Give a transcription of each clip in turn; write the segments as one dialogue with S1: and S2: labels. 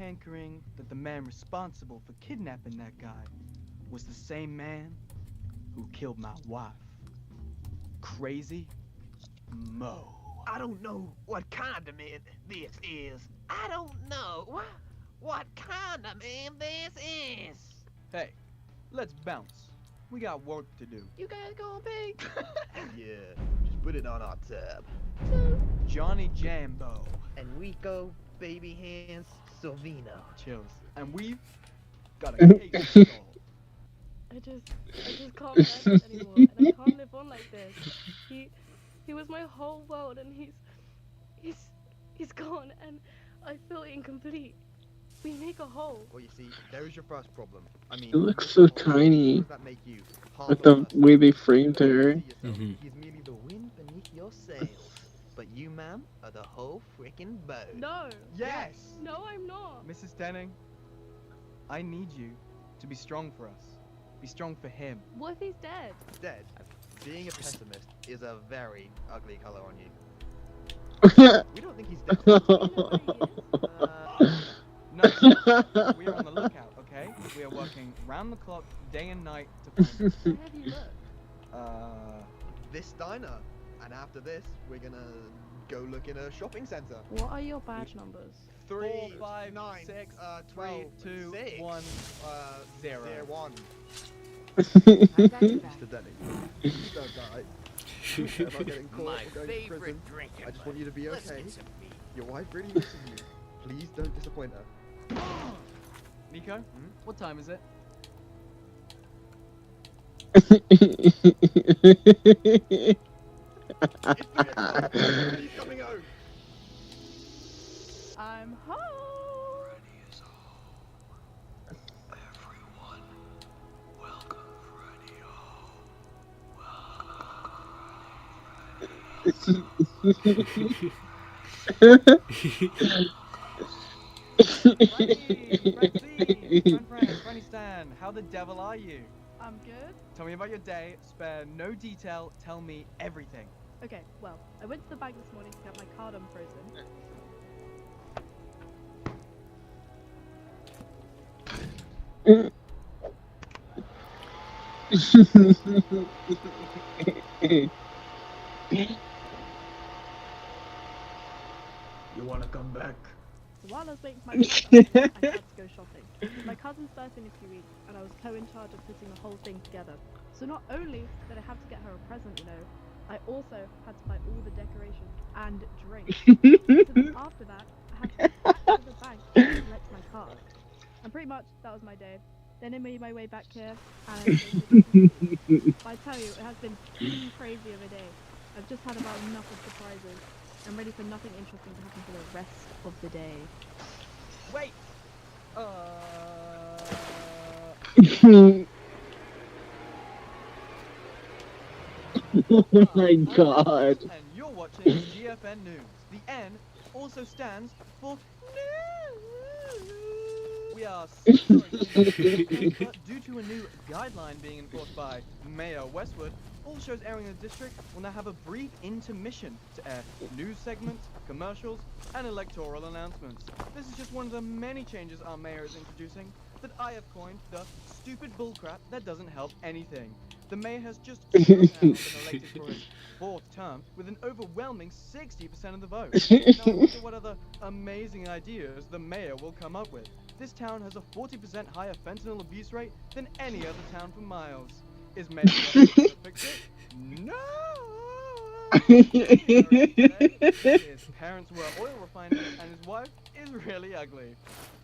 S1: hankering that the man responsible for kidnapping that guy was the same man who killed my wife. Crazy Mo.
S2: I don't know what kind of man this is. I don't know what kind of man this is.
S1: Hey, let's bounce. We got work to do.
S2: You guys gonna pay?
S3: Yeah, just put it on our tab.
S1: Johnny Jambo.
S2: Enrico Baby Hands Sovino.
S1: Chills. And we've got a case to solve.
S4: I just can't bear this anymore, and I can't live on like this. He was my whole world, and he's gone, and I feel incomplete. We make a hole.
S3: Well, you see, there is your first problem. I mean,
S5: It looks so tiny.
S3: Does that make you
S5: With the way they framed her.
S3: He's merely the wind beneath your sails. But you, ma'am, are the whole freaking boat.
S4: No.
S1: Yes!
S4: No, I'm not.
S1: Mrs. Denning, I need you to be strong for us. Be strong for him.
S4: What if he's dead?
S3: Dead. Being a pessimist is a very ugly color on you. We don't think he's dead.
S1: No, we are on the lookout, okay? We are working round the clock, day and night to find him.
S4: Where have you looked?
S3: This diner. And after this, we're gonna go look in a shopping center.
S4: What are your badge numbers?
S1: 3,
S3: 4,
S1: 5,
S3: 9,
S1: 6,
S3: 12,
S1: 3, 2,
S3: 6,
S1: 1, 0.
S3: 1.
S2: Mr.
S3: Mr. Denny, please don't die. Am I getting caught
S2: My
S3: or going to prison?
S2: favorite drinking.
S3: I just want you to be
S2: Let's
S3: okay.
S2: get some meat.
S3: Your wife really misses you. Please don't disappoint her.
S1: Nico, what time is it?
S3: It's 3 o'clock. He's coming home.
S4: I'm home.
S6: Freddy is home. Everyone, welcome Freddy
S1: Franny Stan, how the devil are you?
S4: I'm good.
S1: Tell me about your day, spare no detail, tell me everything.
S4: Okay, well, I went to the bank this morning to get my card unfrozen.
S6: You wanna come back?
S4: So while I was waiting for my card, I had to go shopping. My cousin's birthday in a few weeks, and I was in charge of putting the whole thing together. So not only did I have to get her a present, you know, I also had to buy all the decorations and drinks. So then after that, I had to go back to the bank and collect my card. And pretty much that was my day. Then I made my way back here, and I but I tell you, it has been pretty crazy of a day. I've just had about enough of surprises. I'm ready for nothing interesting to happen for the rest of the day.
S1: Wait!
S5: Oh my god.
S1: And you're watching GFN News. The N also stands for news. We are so sorry but due to a new guideline being enforced by Mayor Westwood, all shows airing in the district will now have a brief intermission to air news segments, commercials, and electoral announcements. This is just one of the many changes our mayor is introducing that I have coined the stupid bullcrap that doesn't help anything. The mayor has just now been elected for his 4th term with an overwhelming 60% of the vote. Now I wonder what other amazing ideas the mayor will come up with. This town has a 40% higher fentanyl abuse rate than any other town for miles. Is Mayor Westwood gonna fix it? No! His parents were oil refiners and his wife is really ugly.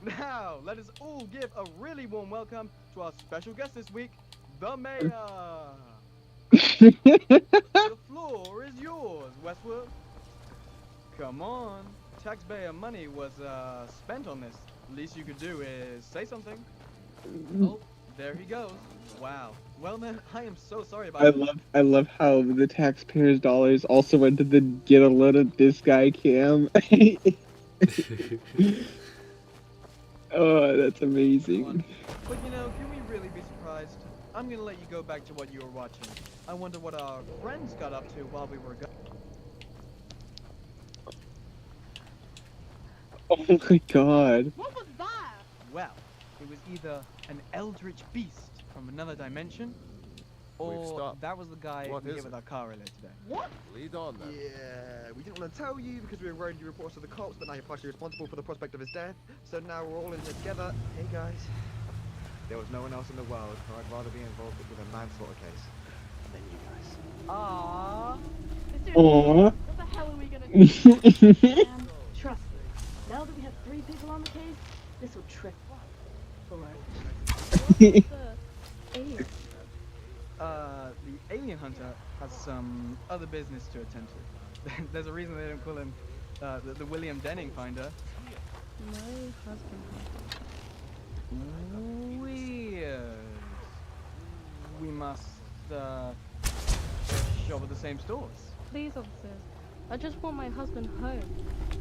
S1: Now, let us all give a really warm welcome to our special guest this week, the mayor. The floor is yours, Westwood. Come on. Taxpayer money was spent on this. Least you could do is say something. Oh, there he goes. Wow. Well then, I am so sorry about
S5: I love how the taxpayers' dollars also went to the get a load of this guy cam. Oh, that's amazing.
S1: But you know, can we really be surprised? I'm gonna let you go back to what you were watching. I wonder what our friends got up to while we were gone.
S5: Oh my god.
S4: What was that?
S1: well, it was either an eldritch beast from another dimension, or
S7: stopped.
S1: that was the guy
S7: What
S1: we
S7: is
S1: hit with
S7: it?
S1: our car earlier today.
S2: What?
S7: Lead on then.
S3: Yeah, we didn't want to tell you because we were worried you reports to the cops, but now you're partially responsible for the prospect of his death. So now we're all in this together. Hey guys, there was no one else in the world who I'd rather be involved with a manslaughter case than you guys.
S1: Aww.
S4: Seriously,
S5: Aww.
S4: what the hell are we gonna do? Trust me. Now that we have 3 people on the case, this will trick. What's the alien?
S1: The alien hunter has some other business to attend to. There's a reason they don't call him the William Denning finder.
S4: My husband.
S1: Weird. We must shop at the same stores.
S4: Please, officers. I just want my husband home.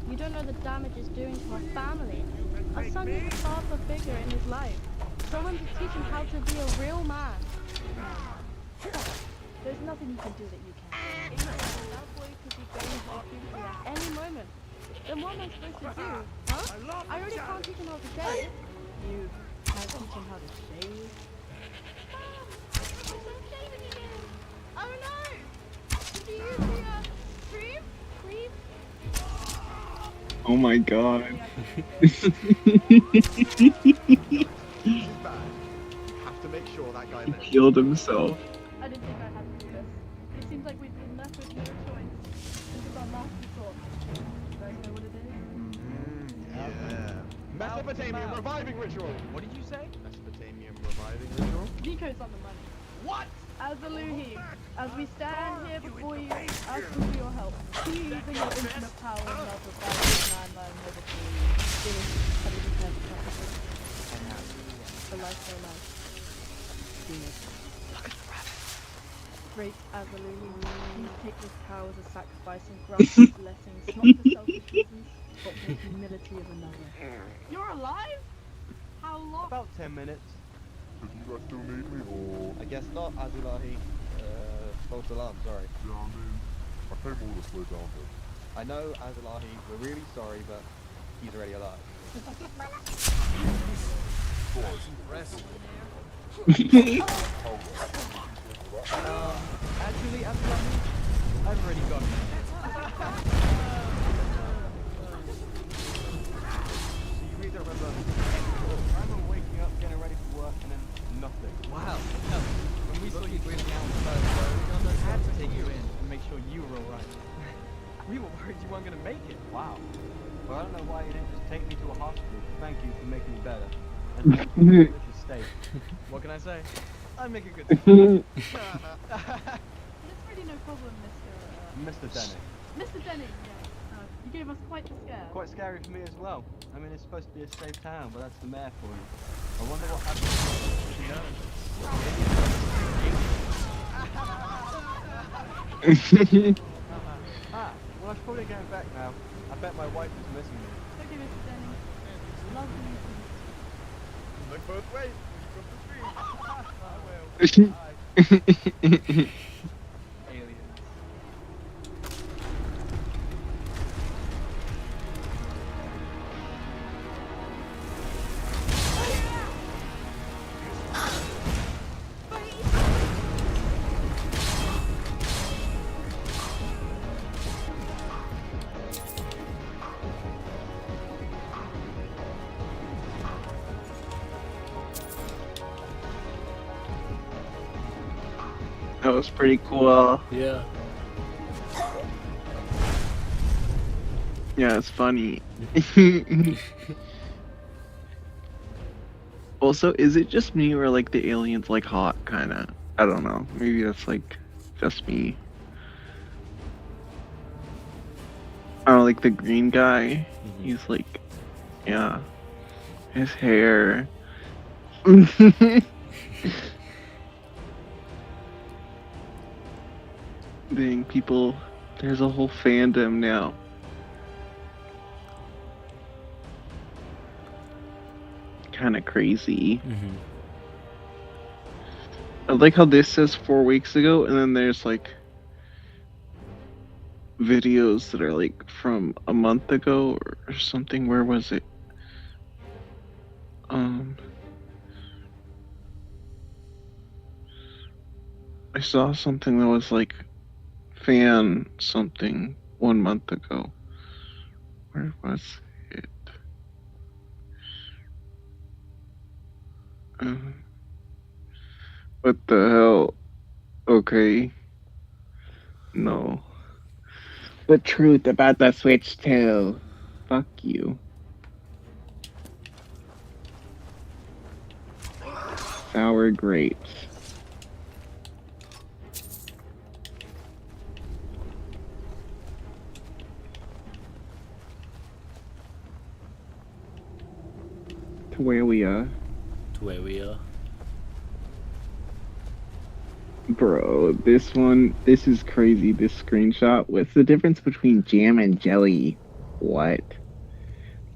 S4: You don't know the damage it's doing to our family. Our son needs a father figure in his life. Someone to teach him how to be a real man. There's nothing you can do that you can't. That boy could be going to the puberty at any moment. Then what am I supposed to do? Huh? I already can't teach him how to shave. You can't teach him how to shave? Oh no! Did you use the cream? Cream?
S5: Oh my god.
S3: This is bad. You have to make sure that guy
S5: He
S3: lives.
S5: killed himself.
S4: I didn't think I had to do this. It seems like we've been left with no choice. This is our last resort. You guys know what it is?
S3: Yeah. Mesopotamian reviving ritual.
S1: What did you say?
S3: Mesopotamian reviving ritual.
S4: Nico's on the money.
S1: What?
S4: As a Luhi, as we stand here before you, asking for your help, please using your infinite power and love of God, 9 over to give us a little bit of practice. For life, for life. Look at the rabbit. Great Azaluhi, please take this cow as a sacrifice and grant us blessings, not for selfish reasons, but for the humility of another. You're alive? How long?
S1: About 10 minutes.
S7: Did you guys still need me, or...?
S3: I guess not, Azulahi. False alarm, sorry.
S7: Yeah, I mean, I came all this way down here.
S3: I know, Azulahi, we're really sorry, but he's already alive.
S7: Guys, impressive.
S1: Actually, I've already got it. You need to remember, I remember waking up, getting ready for work, and then nothing. Wow. No. When we saw you breathing out in the first row, we had to take you in and make sure you were alright. We were worried you weren't gonna make it.
S8: Wow. Well, I don't know why you didn't just take me to a hospital. Thank you for making me better. And thank you for the delicious steak.
S1: What can I say? I make a good team.
S4: There's really no problem,
S8: Mr. Denning.
S4: Mr. Denning, yeah. You gave us quite the scare.
S8: Quite scary for me as well. I mean, it's supposed to be a safe town, but that's the mayor for you. I wonder what happened. Ah, well, I should probably get back now. I bet my wife is missing me.
S4: Okay, Mr. Denning. Love you.
S3: Look both ways. Cross the street.
S1: I will. Aliens.
S5: That was pretty cool.
S6: Yeah.
S5: Yeah, it's funny. Also, is it just me or like the aliens like hot kinda? I don't know. Maybe that's like just me. I don't know, like the green guy. He's like, yeah, his hair. Dang, people, there's a whole fandom now. Kind of crazy. I like how this says 4 weeks ago, and then there's like videos that are like from a month ago or something. Where was it? I saw something that was like fan something 1 month ago. Where was it? Uh, what the hell? Okay, no. The truth about the Switch 2. Fuck you. Sour grapes. To where we are.
S9: To where we are.
S5: Bro, this is crazy, this screenshot. What's the difference between jam and jelly? What?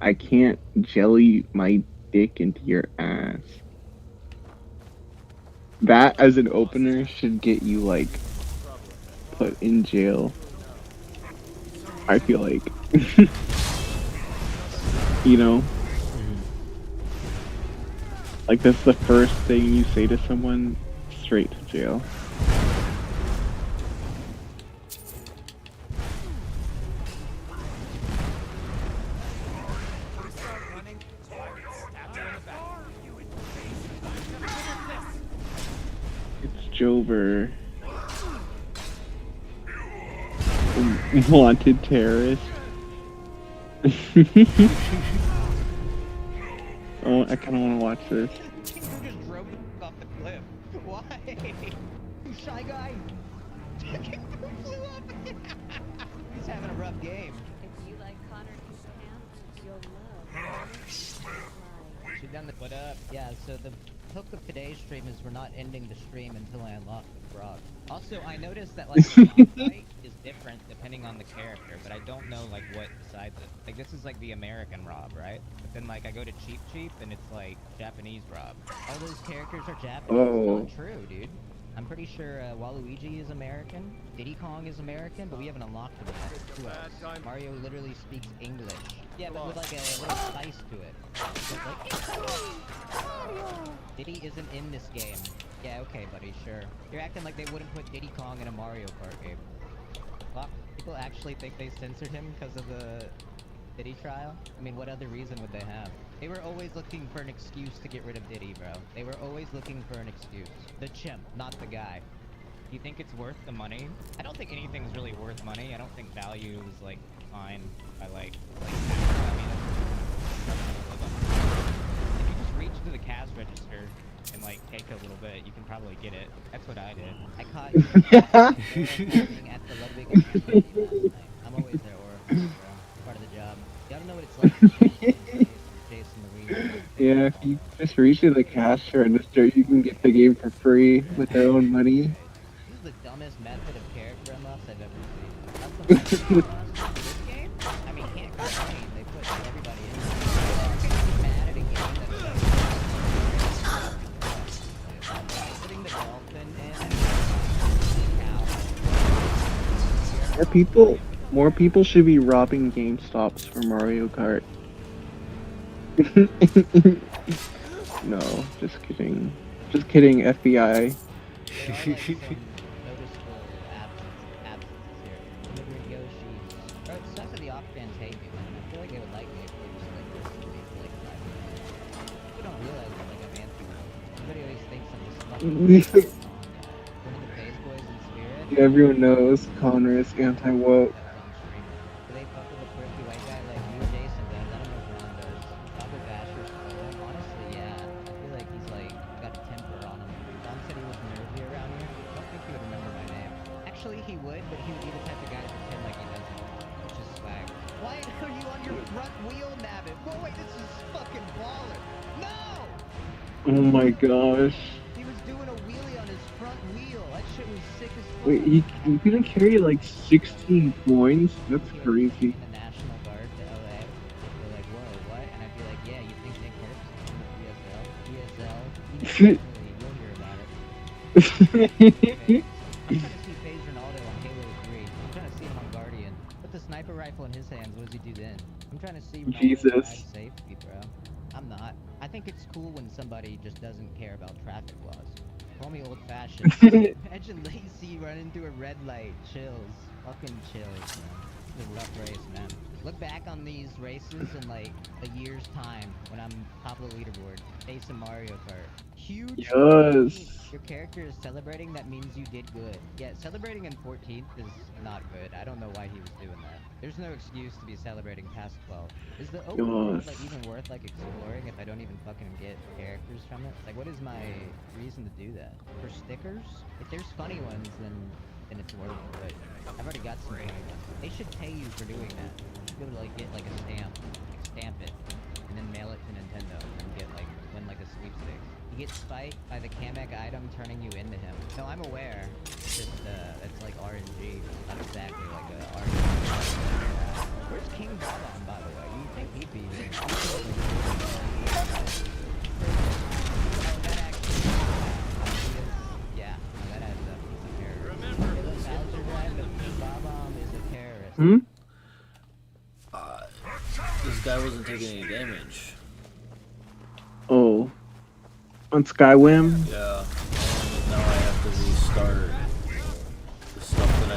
S5: I can't jelly my dick into your ass. That as an opener should get you like put in jail. I feel like. You know? Like that's the first thing you say to someone, straight to jail. It's Jover. Wanted terrorist. Oh, I kind of want to watch this.
S10: You just drove off the cliff. Why? Shy guy. Flew off. He's having a rough game.
S11: If you like Connor Camp, you'll love
S10: She done the what up? Yeah, so the hook of today's stream is we're not ending the stream until I unlock the frog. Also, I noticed that like the fight is different depending on the character, but I don't know like what decides it. Like this is like the American Rob, right? But then like I go to Cheap Cheap and it's like Japanese Rob. All those characters are Japanese.
S5: Oh.
S10: It's not true, dude. I'm pretty sure Waluigi is American, Diddy Kong is American, but we haven't unlocked him yet. Who else? Mario literally speaks English. Yeah, but with like a little spice to it. Like, Diddy isn't in this game. Yeah, okay, buddy, sure. You're acting like they wouldn't put Diddy Kong in a Mario Kart game. Fuck, people actually think they censored him because of the Diddy trial? I mean, what other reason would they have? They were always looking for an excuse to get rid of Diddy, bro. They were always looking for an excuse. The chimp, not the guy. You think it's worth the money? I don't think anything's really worth money. I don't think value is, like, defined by, like I mean, if you just reach to the cash register and, like, take a little bit, you can probably get it. That's what I did. I caught you at the Ludwig last night. I'm always there, or part of the job. You gotta know what it's like.
S5: Yeah, if you just reach to the cash register, you can get the game for free with their own money.
S10: This is the dumbest method of character unlocks I've ever seen. That's the this game? I mean, can't complain. They put everybody in. I'm mad at a game that's putting the dolphin in.
S5: More people should be robbing GameStops for Mario Kart. No, just kidding. Just kidding, FBI. Everyone knows Connor is anti-woke. Oh my gosh.
S10: He was doing a wheelie on his front wheel. That shit was sick as fuck.
S5: Wait, you couldn't carry like 16 coins? That's crazy.
S10: The National Guard to LA. They're like, whoa, what? And I'd be like, yeah, you think Nick Harris is from the PSL? You'll hear about it. I'm trying to see FaZe Ronaldo on Halo 3. I'm trying to see him on Guardian. Put the sniper rifle in his hands, what does he do then? I'm trying to see Ronaldo
S5: Jesus.
S10: ride safety, bro. I'm not. I think it's cool when somebody just doesn't care about traffic laws. Call me old-fashioned. Imagine Lacey running through a red light. Chills. Fucking chills, man. It's a rough race, man. Look back on these races in like a year's time when I'm top of the leaderboard. Facing Mario Kart. Huge.
S5: Yes.
S10: Your character is celebrating, that means you did good. Yeah, celebrating in 14th is not good. I don't know why he was doing that. There's no excuse to be celebrating past 12. Is the open world like even worth like exploring if I don't even fucking get characters from it? Like what is my reason to do that? For stickers? If there's funny ones then it's worth it, but I've already got some funny ones. They should pay you for doing that. You should be able to like get like a stamp, like stamp it, and then mail it to Nintendo and get like win like a sweepstakes. You get spiked by the Kamek item turning you into him. No, I'm aware. It's just, it's like RNG. Not exactly like a RNG. Where's King Bobon, by the way? You think he'd be here? Oh, that actually... Yeah, no, that adds up. He's a terrorist. Remember, Bowser Drive, but King Bobon is a terrorist.
S5: Hmm?
S6: This guy wasn't taking any damage.
S5: Oh. On Skywim?
S6: Yeah. And now I have to restart the stuff that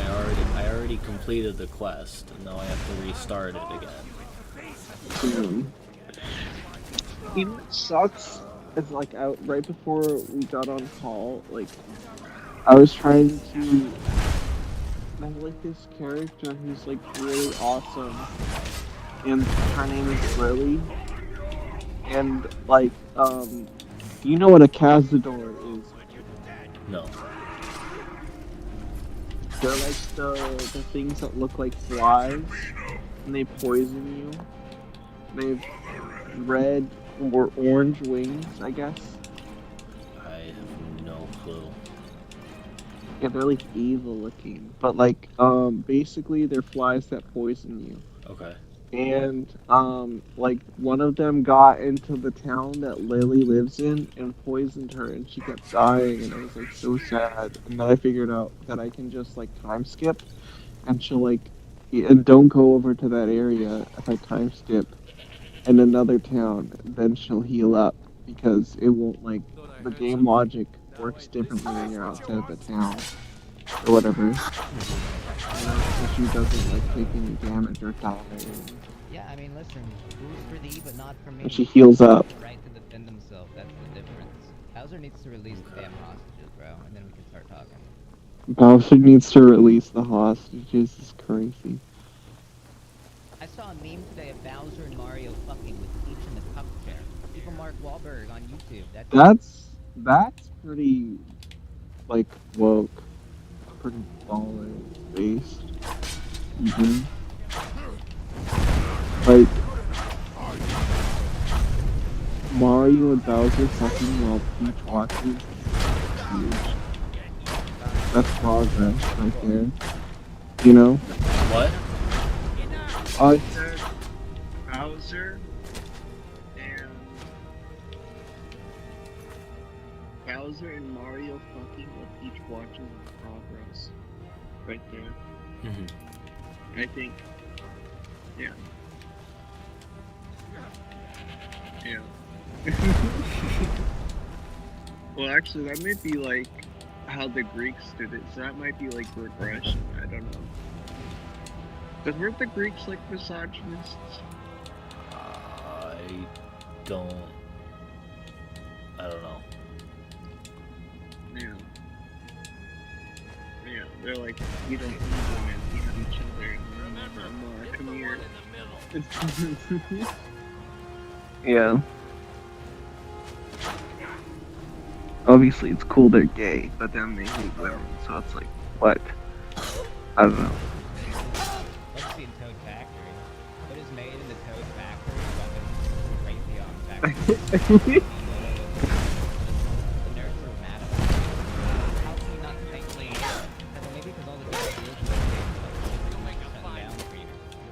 S6: I already completed the quest, and now I have to restart it again.
S5: You know what sucks? It's like out right before we got on call, like I was trying to I have like this character who's like really awesome. And her name is Lily. And like, you know what a cazador is?
S6: No.
S5: They're like the things that look like flies, and they poison you. They have red or orange wings, I guess.
S6: I have no clue.
S5: Yeah, they're like evil looking, but like, basically they're flies that poison you.
S6: Okay.
S5: And like one of them got into the town that Lily lives in and poisoned her, and she kept dying, and I was like so sad. And then I figured out that I can just like time skip, and she'll like, and don't go over to that area. If I time skip in another town, then she'll heal up because it won't like the game logic works differently when you're outside of the town or whatever. So she doesn't like take any damage or die.
S10: Yeah, I mean, listen, rules for thee, but not for me.
S5: And she heals up.
S10: Right to defend himself, that's the difference. Bowser needs to release the damn hostages, bro, and then we can start talking.
S5: Bowser needs to release the hostages, is crazy.
S10: I saw a meme today of Bowser and Mario fucking with each in the cup chair. Even Mark Wahlberg on YouTube.
S5: That's pretty, like, woke. Pretty baller based. Like, Mario and Bowser fucking while Peach watches. Huge. That's progress right there. You know?
S6: What?
S5: I said Bowser and Mario fucking while Peach watches is progress. Right there. I think. Yeah. Yeah. Well, actually, that might be like how the Greeks did it, so that might be like regression. I don't know. Because weren't the Greeks like misogynists?
S6: I don't know.
S5: Yeah. Yeah, they're like, you don't need women, you have each other. Remember, come here. Yeah. Obviously, it's cool they're gay, but then they hate women, so it's like, what? I don't know.
S10: Let's see in Toad Factory. What is made in the Toad Factory? Weapons, Raytheon factory. The nerds are mad about it. How can you not think clean? Maybe because all the good ideas in the game don't make shut down.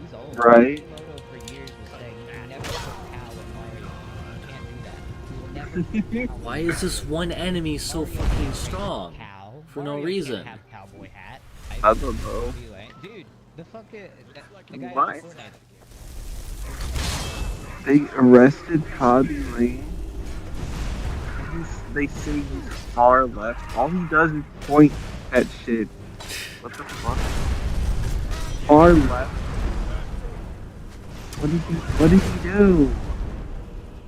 S10: He's old.
S5: Right.
S10: Moto for years was saying you can never put Cal in Mario. You can't do that. You will never put Cal.
S6: Why is this one enemy so fucking strong? For no reason.
S10: Have cowboy hat.
S5: I don't know.
S10: Dude, the fucking the guy
S5: What?
S10: at the Fortnite.
S5: They arrested Todd Lane. they say he's far left. All he does is point at shit. What the fuck? Far left? What did he do?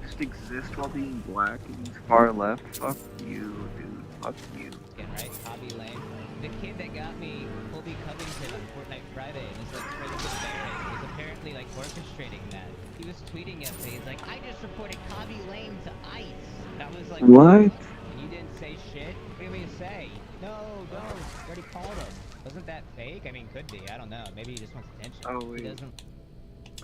S5: Just exist while being black and he's far left? Fuck you, dude. Fuck you.
S10: Again, right? Hobby Lane. The kid that got me Colby Covington on Fortnite Friday and is like spreading the barrett was apparently like orchestrating that. He was tweeting at me, he's like, I just reported Hobby Lane to ICE. That was like,
S5: What?
S10: And you didn't say shit? What do you mean to say? No, don't. You already called him. Wasn't that fake? I mean, could be. I don't know. Maybe he just wants attention.
S5: Oh, wait.
S10: He doesn't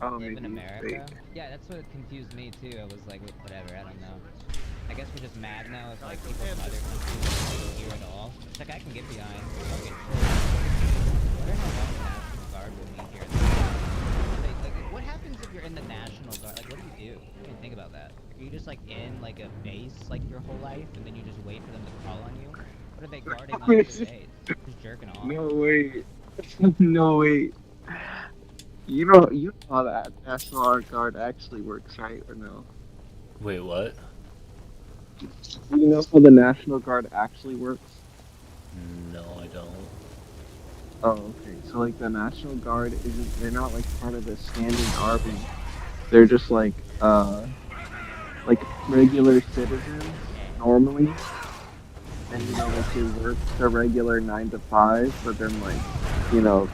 S5: Oh,
S10: live
S5: maybe
S10: in
S5: he's
S10: America.
S5: fake.
S10: Yeah, that's what confused me too. I was like, whatever. I don't know. I guess we're just mad now if like people from other countries don't hear at all. It's like I can get behind. I'll get shit. I wonder how long the National Guard will be here. Like, what happens if you're in the National Guard? Like, what do you do? I didn't think about that. Are you just like in like a base like your whole life, and then you just wait for them to call on you? What are they guarding on your base? Just jerking off.
S5: No, wait. No, wait. You know how that National Guard actually works, right? Or no?
S6: Wait, what?
S5: You know how the National Guard actually works?
S6: No, I don't.
S5: Oh, okay. So, like, the National Guard they're not, like, part of the standing army. They're just, like regular citizens, normally. And, you know, like, they work the regular 9 to 5, but then, like, you know,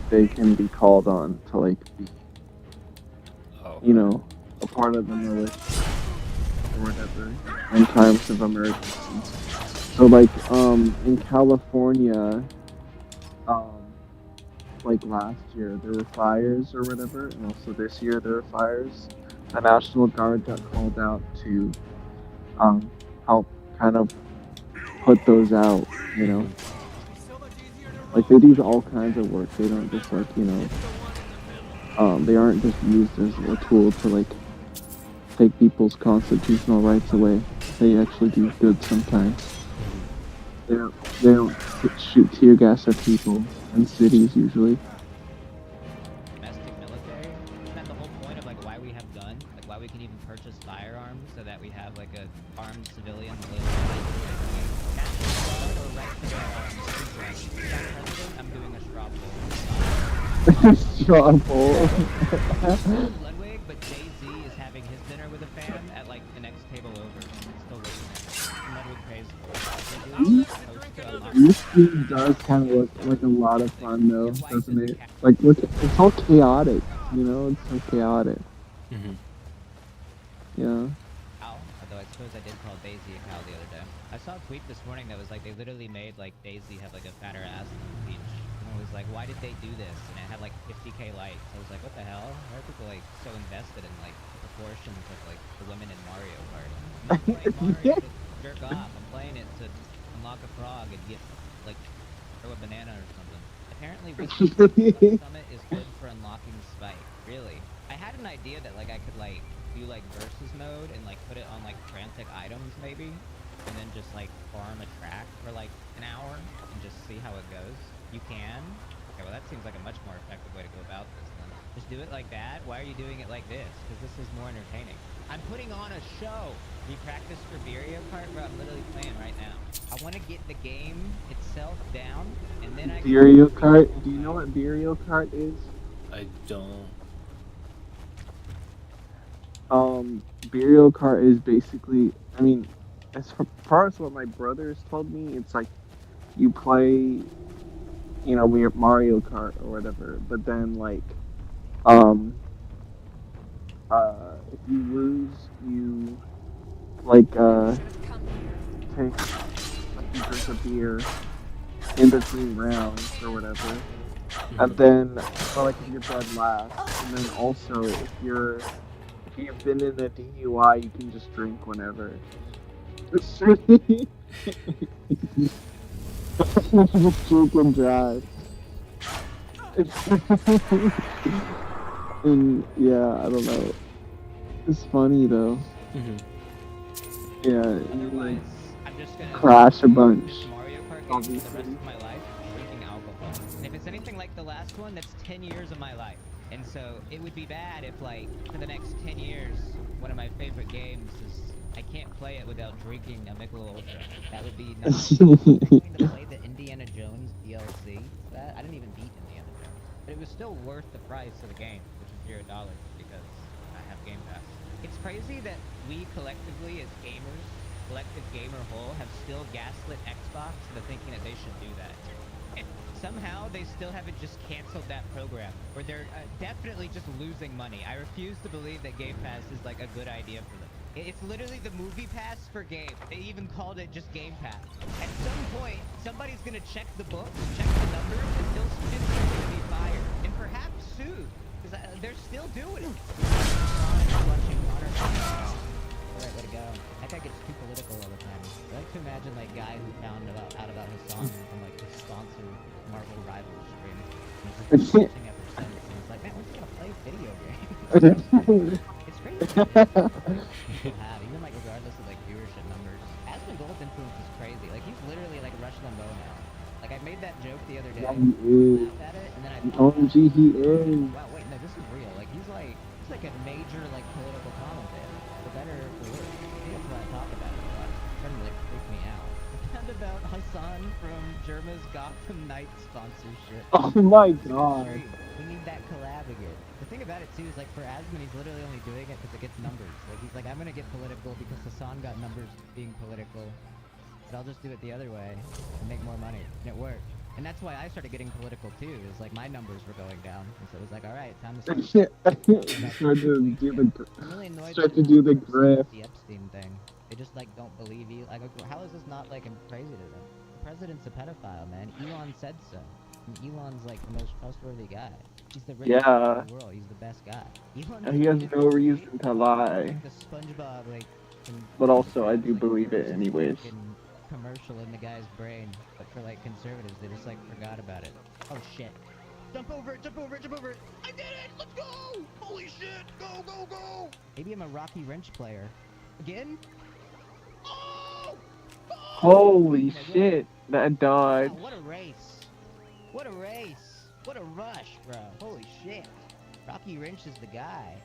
S5: they can be called on to, like, be, you know, a part of the militia or whatever in times of emergency. So, like, in California, like last year, there were fires or whatever, and also this year there were fires. The National Guard got called out to, help kind of put those out, you know? Like, they do all kinds of work. They don't just, like, you know, they aren't just used as a tool to, like, take people's constitutional rights away. They actually do good sometimes. They don't shoot tear gas at people in cities, usually.
S10: Domestic military? Isn't that the whole point of, like, why we have guns? Like, why we can even purchase firearms so that we have, like, a armed civilian to live National Guard or right to bear arms? President, I'm doing a straw poll.
S5: Straw poll.
S10: Ludwig, but Jay-Z is having his dinner with a fam at, like, the next table over. It's still waiting. Ludwig pays for it.
S5: This game does kind of look like a lot of fun, though, doesn't it? Like, look, it's all chaotic, you know? It's so chaotic.
S6: Mm-hmm.
S5: Yeah.
S10: Although I suppose I did call Daisy a cow the other day. I saw a tweet this morning that was like, they literally made, like, Daisy have, like, a fatter ass than the beach. And it was like, why did they do this? And it had, like, 50k likes. I was like, what the hell? Why are people, like, so invested in, like, the proportions of, like, the women in Mario Kart? I'm not playing Mario to jerk off. I'm playing it to unlock a frog and get, like, throw a banana or something. Apparently, Summit is good for unlocking Spike. Really. I had an idea that, like, I could, like, do, like, versus mode and, like, put it on, like, frantic items, maybe? And then just, like, farm a track for, like, an hour and just see how it goes. You can? Okay, well, that seems like a much more effective way to go about this, then. Just do it like that? Why are you doing it like this? Because this is more entertaining. I'm putting on a show! We practice for Mario Kart, bro. I'm literally playing right now. I want to get the game itself down, and then I can...
S5: Mario Kart? Do you know what Mario Kart is?
S6: I don't.
S5: Mario Kart is basically, I mean, as far as what my brothers told me, it's like you play, you know, Mario Kart or whatever, but then, like, if you lose, you, like, take, like, you drink a beer in between rounds or whatever, and then, or, like, if you're dead last, and then also, if you've been in a DUI, you can just drink whenever. Drink and drive. And yeah, I don't know. It's funny though.
S6: Mm-hmm.
S5: Yeah, and you, like,
S10: I'm just gonna
S5: crash a bunch.
S10: this Mario Kart game for the rest of my life drinking alcohol. And if it's anything like the last one, that's 10 years of my life. And so it would be bad if, like, for the next 10 years, one of my favorite games is I can't play it without drinking a Michelob Ultra. That would be not. Going to play the Indiana Jones DLC. That I didn't even beat Indiana Jones, but it was still worth the price of the game, which is $0 because I have Game Pass. It's crazy that we collectively, as gamers, collective gamer whole, have still gaslit Xbox into thinking that they should do that. And somehow they still haven't just canceled that program, where they're definitely just losing money. I refuse to believe that Game Pass is like a good idea for them. It's literally the movie pass for games. They even called it just Game Pass. At some point, somebody's gonna check the books, check the numbers, and those shits are gonna be fired. And perhaps sued. Because they're still doing it. Alright, let it go. That guy gets too political all the time. I like to imagine like guy who found out about his song from like his sponsor Marvel Rivals stream. And he's just been watching ever since. And he's like, man, we're just gonna play video games. It's crazy. People have, even like regardless of like viewership numbers. Aspen Gold's influence is crazy. Like he's literally like Rush Limbaugh now. Like I made that joke the other day.
S5: Yeah, he is.
S10: Laughed at it, and then I
S5: OMG, he is.
S10: wow, wait, no, this is real. Like he's like a major like political commentator. For better or for worse. That's why I talk about it a lot. It's starting to like freak me out. And about Hassan from Germa's Gotham Knights sponsorship.
S5: Oh my god.
S10: We need that collab again. The thing about it too is like for Asman, he's literally only doing it because it gets numbers. Like he's like, I'm gonna get political because Hassan got numbers being political, but I'll just do it the other way and make more money, and it worked. And that's why I started getting political too. Is like my numbers were going down, and so it was like, all right, time to start.
S5: Start to do the
S10: I'm really annoyed
S5: start
S10: that
S5: to do the
S10: people
S5: grift.
S10: The Epstein thing. They just like don't believe you. Like, how is this not like crazy to them? The president's a pedophile, man. Elon said so. And Elon's like the most trustworthy guy. He's the richest
S5: Yeah.
S10: in the world. He's the best guy. Elon
S5: He has no reason to lie.
S10: the SpongeBob like.
S5: But also, I do believe it anyways.
S10: Commercial in the guy's brain, but for like conservatives, they just like forgot about it. Oh shit! Jump over it! Jump over it! Jump over it! I did it! Let's go! Holy shit! Go! Go! Go! Maybe I'm a Rocky Wrench player. Again? Oh! Oh!
S5: Holy shit! That dodge.
S10: Wow, what a race! What a race! What a rush, bro! Holy shit! Rocky Wrench is the guy.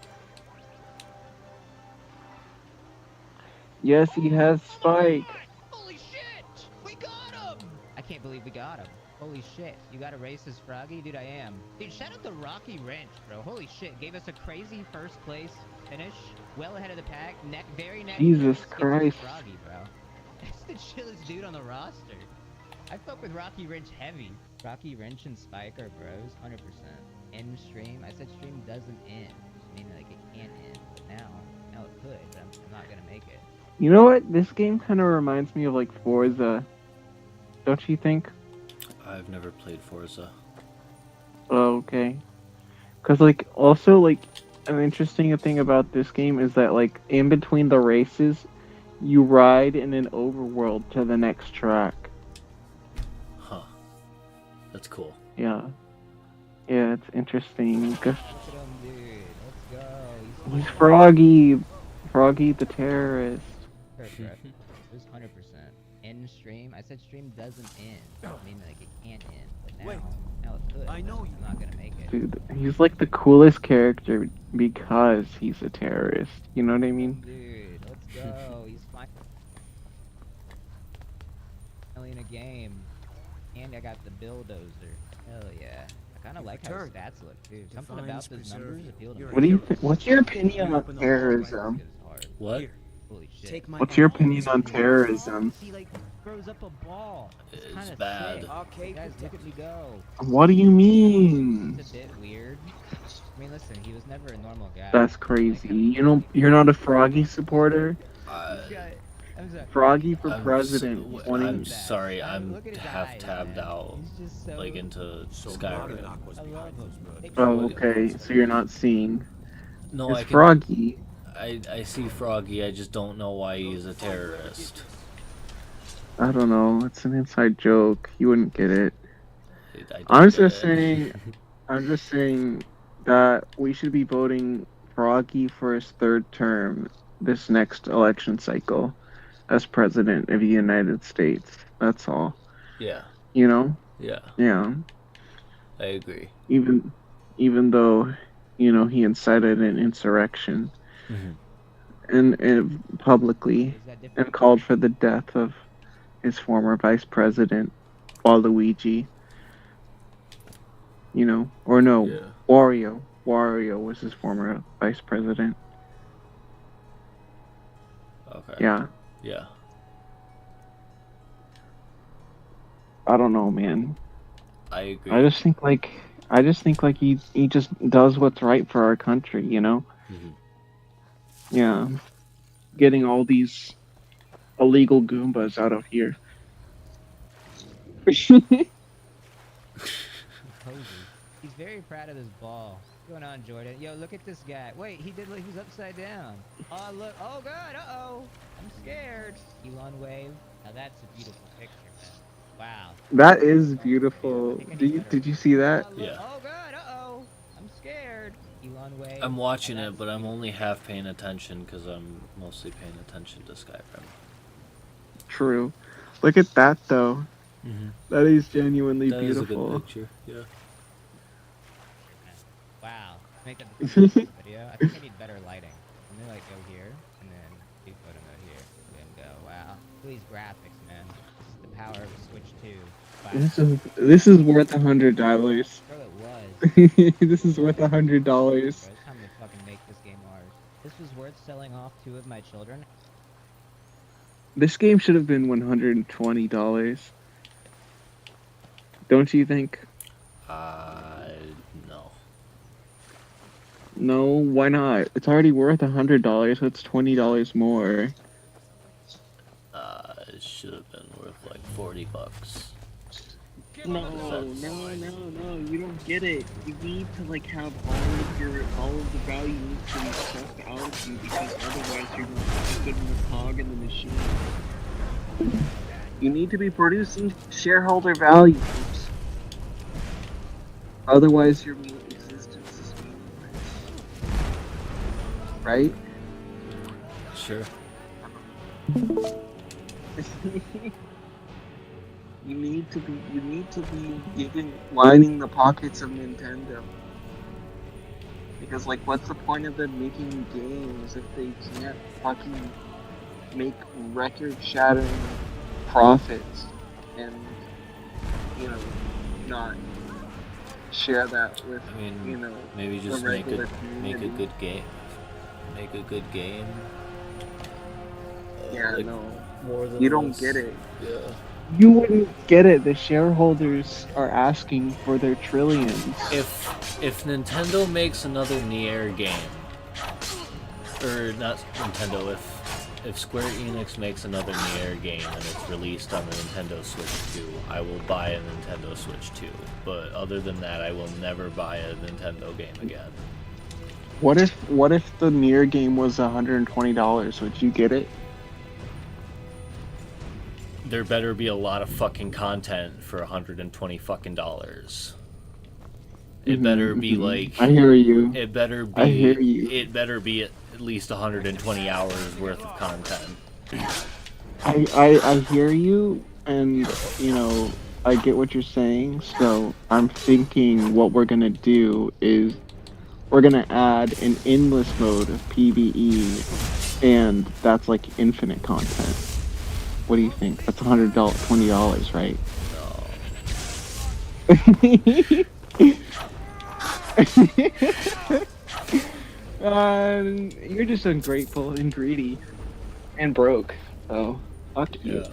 S5: Yes, he has Spike.
S10: Holy shit! We got him! I can't believe we got him. Holy shit. You got a racist Froggy? Dude, I am. Dude, shout out to Rocky Wrench, bro. Holy shit. Gave us a crazy first place finish. Well ahead of the pack. Very next
S5: Jesus
S10: race,
S5: Christ.
S10: Froggy, bro. That's the chillest dude on the roster. I fuck with Rocky Wrench heavy. Rocky Wrench and Spike are bros, 100%. End stream. I said stream doesn't end. I mean, like, it can't end. But now it could, but I'm not gonna make it.
S5: You know what? This game kind of reminds me of like Forza. Don't you think?
S6: I've never played Forza.
S5: Oh, okay. Cause like also like an interesting thing about this game is that like in between the races, you ride in an overworld to the next track.
S6: Huh. That's cool.
S5: Yeah. Yeah, it's interesting.
S10: Look at him, dude. Let's go.
S5: He's Froggy. Froggy the terrorist.
S10: Correct. It was 100%. End stream. I said stream doesn't end. I mean, like, it can't end. But now it could.
S2: I know
S10: I'm not gonna make it.
S5: Dude, he's like the coolest character because he's a terrorist. You know what I mean?
S10: Dude, let's go. He's finally in a game. And I got the bulldozer. Hell yeah. I kind of like how his stats look, too. Something about those numbers appeal to me.
S5: What do you think? What's your opinion on terrorism?
S6: What?
S10: Holy shit.
S2: Take my
S5: What's your opinion on terrorism?
S10: He like throws up a ball. It's
S6: It's
S10: kind of
S6: bad.
S10: sick.
S2: Okay,
S10: Guys, look at me go.
S5: What do you mean?
S10: It's a bit weird. I mean, listen, he was never a normal guy.
S5: That's crazy. You know, you're not a Froggy supporter.
S10: I'm sorry.
S5: Froggy for
S6: I'm
S5: president.
S6: so-
S5: 20.
S6: I'm sorry, I'm
S10: Look at his
S6: half
S10: eyes,
S6: tabbed
S10: man.
S6: out,
S10: He's just so...
S6: like into Skyrim.
S10: I love him.
S5: Oh, okay. So you're not seeing.
S6: No,
S5: It's
S6: I can.
S5: Froggy.
S6: I see Froggy. I just don't know why he's a terrorist.
S5: I don't know. It's an inside joke. You wouldn't get it.
S6: I don't
S5: I'm
S6: get
S5: just
S6: it.
S5: saying. I'm just saying that we should be voting Froggy for his third term this next election cycle as president of the United States. That's all.
S6: Yeah.
S5: You know?
S6: Yeah.
S5: Yeah.
S6: I agree.
S5: Even though, you know, he incited an insurrection.
S6: Mhm.
S5: and publicly
S10: Is that different?
S5: and called for the death of his former vice president, Waluigi. You know, or no,
S6: Yeah.
S5: Wario. Wario was his former vice president.
S6: Okay.
S5: Yeah,
S6: Yeah.
S5: I don't know, man.
S6: I agree.
S5: I just think like he just does what's right for our country, you know?
S6: Mhm.
S5: Yeah. Getting all these illegal Goombas out of here.
S10: Poses. He's very proud of this ball. What's going on, Jordan? Yo, look at this guy. Wait, he's upside down. Oh, look. Oh, God. Uh-oh. I'm scared. Elon wave. Now that's a beautiful picture, man. Wow.
S5: That is
S10: Oh, video. I
S5: beautiful.
S10: think I need better.
S5: Did you see that?
S10: Oh, look.
S6: Yeah.
S10: Oh, God. Uh-oh. I'm scared. Elon wave.
S6: I'm watching
S10: Now
S6: it,
S10: that's
S6: but I'm
S10: beautiful.
S6: only half paying attention because I'm mostly paying attention to Skyrim.
S5: True. Look at that though.
S6: Mm-hmm.
S5: That is genuinely
S6: That is a good
S5: beautiful.
S6: picture. Yeah.
S10: Wow. Make that the thumbnail for the video. I think I need better lighting. I'm gonna like go here and then do photo mode here. And then go. Wow. Look at these graphics, man. This is the power of Switch 2. Wow.
S5: This is worth $100.
S10: Bro, it was.
S5: This is worth $100.
S10: Bro, it's time to fucking make this game ours. This was worth selling off 2 of my children.
S5: This game should have been $120. Don't you think?
S6: No.
S5: No, why not? It's already worth $100, so it's $20 more.
S6: It should have been worth like $40.
S5: No, you don't get it. You need to like have all of the value needs to be sucked out of you because otherwise you're not good in the cog in the machine. You need to be producing shareholder values. Otherwise your existence is meaningless. Right?
S6: Sure.
S5: You need to be lining the pockets of Nintendo. Because like what's the point of them making games if they can't fucking make record shattering profits and not share that with
S6: I mean, maybe just
S5: the
S6: make
S5: regular
S6: a
S5: community.
S6: good game. Make a good game.
S5: Yeah,
S6: like,
S5: no.
S6: More than
S5: You don't
S6: this.
S5: get it.
S6: Yeah.
S5: You wouldn't get it. The shareholders are asking for their trillions.
S6: If Nintendo makes another Nier game, or not Nintendo, if Square Enix makes another Nier game and it's released on the Nintendo Switch 2, I will buy a Nintendo Switch 2. But other than that, I will never buy a Nintendo game again.
S5: What if the Nier game was $120? Would you get it?
S6: There better be a lot of fucking content for $120 fucking dollars. It better be like.
S5: I hear you.
S6: It better be.
S5: I hear you.
S6: It better be at least 120 hours worth of content.
S5: I hear you, and I get what you're saying. So I'm thinking what we're gonna do is we're gonna add an endless mode of PvE, and that's like infinite content. What do you think? That's $120, right? You're just ungrateful and greedy and broke. So fuck you.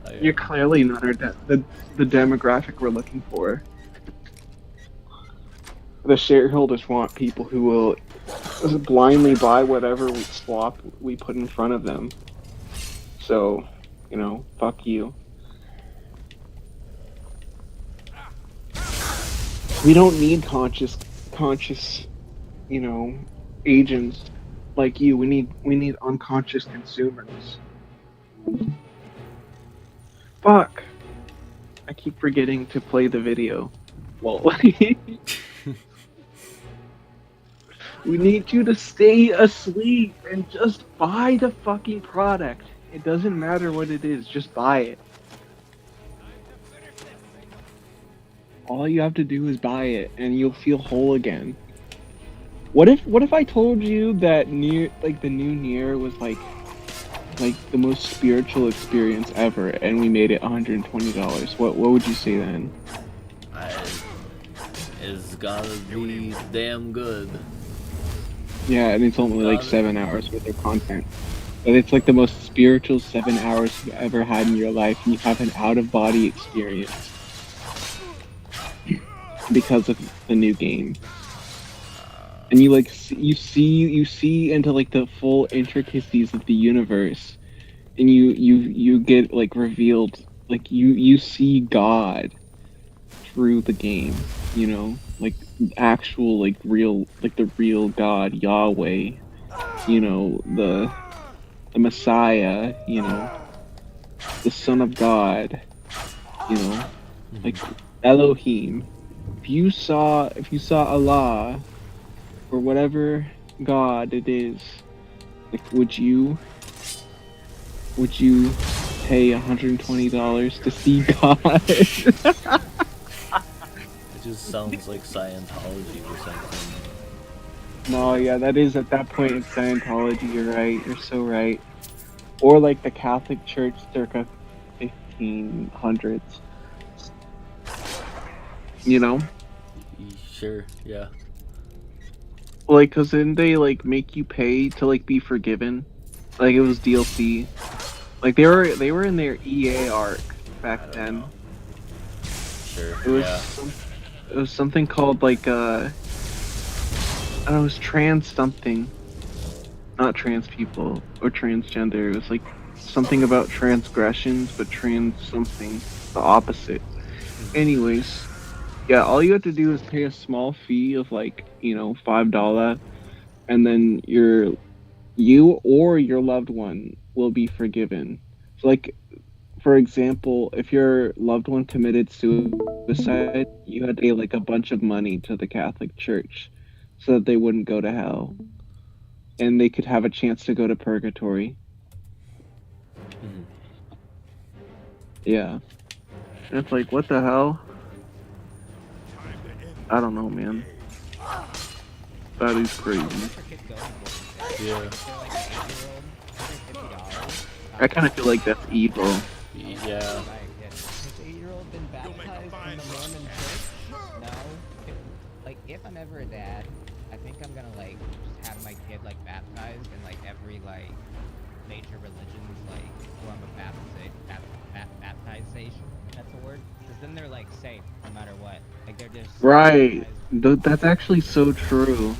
S6: Yeah.
S5: You're clearly not the demographic we're looking for. The shareholders want people who will blindly buy whatever we put in front of them. So, fuck you. We don't need conscious, agents like you. We need unconscious consumers. Fuck. I keep forgetting to play the video. Well, we need you to stay asleep and just buy the fucking product. It doesn't matter what it is, just buy it. All you have to do is buy it, and you'll feel whole again. What if I told you that the new Nier was like the most spiritual experience ever, and we made it $120? What would you say then?
S6: It's gotta be damn good.
S5: Yeah, and it's only like
S6: Got it.
S5: 7 hours worth of content. But it's like the most spiritual 7 hours you've ever had in your life, and you have an out of body experience because of the new game. And you like you see into like the full intricacies of the universe, and you get like revealed, like you see God through the game, you know, like actual like real, like the real God, Yahweh, you know, the Messiah, you know, the Son of God, you know, like Elohim. If you saw Allah or whatever God it is, like would you pay $120 to see God?
S6: It just sounds like Scientology or something.
S5: No, yeah, that is at that point in Scientology. You're right. You're so right. Or like the Catholic Church circa 1500s. You know,
S6: Sure, yeah.
S5: like, cause didn't they like make you pay to like be forgiven? Like it was DLC. Like they were in their EA arc back
S6: I don't
S5: then.
S6: know. Sure,
S5: It was
S6: yeah.
S5: it was something called like I don't know, it was trans something. Not trans people or transgender. It was like something about transgressions, but trans something, the opposite. Anyways, yeah, all you have to do is pay a small fee of like, you know, $5, and then you or your loved one will be forgiven. So like, for example, if your loved one committed suicide, you had to pay like a bunch of money to the Catholic Church so that they wouldn't go to hell and they could have a chance to go to purgatory.
S6: Mhm.
S5: Yeah. And it's like, what the hell? I don't know, man. That is crazy.
S10: For kids going for it.
S6: Yeah.
S10: If they're like an 8-year-old, $150.
S5: I kind of feel like that's evil.
S6: Yeah.
S10: Buy a kid. Has 8-year-old been baptized in the Mormon church? No. If I'm ever a dad, I think I'm gonna like just have my kid like baptized in like every like major religion's like form of baptization. That's a word. Because then they're like safe no matter what. Like they're just
S5: Right.
S10: baptized
S5: That's actually so true.
S10: Jesus or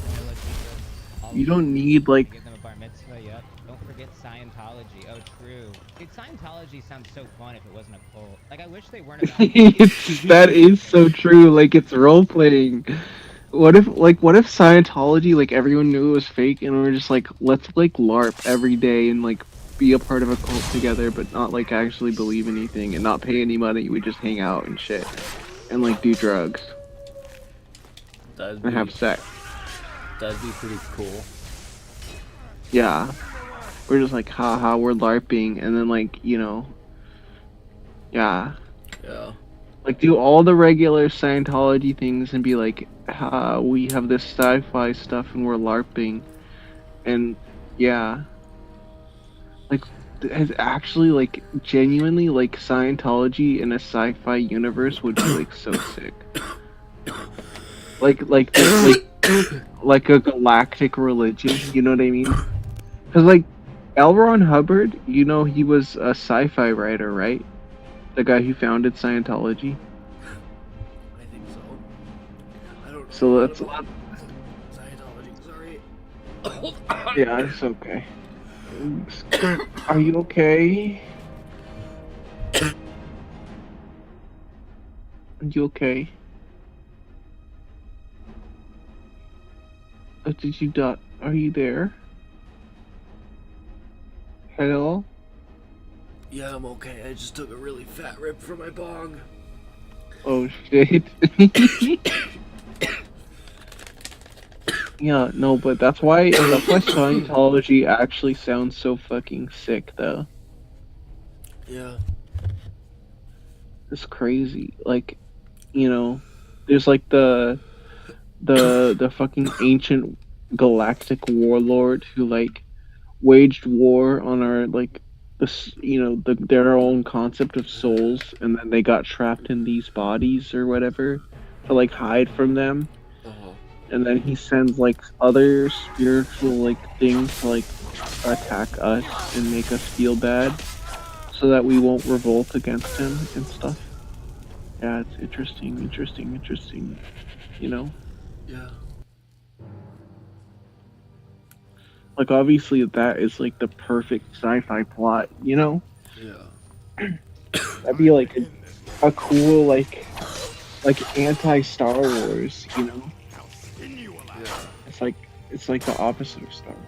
S10: vanilla Jesus. All
S5: You
S10: of
S5: don't
S10: them.
S5: need like
S10: Give them a bar mitzvah. Yep. Don't forget Scientology. Oh, true. Dude, Scientology sounds so fun if it wasn't a cult. Like I wish they weren't about.
S5: that is so true. Like it's role playing. What if Scientology, like everyone knew it was fake and we're just like, let's like LARP every day and like be a part of a cult together, but not like actually believe anything and not pay any money. We just hang out and shit and like do drugs
S6: That'd
S5: and have
S6: be
S5: sex.
S6: pretty cool.
S5: Yeah. We're just like, haha, we're LARPing, and then like, you know, yeah.
S6: Yeah.
S5: Like do all the regular Scientology things and be like, we have this sci-fi stuff and we're LARPing. And yeah. Like has actually like genuinely like Scientology in a sci-fi universe would be like so sick. Like a galactic religion, you know what I mean? Cuz like L. Ron Hubbard, you know, he was a sci-fi writer, right? The guy who founded Scientology.
S6: I think so. I don't know.
S5: So that's a lot.
S6: Scientology, sorry.
S5: Yeah, it's okay. Are you okay? Are you okay? Did you die? Are you there? Hello?
S6: Yeah, I'm okay. I just took a really fat rip from my bong.
S5: Oh shit. Yeah, no, but that's why Scientology actually sounds so fucking sick though.
S6: Yeah.
S5: It's crazy. Like, you know, there's like the the fucking ancient galactic warlord who like waged war on our like their own concept of souls, and then they got trapped in these bodies or whatever to like hide from them,
S6: Uh-huh.
S5: and then he sends like other spiritual like things to like attack us and make us feel bad so that we won't revolt against him and stuff. Yeah, it's interesting, you know.
S6: Yeah.
S5: Like obviously that is like the perfect sci-fi plot, you know?
S6: Yeah.
S5: That'd be like a cool like anti-Star Wars, you know?
S6: Yeah.
S5: It's like the opposite of Star Wars.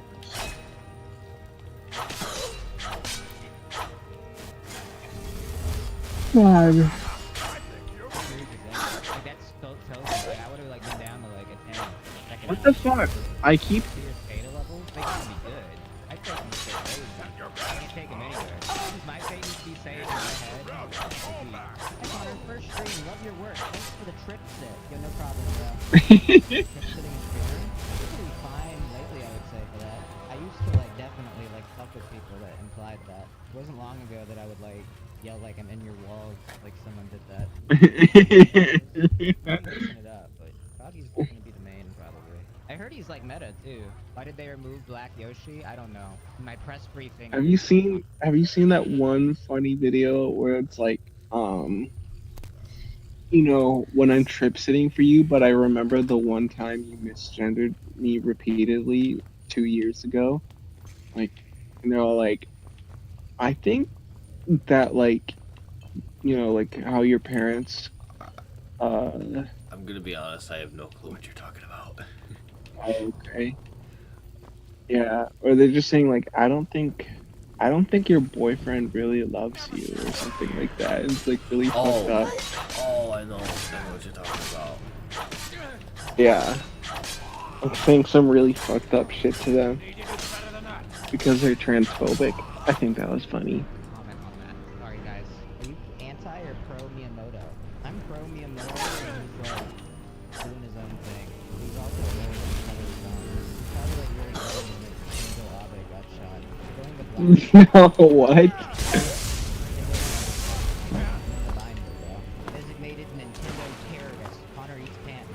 S5: God.
S10: Like, that's so like, I would have like been down to like a 10. Check it
S5: What
S10: out.
S5: the fuck? I keep
S10: See your beta levels? They gotta be good. I take them straight crazy. I can't take them anywhere. Does my fate need to be saved in my head? Hey Connor, first stream, love your work. Thanks for the trip sit. Yo, no problem, bro. Trip sitting and streaming? Pretty fine lately, I would say, for that. I used to like definitely like fuck with people that implied that. It wasn't long ago that I would like yell like I'm in your walls, like someone did that. I'm mixing it up, but Froggy's gonna be the main probably. I heard he's like meta too. Why did they remove Black Yoshi? I don't know. In my press briefing.
S5: Have you seen that one funny video where it's like when I'm trip sitting for you, but I remember the one time you misgendered me repeatedly 2 years ago? Like, like I think that like how your parents uh
S6: I'm gonna be honest, I have no clue what you're talking about.
S5: okay. Yeah, or they're just saying like I don't think your boyfriend really loves you or something like that. It's like really fucked up.
S6: I know what you're talking about.
S5: Yeah. Like saying some really fucked up shit to them because they're transphobic. I think that was funny.
S10: Comment on that. Sorry guys. Are you anti or pro Miyamoto? I'm pro Miyamoto and he's like doing his own thing. He's also very ahead of his own. He's probably like really good when Shinzo Abe got shot. Going with
S5: No, what?
S10: Designated Nintendo terrorist. Connor eats pants.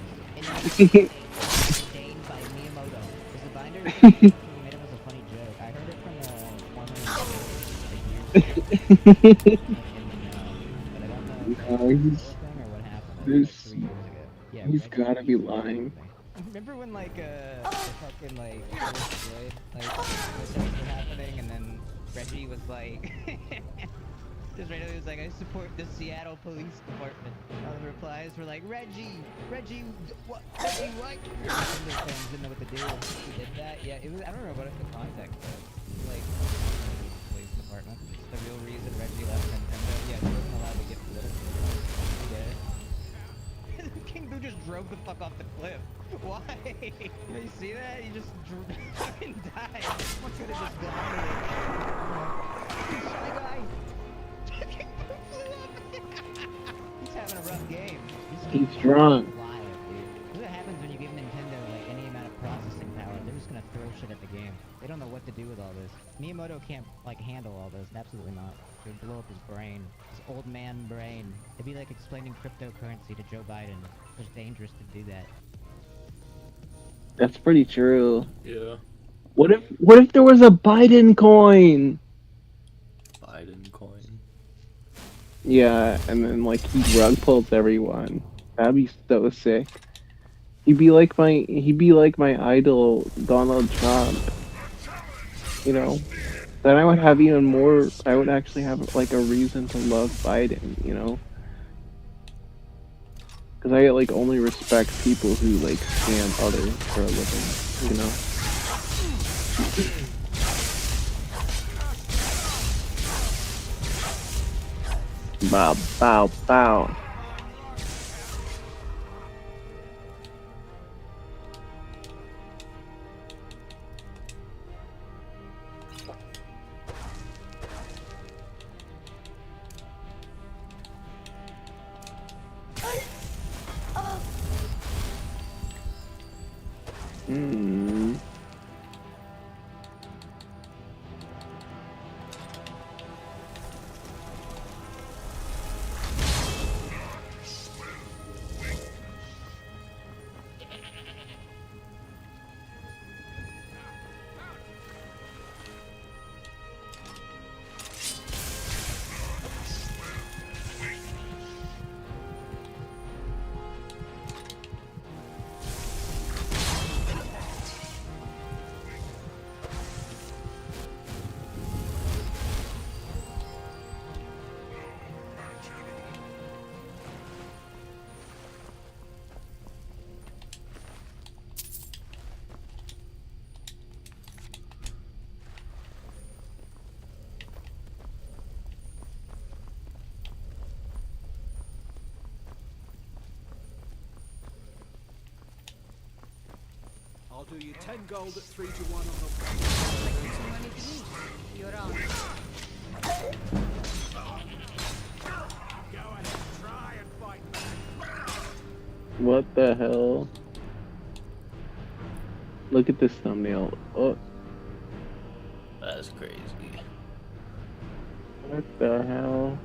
S10: Ordained by Miyamoto. Is the binder? He made it as a funny joke. I heard it from a former but I don't know if
S5: No,
S10: that was a thing or what happened. That was like 3 years ago. Yeah,
S5: he's
S10: Reggie
S5: gotta be lying.
S10: Remember when like the fucking like George Floyd like protests were happening and then Reggie was like just randomly was like, I support the Seattle Police Department. All the replies were like, Reggie, what? Reggie, what? And the fans didn't know what to do. He did that. Yeah, it was. I don't remember what the context was. Like, police department. It's the real reason Reggie left Nintendo. Yeah, he wasn't allowed to get political. I get it. King Boo just drove the fuck off the cliff. Why? You see that? He just fucking died. Someone could have just gone to it. Shy guy. King Boo flew up. He's having a rough game.
S5: He's drunk.
S10: Live, dude. This is what happens when you give Nintendo like any amount of processing power. They're just gonna throw shit at the game. They don't know what to do with all this. Miyamoto can't like handle all this. Absolutely not. It would blow up his brain. His old man brain. It'd be like explaining cryptocurrency to Joe Biden. It's dangerous to do that.
S5: That's pretty true.
S6: Yeah.
S5: What if there was a Biden coin?
S6: Biden coin.
S5: Yeah, and then like he rug pulls everyone. That'd be so sick. He'd be like my idol Donald Trump. You know? Then I would have even more. I would actually have like a reason to love Biden. You know? Because I like only respect people who like scam others for a living. You know? Bow, bow, bow.
S9: do you 10 gold at 3 to 1 on the...
S11: Some money to me. You're on.
S9: Go ahead, try and fight back.
S5: What the hell? Look at this thumbnail. Oh,
S6: That's crazy.
S5: what the hell?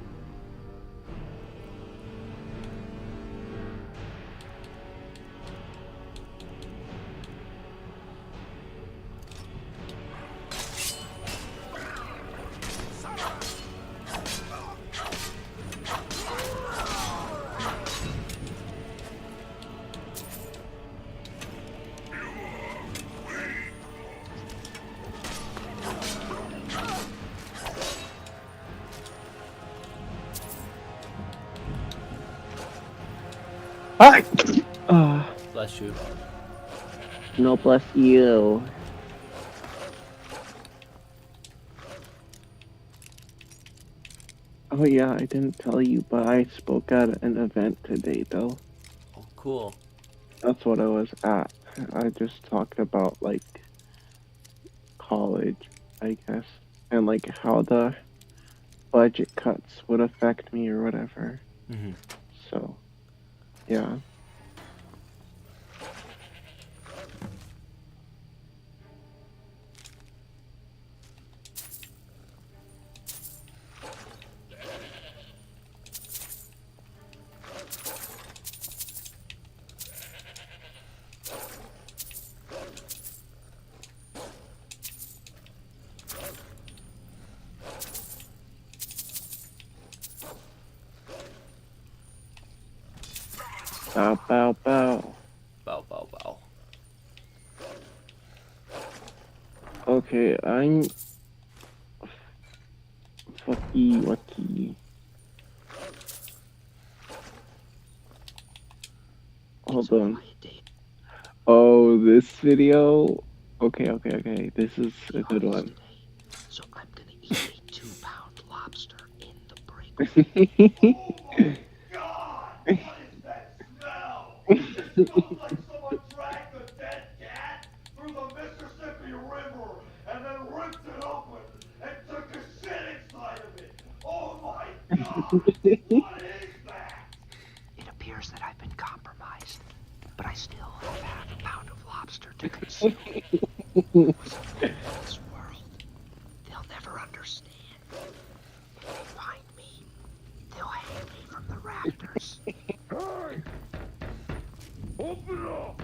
S5: Hi!
S6: Bless you.
S5: No, bless you. Oh yeah, I didn't tell you, but I spoke at an event today, though.
S6: Oh, cool.
S5: That's what I was at. I just talked about, like, college, I guess, and, like, how the budget cuts would affect me or whatever.
S6: Mm-hmm.
S5: So, yeah. Bow, bow, bow.
S6: Bow, bow, bow.
S5: Okay, I'm fucky wucky. Hold on. Oh, this video? Okay. This is a good one.
S2: So I'm gonna eat a 2-pound lobster in the break.
S12: God! What is that smell? It smells like someone dragged a dead cat through the Mississippi River and then ripped it open and took a shit inside of it. Oh my God! What is that?
S2: It appears that I've been compromised, but I still have half a pound of lobster to consume. What's in this world? They'll never understand. If they find me, they'll hang me from the rafters.
S12: Hey! Open up!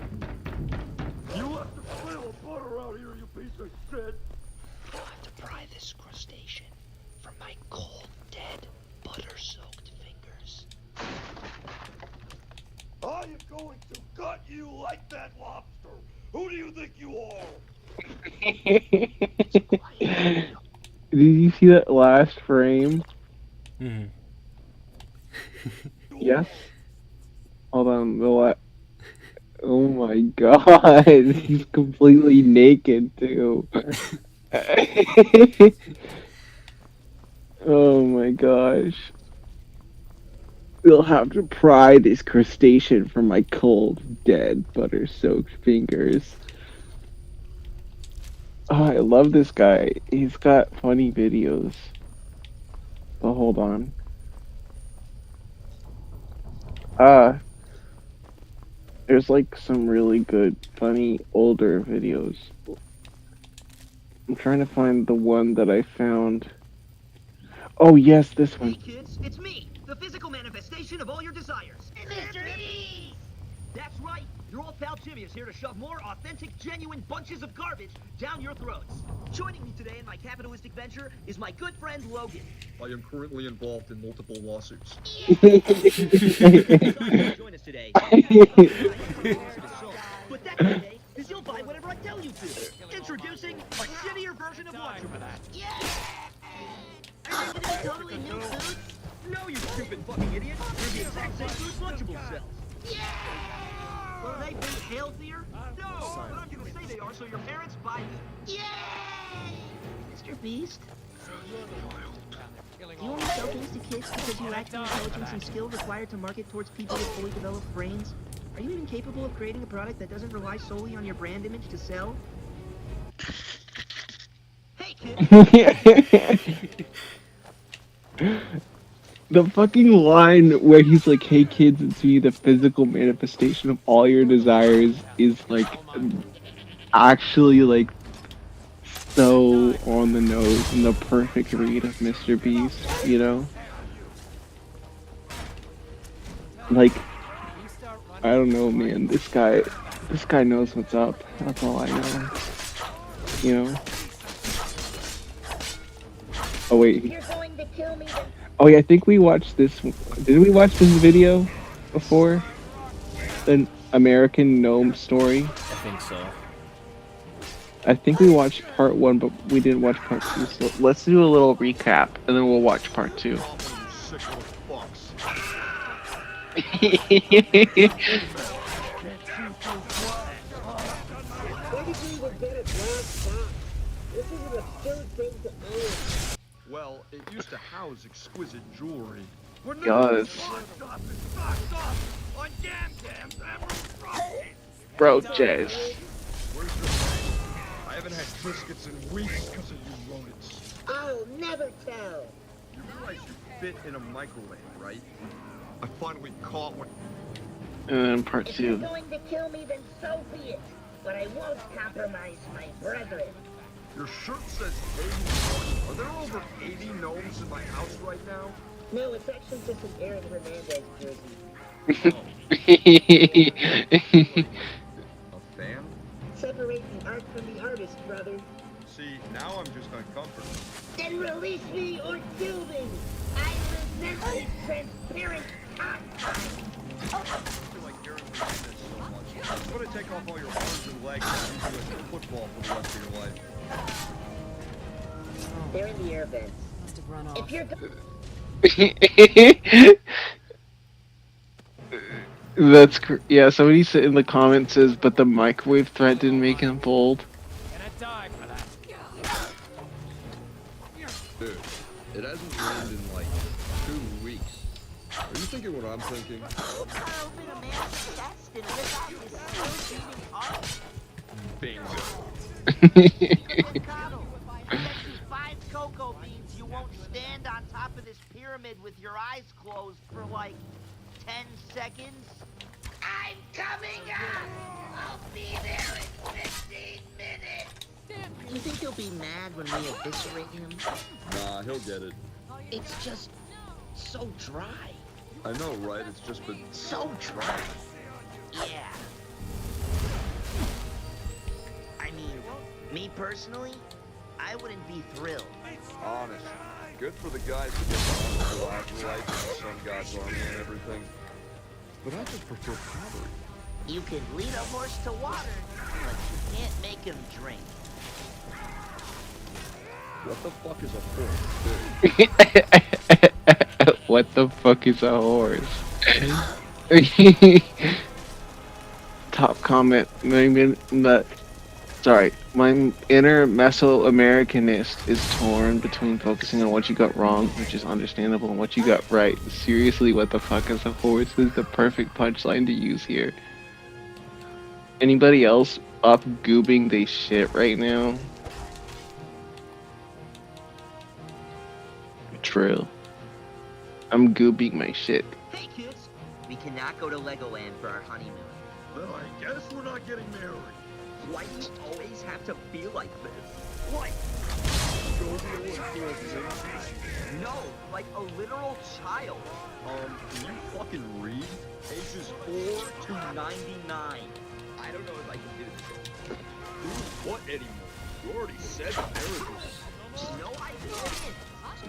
S12: You left a trail of butter out here, you piece of shit!
S2: I'll have to pry this crustacean from my cold, dead, butter-soaked fingers.
S12: I am going to gut you like that lobster! Who do you think you are?
S5: Did you see that last frame?
S6: Mm-hmm.
S5: Yes? Hold on, oh my god, he's completely naked too. Oh my gosh. You'll have to pry this crustacean from my cold, dead, butter-soaked fingers. Oh, I love this guy. He's got funny videos. But hold on. There's like some really good, funny, older videos. I'm trying to find the one that I found. Oh yes, this one.
S2: Hey kids, it's me, the physical manifestation of all your desires. Mr. E! That's right, your old pal Jimmy is here to shove more authentic, genuine bunches of garbage down your throats. Joining me today in my capitalistic venture is my good friend Logan.
S13: I am currently involved in multiple lawsuits.
S2: Join us today.
S12: But that's okay, because you'll buy whatever I tell you to. Introducing a shittier version of Lunchables. Yeah! Are they gonna be totally new foods?
S2: No, you stupid fucking idiot. They're the exact same foods Lunchables sells.
S12: Yeah!
S2: Will they be healthier? No, but I'm gonna say they are so your parents buy them.
S12: Yay! Mr. Beast? Do you only sell things to kids because you lack the intelligence and skill required to market towards people with fully developed brains?
S2: Are you even capable of creating a product that doesn't rely solely on your brand image to sell? Hey, kid!
S5: The fucking line where he's like, "Hey kids, it's me, the physical manifestation of all your desires," is like actually like so on the nose and the perfect read of Mr. Beast, you know? Like, I don't know, man. This guy knows what's up. That's all I know. You know? Oh wait. Oh yeah, I think we watched this. Did we watch this video before? The American Gnome story.
S6: I think so.
S5: I think we watched part 1, but we didn't watch part 2. So let's do a little recap, and then we'll watch part 2.
S13: Well, it used to house exquisite jewelry.
S5: Yes. Bro, Jazz.
S13: Where's your bag? I haven't had biscuits in weeks because of you rodents.
S2: I'll never tell.
S13: You realize you fit in a microwave, right? I finally caught one.
S5: And then part
S2: If you're
S5: 2.
S2: going to kill me, then so be it. But I won't compromise my brethren.
S13: Your shirt says 81. Are there over 80 gnomes in my house right now?
S2: No, it's actually just an Aaron Hernandez jersey.
S13: A fan?
S2: Separate the art from the artist, brother.
S13: See, now I'm just uncomfortable.
S2: Then release me or kill me. I resent this transparent contact.
S13: I feel like Aaron Hernandez so much. I'm gonna take off all your arms and legs and use you as football for the rest of your life.
S2: They're in the air vents.
S11: Must have run off.
S2: If you're
S5: That's yeah. Somebody said in the comments says, but the microwave threat didn't make him bold.
S13: Dude, it hasn't rained in like 2 weeks. Are you thinking what I'm thinking?
S2: Carl been a man's chest and his eye is still beating hard.
S13: Bingo.
S2: Ricardo, I bet you 5 cocoa beans you won't stand on top of this pyramid with your eyes closed for like 10 seconds. I'm coming up! I'll be there in 15 minutes! You think he'll be mad when we eviscerate him?
S13: Nah, he'll get it.
S2: It's just so dry.
S13: I know, right? It's just been
S2: So dry. Yeah. I mean, me personally, I wouldn't be thrilled.
S13: honest. Good for the guys who get the honorable afterlife and the sun god's army and everything. But I just prefer pottery.
S2: You can lead a horse to water, but you can't make him drink.
S13: What the fuck is a horse?
S5: What the fuck is a horse? Top comment. Sorry, my inner Mesoamericanist is torn between focusing on what you got wrong, which is understandable, and what you got right. Seriously, what the fuck is a horse is the perfect punchline to use here. Anybody else up goobing they shit right now? True. I'm goobing my shit.
S2: Hey kids, we cannot go to Legoland for our honeymoon.
S13: Then I guess we're not getting married.
S2: Why do you always have to feel like this? What? No, like a literal child.
S13: Can you fucking read?
S2: Ages 4 to 99. I don't know if I can do this.
S13: What anymore? You already said marriages.
S2: No, I didn't.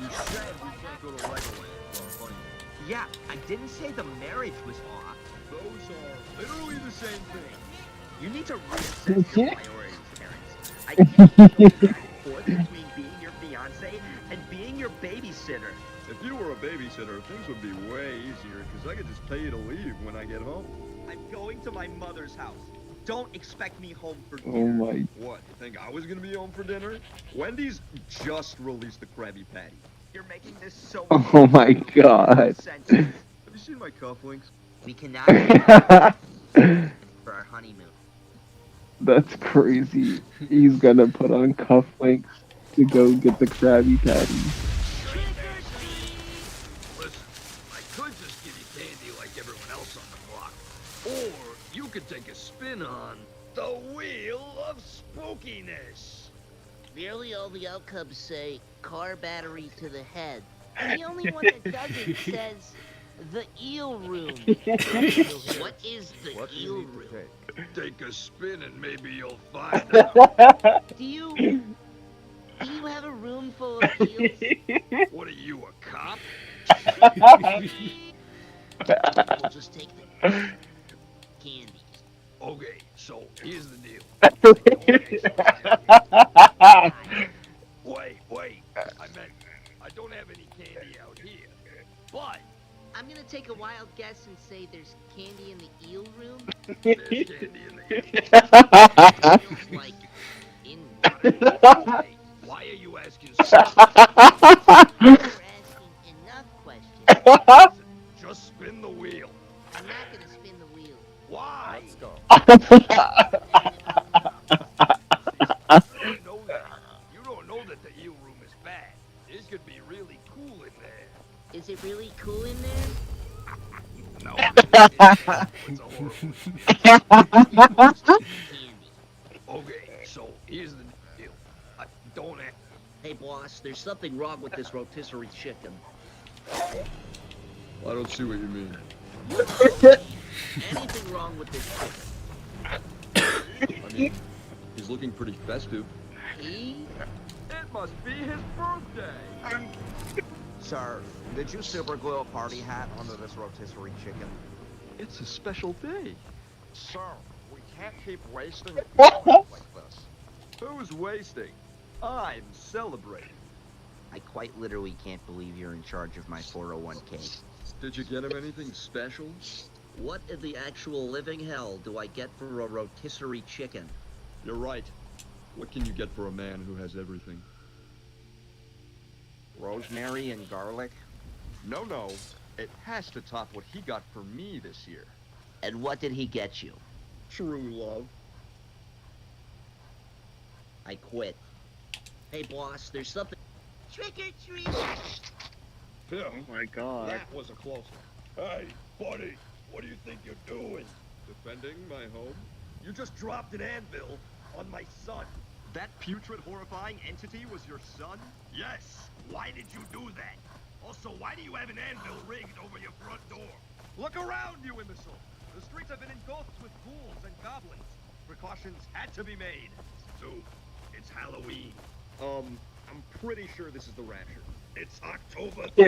S13: You said we can't go to Legoland for our honeymoon.
S2: Yeah, I didn't say the marriage was off.
S13: Those are literally the same thing.
S2: You need to reassess your priorities, parents. I can't go back and forth between being your fiance and being your babysitter.
S13: If you were a babysitter, things would be way easier, because I could just pay you to leave when I get home.
S2: I'm going to my mother's house. Don't expect me home for dinner.
S5: Oh my.
S13: What, you think I was gonna be home for dinner? Wendy's just released the Krabby Patty.
S2: You're making this so
S5: Oh my god.
S2: sense.
S13: Have you seen my cufflinks?
S2: We cannot. for our honeymoon.
S5: That's crazy. He's gonna put on cufflinks to go get the Krabby Patty.
S13: Listen, I could just give you candy like everyone else on the block. Or you could take a spin on the Wheel of Spookiness.
S2: Really, all the outcomes say car battery to the head. And the only one that doesn't says the eel room. What is the
S3: What do you
S2: eel
S3: need to
S2: room?
S13: Take a spin and maybe you'll find out.
S2: Do you have a room full of eels?
S13: What are you, a cop?
S2: We'll just take the candies.
S13: Okay, so here's the deal. Wait. I meant, I don't have any candy out here. But
S2: I'm gonna take a wild guess and say there's candy in the eel room.
S13: there's candy in the
S2: Feels like in water.
S13: Hey, why are you asking so
S2: You're asking enough questions.
S13: Just spin the wheel.
S2: I'm not gonna spin the wheel.
S13: Why?
S3: Let's go.
S13: You don't know that. You don't know that the eel room is bad. It could be really cool in there.
S2: Is it really cool in there?
S13: No, it's a horrible.
S2: Candy.
S13: Okay, so here's the deal. I don't have.
S2: Hey boss, there's something wrong with this rotisserie chicken.
S13: I don't see what you mean.
S2: Anything wrong with this chicken?
S13: I mean, he's looking pretty festive.
S2: He?
S13: It must be his birthday.
S3: Sir, did you super glue a party hat onto this rotisserie chicken?
S13: It's a special day.
S3: Sir, we can't keep wasting product like this.
S13: Who's wasting? I'm celebrating.
S2: I quite literally can't believe you're in charge of my 401k.
S13: Did you get him anything special?
S2: What in the actual living hell do I get for a rotisserie chicken?
S13: You're right. What can you get for a man who has everything?
S3: Rosemary and garlic?
S13: No. It has to top what he got for me this year.
S2: And what did he get you?
S13: True love.
S2: I quit. Hey boss, there's something. Trick or treat!
S13: Yeah,
S5: Oh my god.
S13: that was a close one. Hey, buddy, what do you think you're doing? Defending my home? You just dropped an anvil on my son.
S3: That putrid, horrifying entity was your son?
S13: Yes. Why did you do that? Also, why do you have an anvil rigged over your front door?
S3: Look around you, imbecile! The streets have been engulfed with ghouls and goblins. Precautions had to be made.
S13: Dude, it's Halloween.
S3: I'm pretty sure this is the rapture.
S13: It's October
S2: Oh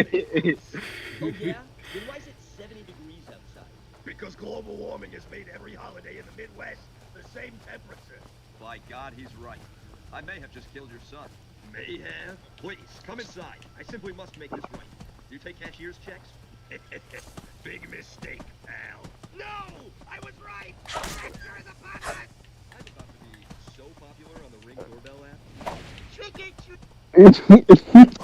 S2: yeah? Then why is it 70 degrees outside?
S13: because global warming has made every holiday in the Midwest the same temperature.
S3: By God, he's right. I may have just killed your son.
S13: May have.
S3: Please, come inside. I simply must make this right. Do you take cashier's checks?
S13: Big mistake, pal. No! I was right! Rapture is upon us!
S3: I'm about to be so popular on the Ring doorbell app.
S2: Trick or treat!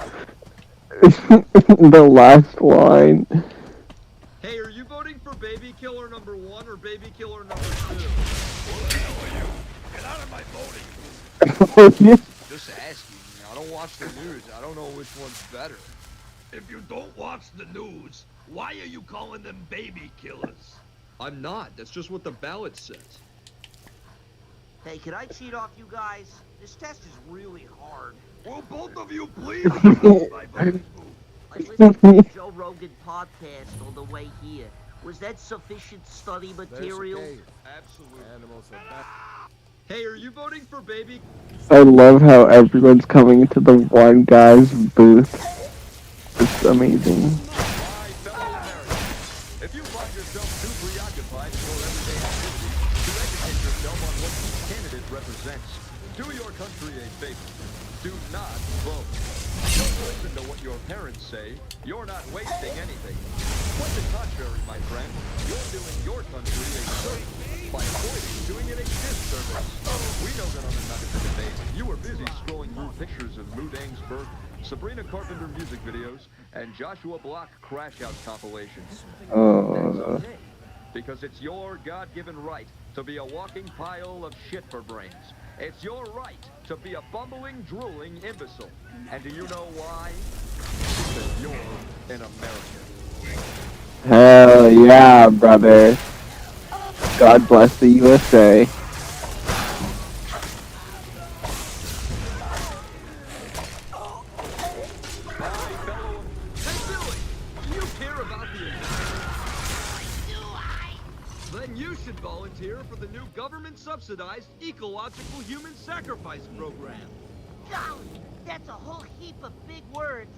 S5: The last line.
S3: Hey, are you voting for baby killer number 1 or baby killer number 2?
S13: What the hell are you? Get out of my voting.
S3: Just asking. I don't watch the news. I don't know which one's better.
S13: If you don't watch the news, why are you calling them baby killers?
S3: I'm not. That's just what the ballot says.
S2: Hey, can I cheat off you guys? This test is really hard.
S13: Will both of you please announce my voting booth?
S2: I listened to the Joe Rogan podcast on the way here. Was that sufficient study material?
S3: Absolutely.
S7: Animals are back.
S3: Hey, are you voting for baby?
S5: I love how everyone's coming to the one guy's booth. It's amazing.
S3: My fellow Americans, if you find yourself too preoccupied with your everyday activities to educate yourself on what each candidate represents, do your country a favor. Do not vote. Don't listen to what your parents say. You're not wasting anything. Quite the contrary, my friend. You're doing your country a service by avoiding doing it a disservice. We know that on the Nuggets of Debate, you were busy scrolling through pictures of Mudang's birth, Sabrina Carpenter music videos, and Joshua Block crash out compilations.
S5: Oh.
S13: Because it's your God-given right to be a walking pile of shit for brains. It's your right to be a bumbling, drooling imbecile. And do you know why? Because you're an American.
S5: Hell yeah, brother. God bless the USA.
S13: Hey, Billy! Do you care about the environment? Then you should volunteer for the new government-subsidized ecological human sacrifice program.
S2: Golly, that's a whole heap of big words.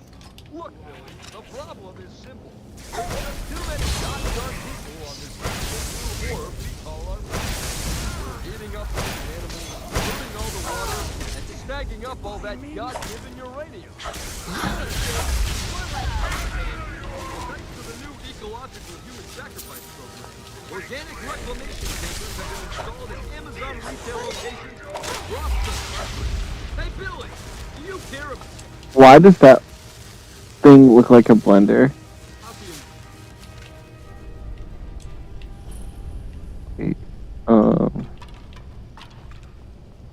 S13: Look, Billy, the problem is simple. There's just too many goddamn people on this new orb we call our planet. We're eating up all the animals, polluting all the water, and snagging up all that God-given uranium. Thanks to the new ecological human sacrifice program, organic reclamation centers have been installed at Amazon retail locations across the country. Hey, Billy, do you care about...
S5: Why does that thing look like a blender? Wait, oh,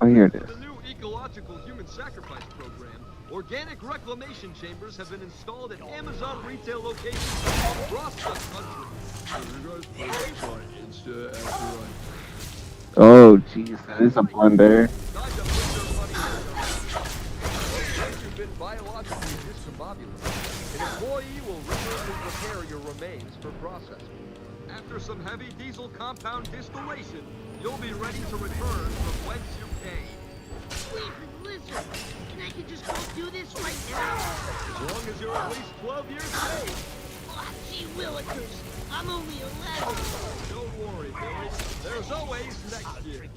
S5: here it is.
S13: The new ecological human sacrifice program, organic reclamation chambers have been installed at Amazon retail locations across the country.
S5: Oh, jeez, that is a blender.
S13: Once you've been biologically discombobulated, an employee will rigorously prepare your remains for processing. After some heavy diesel compound distillation, you'll be ready to return from whence you came.
S2: Wait, listen, and I can just go do this right now?
S13: As long as you're at least 12 years of age.
S2: Oh, gee willikers, I'm only 11.
S13: Don't worry, Billy. There's always next year.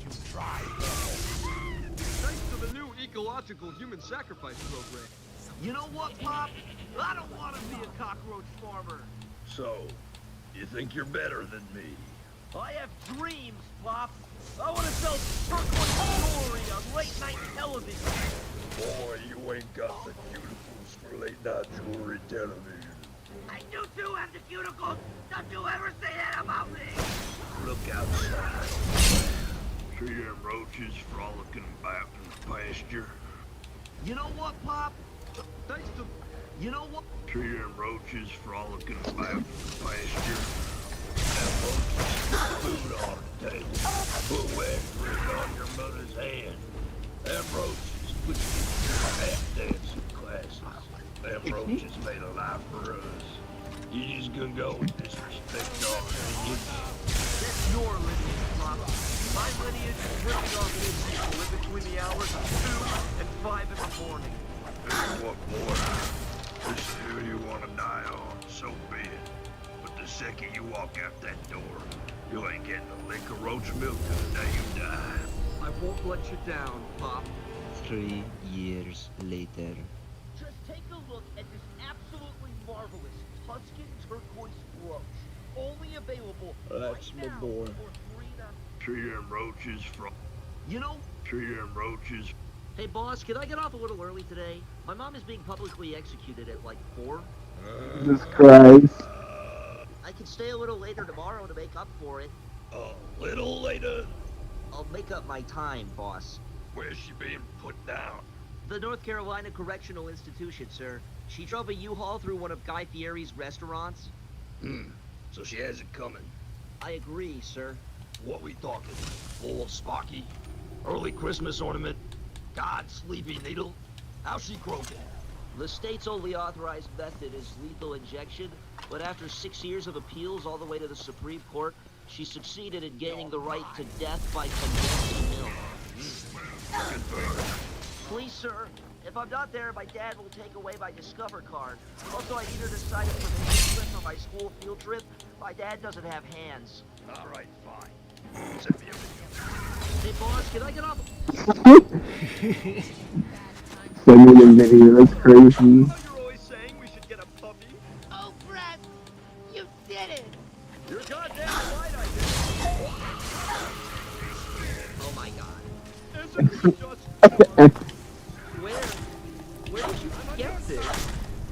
S13: Thanks to the new ecological human sacrifice program.
S12: You know what, Pop? I don't want to be a cockroach farmer.
S13: So, you think you're better than me?
S12: I have dreams, Pop. I want to sell turquoise jewelry on late-night television.
S13: Boy, you ain't got the cuticles for late-night jewelry television.
S12: I do too have the cuticles. Don't you ever say that about me.
S13: Look outside. See them roaches frolicking about in the pasture?
S12: You know what, Pop?
S13: Thanks to...
S12: You know what?
S13: See them roaches frolicking about in the pasture? Them roaches put food on the table. Put wet drink on your mother's hand. Them roaches put you through tap dancing classes. Them roaches made a life for us. You just gonna go and disrespect our lineage?
S12: That's your lineage, Pop. My lineage is ripping off new people in between the hours of 2 and 5 in the morning.
S13: What, boy? This is who you want to die on, so be it. But the second you walk out that door, you ain't getting a lick of roach milk till the day you die.
S12: I won't let you down, Pop.
S10: 3 years later.
S12: Just take a look at this absolutely marvelous Tuscan turquoise brooch. Only available
S13: That's
S12: right
S13: my
S12: now
S13: boy.
S12: for $3.
S13: See them roaches from...
S12: You know...
S13: See them roaches...
S2: Hey, boss, can I get off a little early today? My mom is being publicly executed at like 4.
S5: Jesus Christ.
S2: I can stay a little later tomorrow to make up for it.
S13: A little later?
S2: I'll make up my time, boss.
S13: Where's she being put down?
S2: The North Carolina Correctional Institution, sir. She drove a U-Haul through one of Guy Fieri's restaurants.
S13: So she has it coming.
S2: I agree, sir.
S13: What we talking? Full of Sparky? Early Christmas ornament? God's sleepy needle? How's she croaking?
S2: The state's only authorized method is lethal injection, but after 6 years of appeals all the way to the Supreme Court, she succeeded in gaining the right to death by condensed milk.
S13: Good for her.
S2: Please, sir. If I'm not there, my dad will take away my Discover card. Also, I need her to sign a permission slip for my school field trip. My dad doesn't have hands.
S13: All right, fine. Send me a video.
S2: Hey, boss, can I get off?
S5: Send me the video, that's crazy.
S13: You're always saying we should get a puppy.
S2: Oh, Brad, you did it!
S13: You're goddamn right I did.
S2: Oh my God.
S13: Isn't it just...
S2: Where did you get this?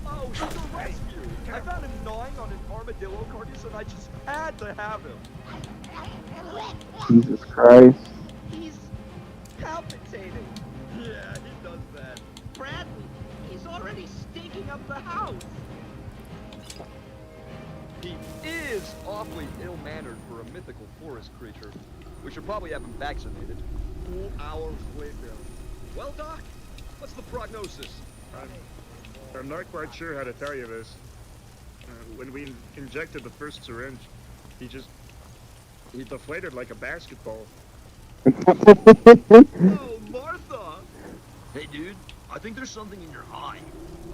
S13: Oh, she's a rescue.
S3: I found him gnawing on an armadillo carcass and I just had to have him.
S5: Jesus Christ.
S2: He's palpitating.
S3: Yeah, he does that.
S2: Bradley, he's already stinking up the house.
S3: He is awfully ill-mannered for a mythical forest creature. We should probably have him vaccinated. 2 hours later. Well, Doc, what's the prognosis?
S14: I'm not quite sure how to tell you this. When we injected the first syringe, he deflated like a basketball.
S3: Oh, Martha!
S13: Hey, dude, I think there's something in your eye.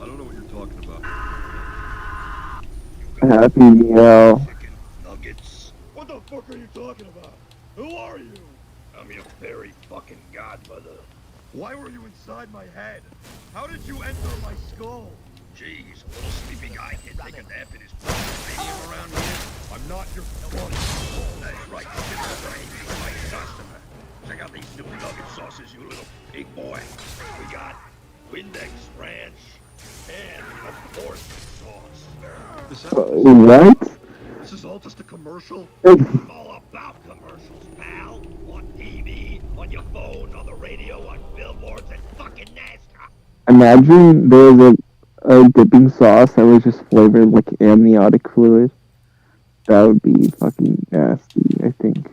S13: I don't know what you're talking about.
S5: Happy meal.
S13: Chicken nuggets.
S12: What the fuck are you talking about? Who are you?
S13: I'm your fairy fucking godmother.
S12: Why were you inside my head? How did you enter my skull?
S13: Jeez, a little sleepy guy can't take a nap in his stadium around here.
S12: I'm not your buddy.
S13: That's right, chicken brain, my customer. Check out these new nugget sauces, you little pig boy. We got Windex Ranch and, of course, sauce.
S5: What?
S13: This is all just a commercial?
S5: It's
S13: It's all about commercials, pal. On TV, on your phone, on the radio, on billboards, and fucking NASCAR.
S5: Imagine there was a dipping sauce that was just flavored like amniotic fluid. That would be fucking nasty, I think.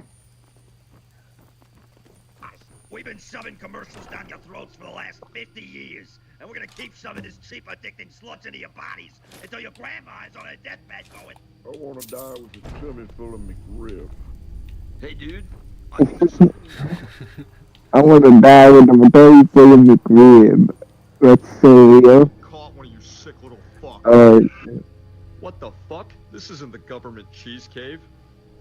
S13: We've been shoving commercials down your throats for the last 50 years, and we're gonna keep shoving this cheap, addicting sluts into your bodies until your grandma is on a deathbed going,
S7: I wanna die with a tummy full of McRib.
S13: hey dude, I think there's something in your
S5: I want to die with a belly full of McRib. That's so real.
S3: Caught one of you sick little fucks. What the fuck? This isn't the government cheese cave.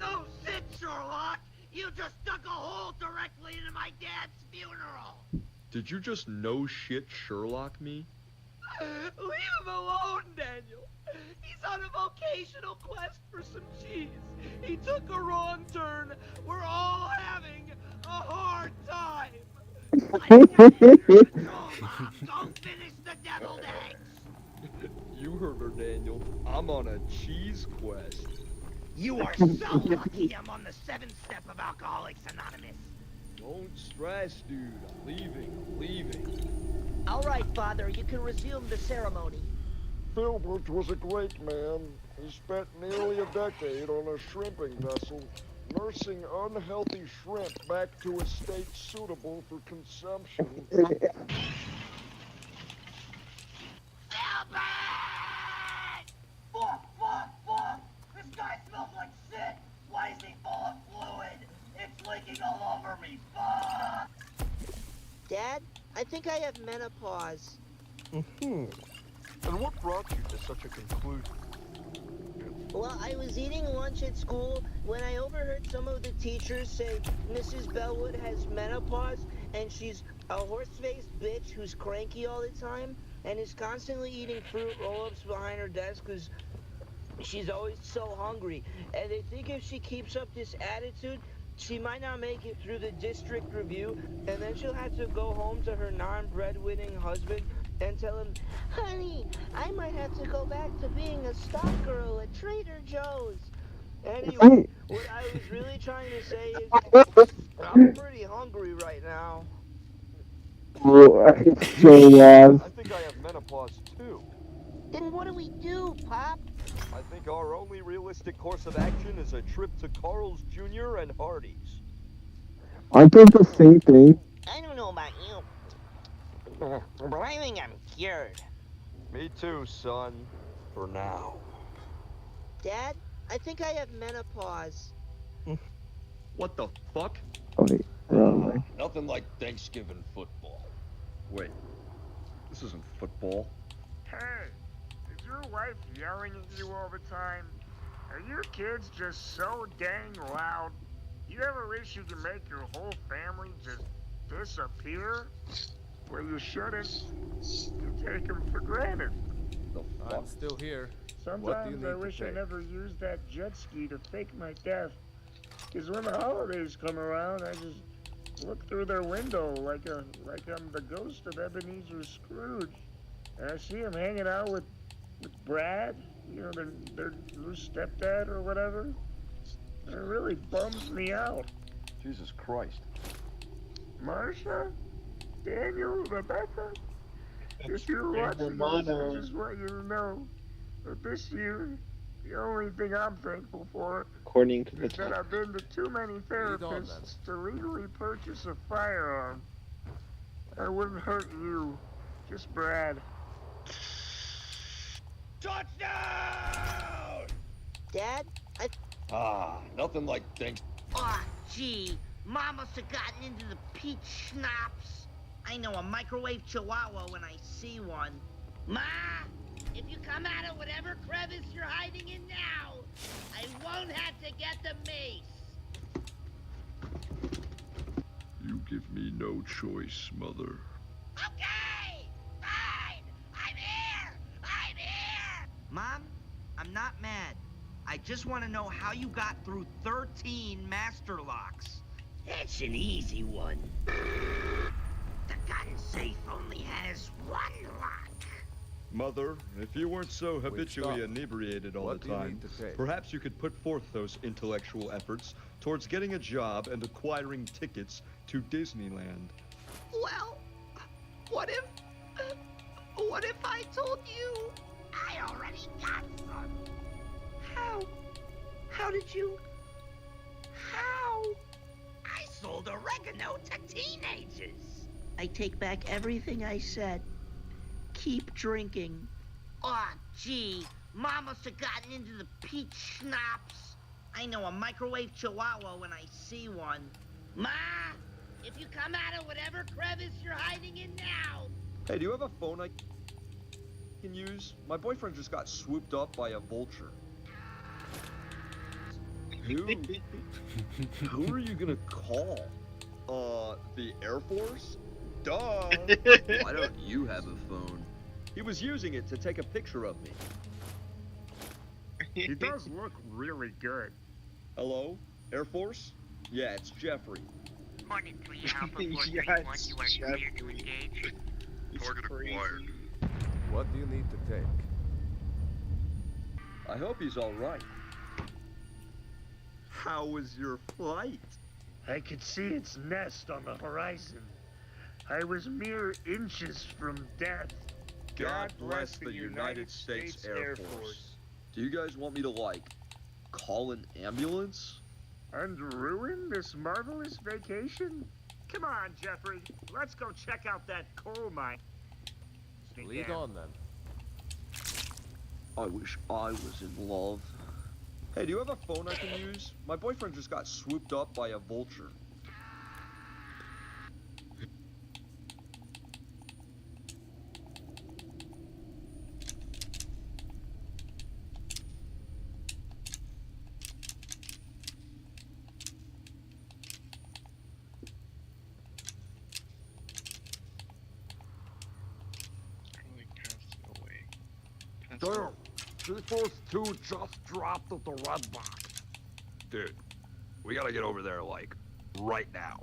S2: No shit, Sherlock! You just dug a hole directly into my dad's funeral!
S3: Did you just no shit Sherlock me?
S2: Leave him alone, Daniel! He's on a vocational quest for some cheese. He took a wrong turn. We're all having a hard time. Don't finish the deviled eggs.
S3: You heard her, Daniel. I'm on a cheese quest.
S2: You are so lucky I'm on the 7th step of Alcoholics Anonymous.
S3: Don't stress, dude. I'm leaving.
S2: All right, Father, you can resume the ceremony.
S7: Filbert was a great man. He spent nearly a decade on a shrimping vessel, nursing unhealthy shrimp back to a state suitable for consumption.
S2: Albert! Fuck! This guy smells like shit! Why is he full of fluid? It's leaking all over me! Fuck! Dad, I think I have menopause.
S7: And what brought you to such a conclusion?
S2: Well, I was eating lunch at school when I overheard some of the teachers say Mrs. Bellwood has menopause and she's a horse-faced bitch who's cranky all the time and is constantly eating fruit roll-ups behind her desk because she's always so hungry. And they think if she keeps up this attitude, she might not make it through the district review, and then she'll have to go home to her non-breadwinning husband and tell him, honey, I might have to go back to being a stock girl at Trader Joe's. Anyway, what I was really trying to say is, I'm pretty hungry right now.
S5: So
S3: I think I have menopause too.
S2: Then what do we do, Pop?
S3: I think our only realistic course of action is a trip to Carl's Jr. and Hardee's.
S5: aren't those the same thing?
S2: I don't know about you, but I think I'm cured.
S3: Me too, son. For now.
S2: Dad, I think I have menopause.
S3: What the fuck?
S5: Oh, wait, wrong way.
S13: Nothing like Thanksgiving football.
S3: Wait. This isn't football.
S14: Hey, is your wife yelling at you all the time? Are your kids just so dang loud? You ever wish you could make your whole family just disappear? Well, you shouldn't. You take them for granted.
S7: I'm still here.
S14: Sometimes I wish I never used that jet ski to fake my death. Because when the holidays come around, I just look through their window like I'm the ghost of Ebenezer Scrooge. And I see him hanging out with Brad you know, their new stepdad or whatever. It really bums me out.
S7: Jesus Christ.
S14: Marsha, Daniel, Rebecca, if you're
S5: Hey,
S14: watching this,
S5: Romano.
S14: I just want you to know that this year, the only thing I'm thankful for
S5: According to the
S14: is that
S5: top.
S14: I've been to too many
S9: on,
S14: therapists to legally purchase a firearm. I wouldn't hurt you, just Brad.
S13: Touchdown!
S2: Dad?
S13: Nothing like things.
S2: Aw, gee. Mom must have gotten into the peach schnapps. I know a microwave chihuahua when I see one. Ma! If you come out of whatever crevice you're hiding in now, I won't have to get the mace.
S13: You give me no choice, Mother.
S2: Okay! Fine! I'm here! I'm here! Mom, I'm not mad. I just want to know how you got through 13 master locks. It's an easy one. The gun safe only has one lock.
S3: Mother, if you weren't so habitually inebriated all the time, perhaps you could put forth those intellectual efforts towards getting a job and acquiring tickets to Disneyland.
S2: Well, what if I told you I already got some? How did you? How? I sold oregano to teenagers. I take back everything I said. Keep drinking. Aw, gee, Mom must have gotten into the peach schnapps. I know a microwave chihuahua when I see one. Ma, if you come out of whatever crevice you're hiding in now.
S3: Hey, do you have a phone I can use? My boyfriend just got swooped up by a vulture. Who are you gonna call? The Air Force? Duh!
S15: Why don't you have a phone?
S3: He was using it to take a picture of me.
S14: He does look really good.
S3: Hello? Air Force? Yeah, it's Jeffrey.
S14: Hornet 3 Alpha 431, you are clear to engage.
S13: Target acquired.
S15: What do you need to take?
S3: I hope he's alright. How was your flight?
S14: I could see its nest on the horizon. I was mere inches from death.
S3: God bless the United States Air Force. Do you guys want me to, like, call an ambulance?
S14: And ruin this marvelous vacation? Come on, Jeffrey. Let's go check out that coal mine.
S15: Lead on then.
S3: I wish I was in love. Hey, do you have a phone I can use? My boyfriend just got swooped up by a vulture.
S7: Damn, G-Force 2 just dropped at the red box.
S13: Dude, we gotta get over there, like, right now.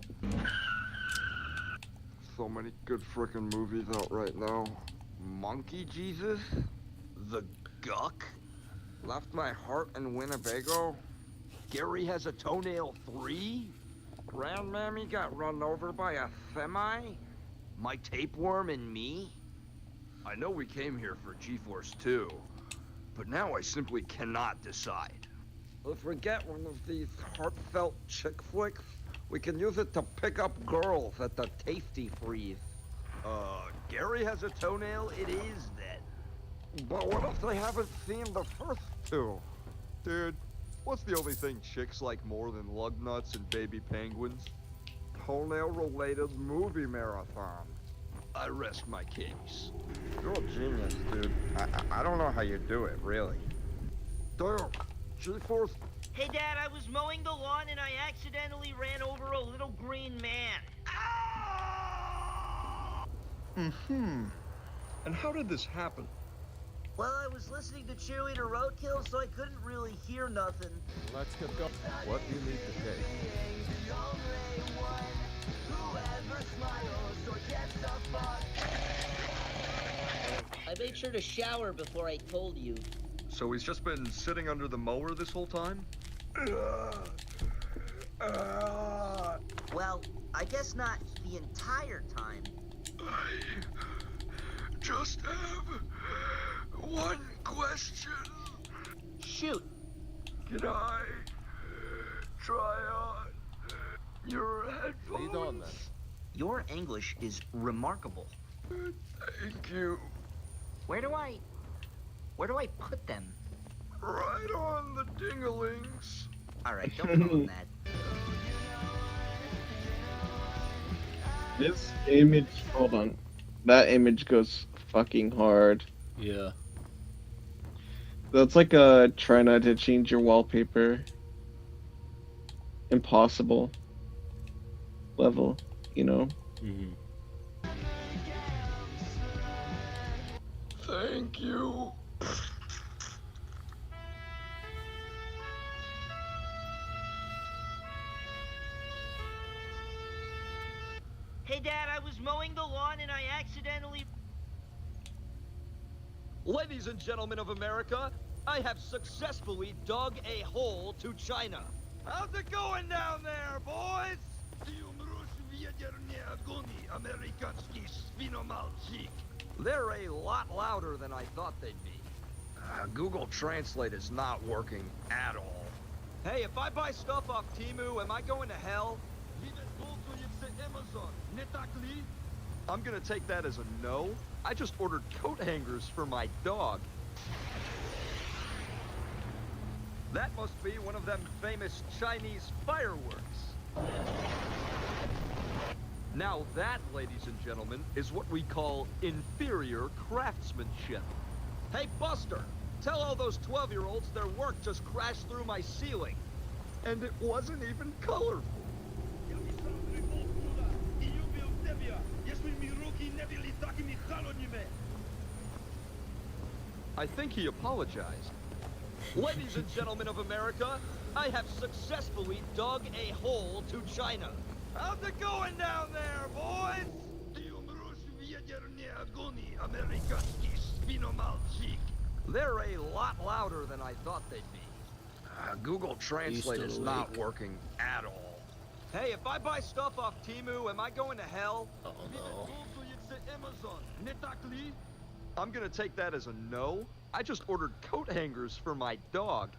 S7: So many good frickin' movies out right now. Monkey Jesus?
S13: The Guck?
S7: Left My Heart in Winnebago?
S13: Gary Has a Toenail 3?
S7: Grandmammy got run over by a semi?
S13: My Tapeworm and Me? I know we came here for G-Force 2, but now I simply cannot decide.
S7: If we get one of these heartfelt chick flicks, we can use it to pick up girls at the Tasty Freeze.
S13: Gary Has a Toenail, it is then.
S7: But what if they haven't seen the first two?
S3: Dude, what's the only thing chicks like more than lug nuts and baby penguins?
S7: Toenail-related movie marathon.
S13: I rest my case.
S7: You're a genius, dude. I don't know how you do it, really. Damn, G-Force.
S2: Hey, Dad, I was mowing the lawn and I accidentally ran over a little green man.
S3: And how did this happen?
S2: Well, I was listening to Cheerleader Roadkill, so I couldn't really hear nothing.
S15: Let's get going. What do you need to take?
S2: I made sure to shower before I told you.
S16: So he's just been sitting under the mower this whole time?
S2: Well, I guess not the entire time.
S13: I just have one question.
S2: Shoot.
S13: Can I try on your headphones?
S15: Lead on then.
S2: Your English is remarkable.
S13: Thank you.
S2: Where do I put them?
S13: Right on the dinglings.
S2: Alright, don't call them that.
S5: This image, hold on. That image goes fucking hard.
S6: Yeah.
S5: That's like a try not to change your wallpaper. Impossible level, you know?
S6: Mm-hmm.
S13: Thank you.
S2: Hey Dad, I was mowing the lawn and I accidentally...
S17: Ladies and gentlemen of America, I have successfully dug a hole to China. How's it going down there, boys? They're a lot louder than I thought they'd be.
S16: Google Translate is not working at all.
S17: Hey, if I buy stuff off Temu, am I going to hell? I'm gonna take that as a no. I just ordered coat hangers for my dog. That must be one of them famous Chinese fireworks. Now that, ladies and gentlemen, is what we call inferior craftsmanship. Hey, Buster, tell all those 12-year-olds their work just crashed through my ceiling. And it wasn't even colorful. I think he apologized. Ladies and gentlemen of America, I have successfully dug a hole to China. How's it going down there, boys? They're a lot louder than I thought they'd be.
S16: Google Translate is not working at all.
S17: Hey, if I buy stuff off Temu, am I going to hell?
S6: Oh no.
S17: I'm gonna take that as a no. I just ordered coat hangers for my dog.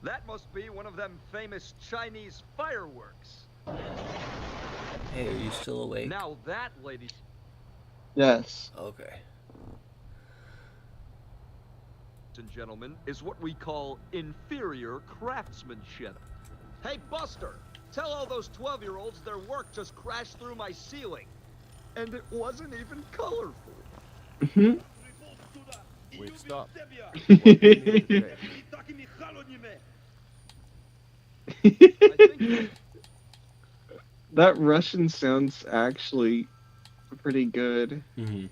S17: That must be one of them famous Chinese fireworks.
S6: Hey, are you still awake?
S17: Now that, ladies
S5: Yes.
S6: Okay.
S17: and gentlemen, is what we call inferior craftsmanship. Hey, Buster, tell all those 12-year-olds their work just crashed through my ceiling. And it wasn't even colorful.
S15: Wait, stop. What do you need to take?
S5: That Russian sounds actually pretty good.
S6: Mm-hmm.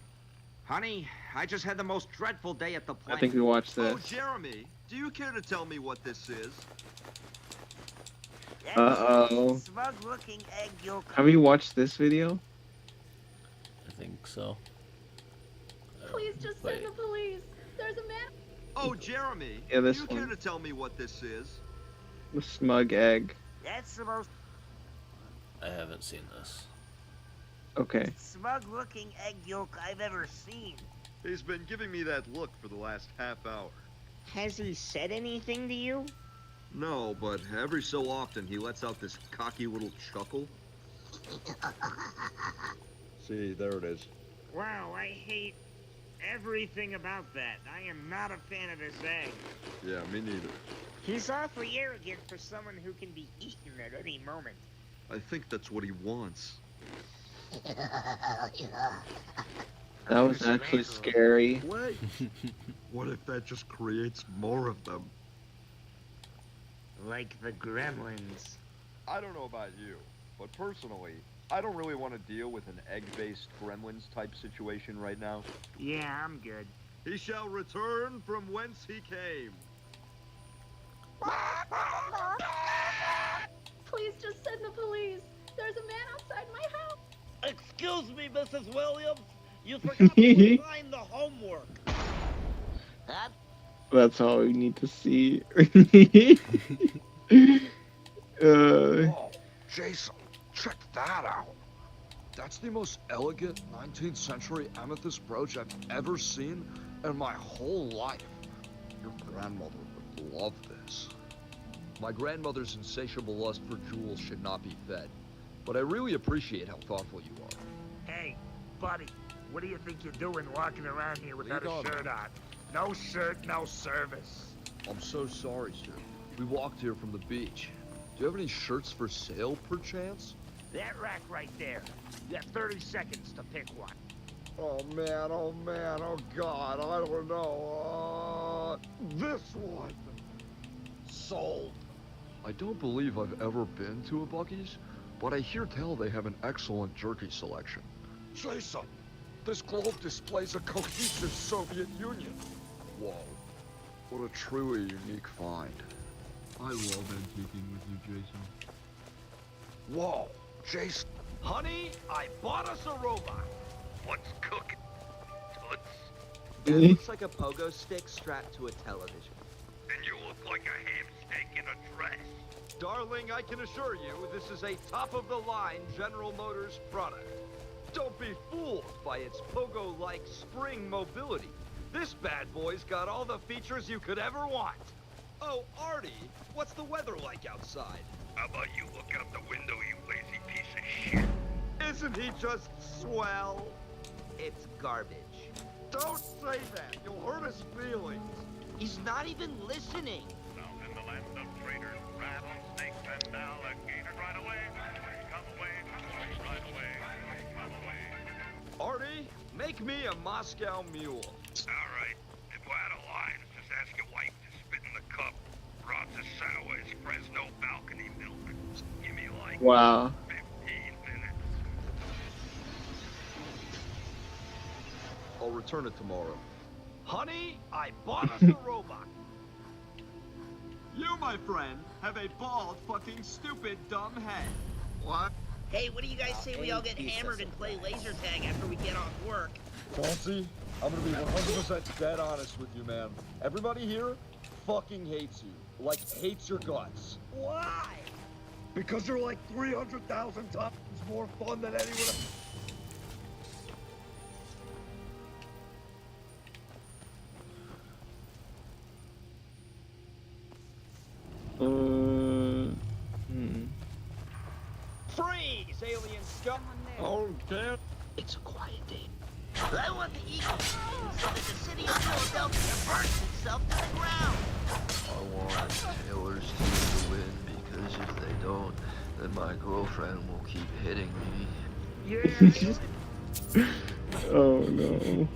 S2: Honey, I just had the most dreadful day at the plant.
S5: I think we watched
S17: Oh,
S5: this.
S17: Jeremy, do you care to tell me what this is?
S5: Uh-oh.
S2: Smug-looking egg yolk.
S5: Have you watched this video?
S6: I think so.
S4: Please just send the police. There's a man.
S17: Oh, Jeremy,
S5: Yeah, this
S17: do you care
S5: one.
S17: to tell me what this is?
S5: The smug egg.
S2: That's the most
S6: I haven't seen this.
S5: Okay.
S2: smug-looking egg yolk I've ever seen.
S16: He's been giving me that look for the last half hour.
S2: Has he said anything to you?
S16: No, but every so often he lets out this cocky little chuckle. See, there it is.
S14: Wow, I hate everything about that. I am not a fan of this egg.
S16: Yeah, me neither.
S14: He's awfully arrogant for someone who can be eaten at any moment.
S16: I think that's what he wants.
S5: That was actually scary.
S16: Wait. What if that just creates more of them?
S14: Like the gremlins.
S16: I don't know about you, but personally, I don't really want to deal with an egg-based gremlins type situation right now.
S14: Yeah, I'm good.
S16: He shall return from whence he came.
S4: Please just send the police. There's a man outside my house.
S2: Excuse me, Mrs. Williams. You forgot to sign the homework.
S5: That's all we need to see.
S13: Whoa, Jason, check that out. That's the most elegant 19th century amethyst brooch I've ever seen in my whole life. Your grandmother would love this. My grandmother's insatiable lust for jewels should not be fed, but I really appreciate how thoughtful you are.
S14: Hey, buddy, what do you think you're doing walking around here without
S15: Lead
S14: a
S15: on.
S14: shirt on? No shirt, no service.
S13: I'm so sorry, sir. We walked here from the beach. Do you have any shirts for sale, perchance?
S14: That rack right there. You have 30 seconds to pick one.
S7: Oh man, oh god, I don't know. This one.
S13: Sold. I don't believe I've ever been to a Buc-ee's, but I hear tell they have an excellent jerky selection. Jason, this globe displays a cohesive Soviet Union. Whoa, what a truly unique find. I love antiquing with you, Jason. Whoa, Jason.
S17: Honey, I bought us a robot.
S13: What's cooking?
S18: It looks like a pogo stick strapped to a television.
S13: And you look like a ham steak in a dress.
S17: Darling, I can assure you, this is a top-of-the-line General Motors product. Don't be fooled by its pogo-like spring mobility. This bad boy's got all the features you could ever want. Oh, Artie, what's the weather like outside?
S13: How about you look out the window, you lazy piece of shit?
S17: Isn't he just swell?
S18: It's garbage.
S17: Don't say that. You'll hurt his feelings.
S18: He's not even listening.
S13: Now in the land of traitors, rattlesnakes, and alligators, right away. Come away, right away, come away.
S17: Artie, make me a Moscow mule.
S13: All right, if we're out of line, just ask your wife to spit in the cup. Brought to sour is Fresno balcony milk. Give me like
S5: Wow.
S13: 15 minutes.
S17: I'll return it tomorrow. Honey, I bought us a robot. You, my friend, have a bald, fucking stupid, dumb head. What?
S2: Hey, what do you guys say we all get hammered and play laser tag after we get off work?
S16: Chauncey, I'm gonna be 100% dead honest with you, man. Everybody here fucking hates you. Like, hates your guts.
S2: Why?
S12: Because you're like 300,000 times more fun than anyone else.
S17: Freeze, alien scum!
S16: Oh, damn.
S2: It's a quiet day. I want the Eagles to win so that the city of Philadelphia burns itself to the ground.
S13: I want Taylor's team to win because if they don't, then my girlfriend will keep hitting me.
S14: Yeah.
S5: Oh no.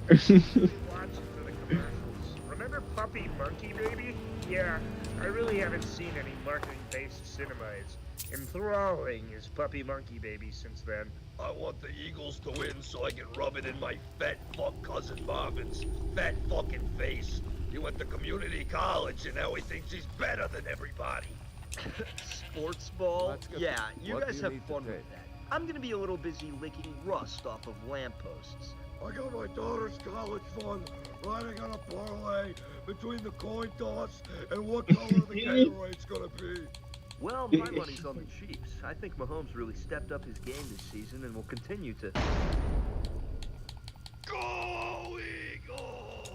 S14: Watching for the commercials. Remember Puppy Monkey Baby? Yeah, I really haven't seen any marketing-based cinemas. Enthralling is Puppy Monkey Baby since then.
S13: I want the Eagles to win so I can rub it in my fat fuck cousin Marvin's fat fucking face. He went to community college and now he thinks he's better than everybody.
S17: Sports ball?
S15: Let's get
S17: Yeah,
S15: to-
S17: you
S15: what
S17: guys
S15: do you
S17: have
S15: need to
S17: fun with
S15: take?
S17: that. I'm gonna be a little busy licking rust off of lampposts.
S12: I got my daughter's college fund riding on a parlay between the coin toss and what color the Gatorade's gonna be.
S17: Well, my money's on the Chiefs. I think Mahomes really stepped up his game this season and will continue to.
S13: Go Eagles!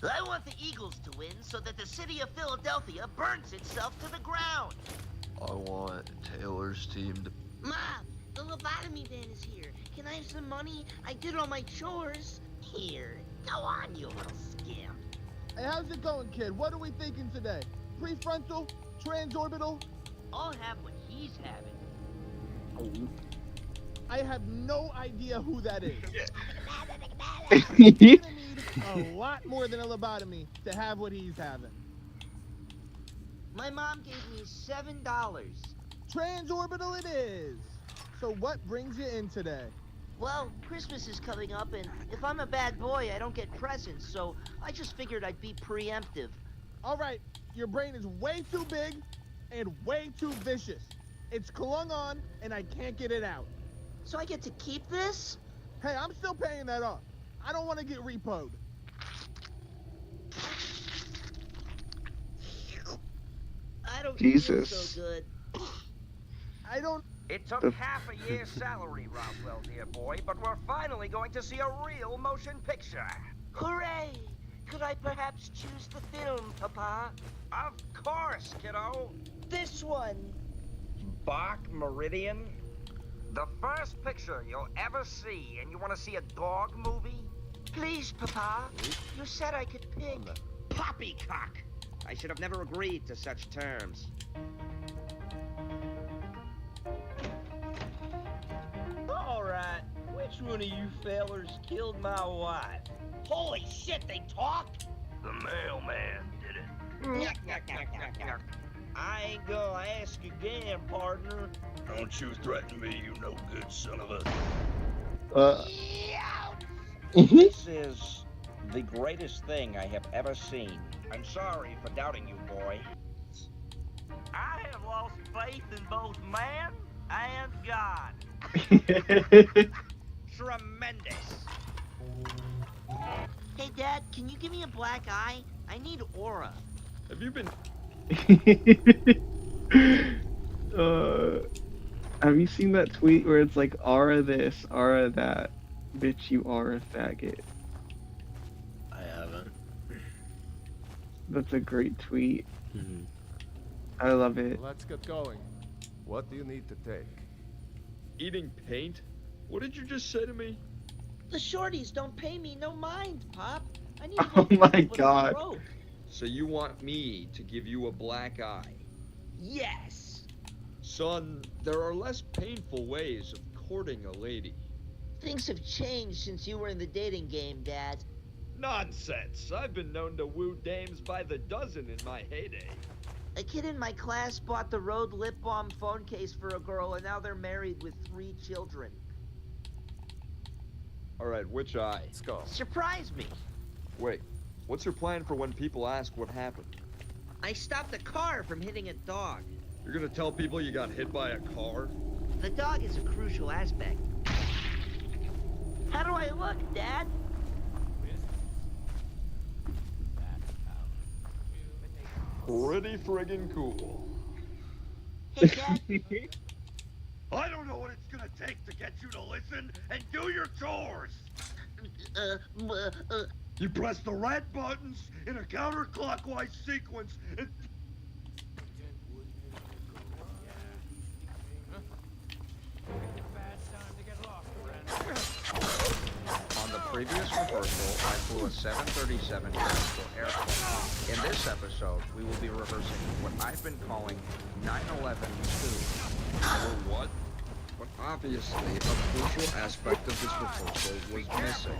S2: I want the Eagles to win so that the city of Philadelphia burns itself to the ground.
S13: I want Taylor's team to...
S2: Mom, the lobotomy van is here. Can I have some money? I did all my chores. Here, go on, you little scamp.
S19: Hey, how's it going, kid? What are we thinking today? Prefrontal? Transorbital?
S2: I'll have what he's having.
S19: I have no idea who that is.
S5: Yeah.
S19: You're gonna need a lot more than a lobotomy to have what he's having.
S2: My mom gave me $7.
S19: Transorbital it is. So what brings you in today?
S2: Well, Christmas is coming up, and if I'm a bad boy, I don't get presents, so I just figured I'd be preemptive.
S19: All right, your brain is way too big and way too vicious. It's clung on, and I can't get it out.
S2: So I get to keep this?
S19: Hey, I'm still paying that off. I don't want to get repoed.
S2: I don't
S5: Jesus.
S2: feel so good.
S19: I don't.
S2: It took
S5: The-
S2: half a year's salary, Roswell, dear boy, but we're finally going to see a real motion picture. Hooray! Could I perhaps choose the film, Papa? Of course, kiddo. This one. Bach Meridian? The first picture you'll ever see, and you want to see a dog movie? Please, Papa. You said I could pick. Poppycock! I should have never agreed to such terms. Alright, which one of you fellers killed my wife? Holy shit, they talk?
S13: The mailman did it.
S2: Yuck, yuck, yuck, yuck, yuck. I ain't gonna ask again, partner.
S13: Don't you threaten me, you no good son of a...
S2: This is the greatest thing I have ever seen. I'm sorry for doubting you, boy. I have lost faith in both man and God. Tremendous. Hey, Dad, can you give me a black eye? I need aura.
S17: Have you been...
S5: Have you seen that tweet where it's like, aura this, aura that? Bitch, you are a faggot.
S6: I haven't.
S5: That's a great tweet.
S6: Mhm.
S5: I love it.
S15: Let's get going. What do you need to take?
S17: Eating paint? What did you just say to me?
S2: The shorties don't pay me no mind, Pop. I need
S5: Oh my god.
S17: So you want me to give you a black eye?
S2: Yes.
S17: Son, there are less painful ways of courting a lady.
S2: Things have changed since you were in the dating game, Dad.
S17: Nonsense! I've been known to woo dames by the dozen in my heyday.
S2: A kid in my class bought the Rode lip balm phone case for a girl, and now they're married with 3 children.
S17: Alright, which eye?
S15: Let's go.
S2: Surprise me.
S17: Wait, what's your plan for when people ask what happened?
S2: I stopped a car from hitting a dog.
S17: You're gonna tell people you got hit by a car?
S2: The dog is a crucial aspect. How do I look, Dad?
S17: Pretty friggin' cool.
S2: Hey, Dad.
S12: I don't know what it's gonna take to get you to listen and do your chores. You press the red buttons in a counterclockwise sequence and...
S2: On the previous rehearsal, I flew a 737 commercial airplane. In this episode, we will be rehearsing what I've been calling 9/11-2.
S17: Or what? But obviously, a crucial aspect of this rehearsal was missing.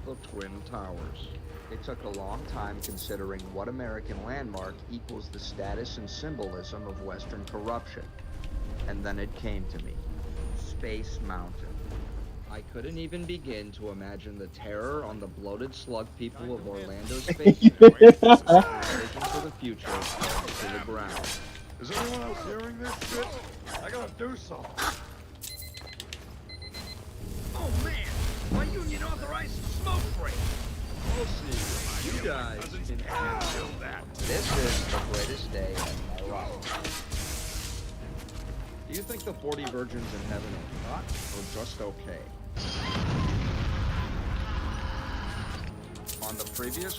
S17: The Twin Towers.
S2: It took a long time considering what American landmark equals the status and symbolism of Western corruption. And then it came to me. Space Mountain. I couldn't even begin to imagine the terror on the bloated slug people of Orlando Spaceport as their vision for the future falls to the ground.
S12: Is anyone else hearing this shit? I gotta do something.
S2: Oh man! My union authorized smoke break!
S17: I'll see. You guys can handle that.
S2: This is the greatest day of my life.
S17: Do you think the 40 virgins in heaven are hot or just okay?
S2: On the previous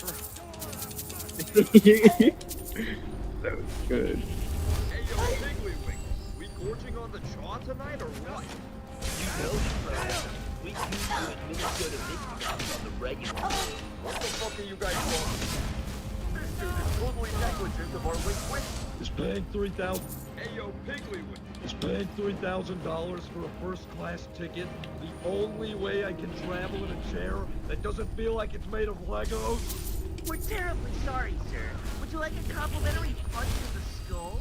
S5: That was good.
S17: Hey yo, Piggly-Wiggly, we gorging on the jaw tonight or what?
S2: You know, we do Minnesota mix on the regular.
S17: What the fuck are you guys talking? This dude is totally negligent of our linguistics.
S12: Is paying $3,000.
S17: Hey yo, Piggly-Wiggly.
S12: Is paying $3,000 for a first-class ticket the only way I can travel in a chair that doesn't feel like it's made of Legos?
S2: We're terribly sorry, sir. Would you like a complimentary punch to the skull?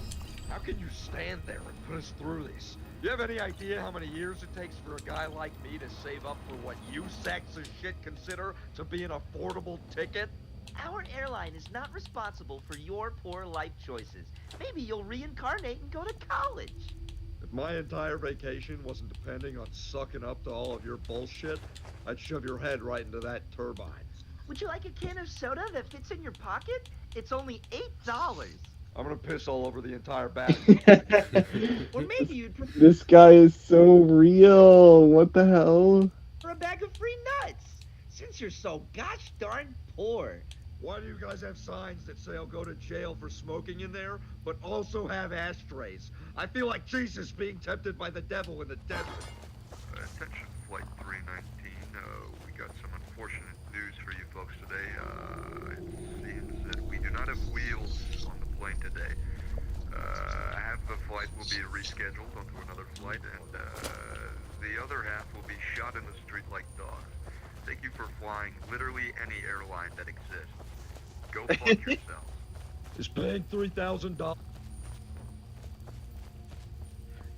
S12: How can you stand there and put us through this? You have any idea how many years it takes for a guy like me to save up for what you sacks of shit consider to be an affordable ticket?
S2: Our airline is not responsible for your poor life choices. Maybe you'll reincarnate and go to college.
S12: If my entire vacation wasn't depending on sucking up to all of your bullshit, I'd shove your head right into that turbine.
S2: Would you like a can of soda that fits in your pocket? It's only $8.
S16: I'm gonna piss all over the entire bag.
S2: Or maybe you'd prefer
S5: This guy is so real. What the hell?
S2: a bag of free nuts, since you're so gosh darn poor.
S16: Why do you guys have signs that say I'll go to jail for smoking in there, but also have ashtrays? I feel like Jesus being tempted by the devil in the desert.
S20: Attention Flight 319, we got some unfortunate news for you folks today. It seems that we do not have wheels on the plane today. Half the flight will be rescheduled onto another flight, and the other half will be shot in the street like dogs. Thank you for flying literally any airline that exists. Go fuck yourselves.
S16: Is paying $3,000.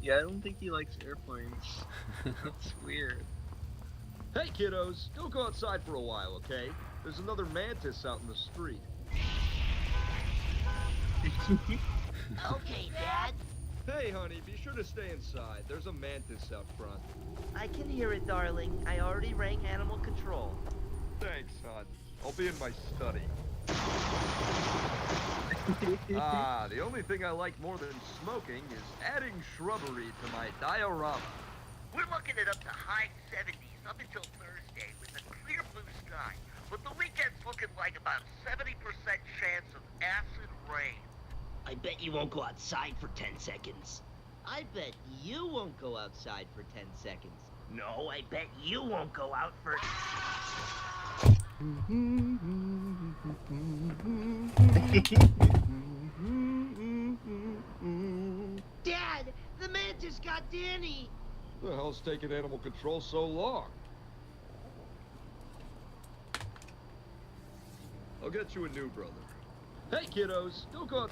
S21: Yeah, I don't think he likes airplanes. That's weird.
S17: Hey, kiddos, don't go outside for a while, okay? There's another mantis out in the street.
S2: Okay, Dad.
S17: Hey, honey, be sure to stay inside. There's a mantis out front.
S2: I can hear it, darling. I already rang animal control.
S17: Thanks, hon. I'll be in my study. The only thing I like more than smoking is adding shrubbery to my diorama.
S22: We're looking at up to high 70s up until Thursday with a clear blue sky. But the weekend's looking like about 70% chance of acid rain.
S2: I bet you won't go outside for 10 seconds. I bet you won't go outside for 10 seconds. No, I bet you won't go out for... Dad, the mantis got Danny.
S16: The hell's taking animal control so long?
S17: I'll get you a new brother. Hey, kiddos, don't go out...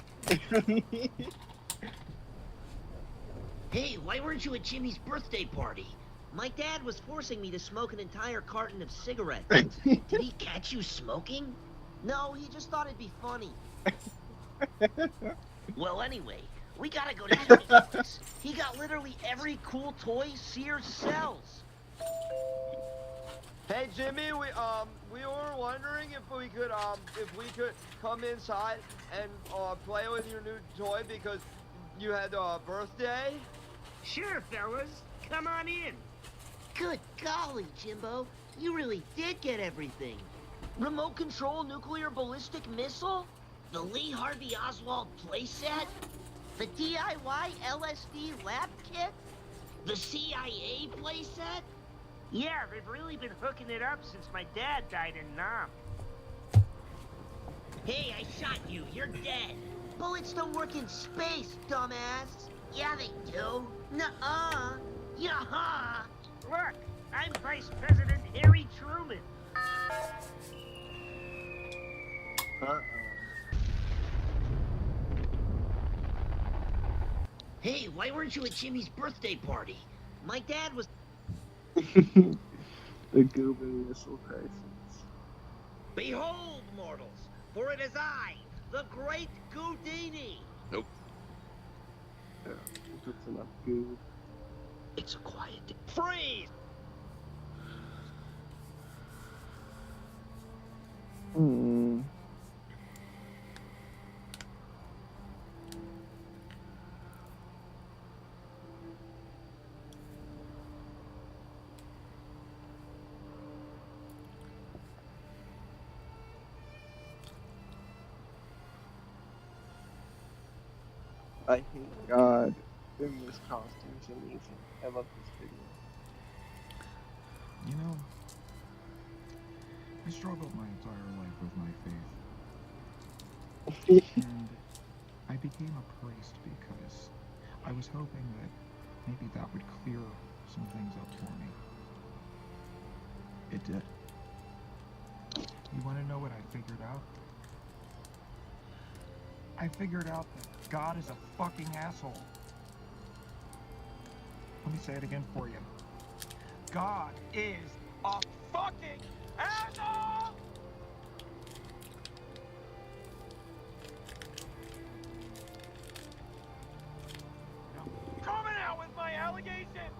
S2: Hey, why weren't you at Jimmy's birthday party? My dad was forcing me to smoke an entire carton of cigarettes. Did he catch you smoking? No, he just thought it'd be funny. Well, anyway, we gotta go to Jimmy's place. He got literally every cool toy Sears sells.
S23: Hey Jimmy, we were wondering if we could come inside and play with your new toy because you had a birthday.
S22: Sure, fellas. Come on in.
S2: Good golly, Jimbo. You really did get everything. Remote control nuclear ballistic missile? The Lee Harvey Oswald playset? The DIY LSD lab kit? The CIA playset?
S22: Yeah, they've really been hooking it up since my dad died in Nam.
S2: Hey, I shot you. You're dead. Bullets don't work in space, dumbass. Yeah, they do. Nuh-uh. Yaha.
S22: Look, I'm Vice President Harry Truman.
S2: Hey, why weren't you at Jimmy's birthday party? My dad was...
S5: The Goober Missile Crisis.
S2: Behold, mortals, for it is I, the great Goudini.
S17: Nope.
S5: Yeah, that's enough goo.
S2: It's a quiet day.
S22: Freeze!
S5: Hmm. I hate God in this costume. It's amazing. I love this figure.
S24: You know, I struggled my entire life with my faith. And I became a priest because I was hoping that maybe that would clear some things up for me. It did. You want to know what I figured out? I figured out that God is a fucking asshole. Let me say it again for you. God is a fucking asshole! Coming out with my allegation!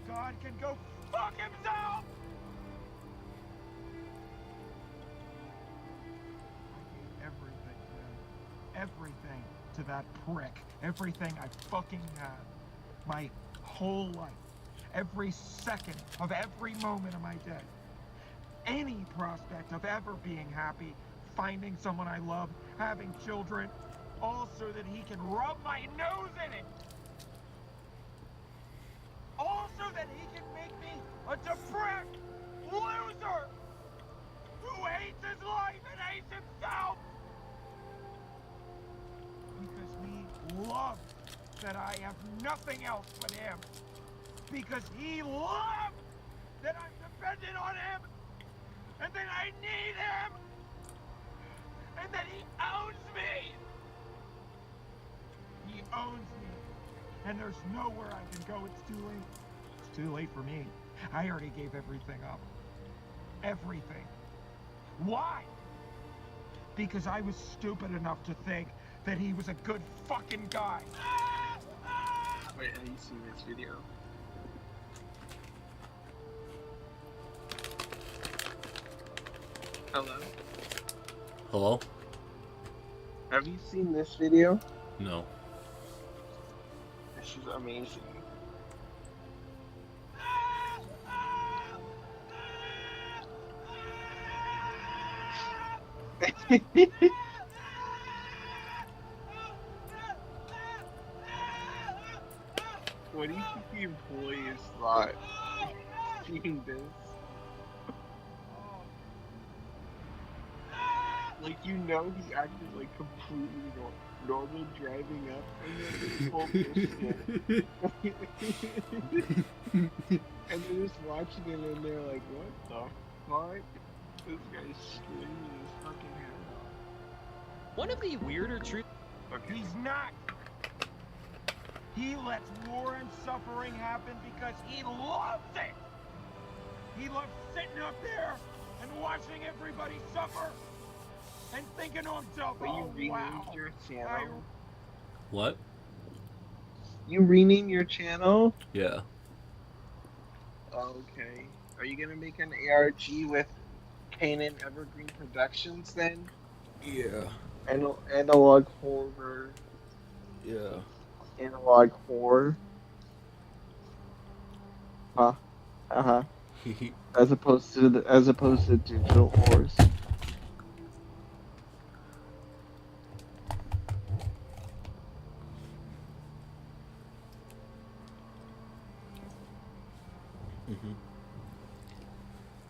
S24: God can go fuck himself! I gave everything everything to that prick. Everything I fucking had. My whole life. Every second of every moment of my day. Any prospect of ever being happy, finding someone I love, having children, all so that he can rub my nose in it. All so that he can make me a depressed loser who hates his life and hates himself. Because he loves that I have nothing else but him. Because he loves that I'm dependent on him. And that I need him. And that he owns me. He owns me. And there's nowhere I can go. It's too late. It's too late for me. I already gave everything up. Everything. Why? Because I was stupid enough to think that he was a good fucking guy.
S21: Wait, have you seen this video? Hello?
S6: Hello?
S21: Have you seen this video?
S6: No.
S21: This is amazing. What do you think the employees thought seeing this? Like, you know, he acted like completely normal driving up, and then they pulled this shit. And they're just watching him, and they're like, what the fuck? This guy's screaming his fucking head off.
S19: One of the weirder truths.
S21: Okay.
S24: He's not. He lets war and suffering happen because he loves it. He loves sitting up there and watching everybody suffer and thinking to himself,
S21: But you
S24: oh
S21: renamed
S24: wow.
S21: your channel?
S6: What?
S21: You rename your channel?
S6: Yeah.
S21: Okay. Are you gonna make an ARG with Kanan Evergreen Productions then?
S6: Yeah.
S21: Analog horror.
S6: Yeah.
S21: Analog horror. Huh. Uh-huh. as opposed to digital horrors.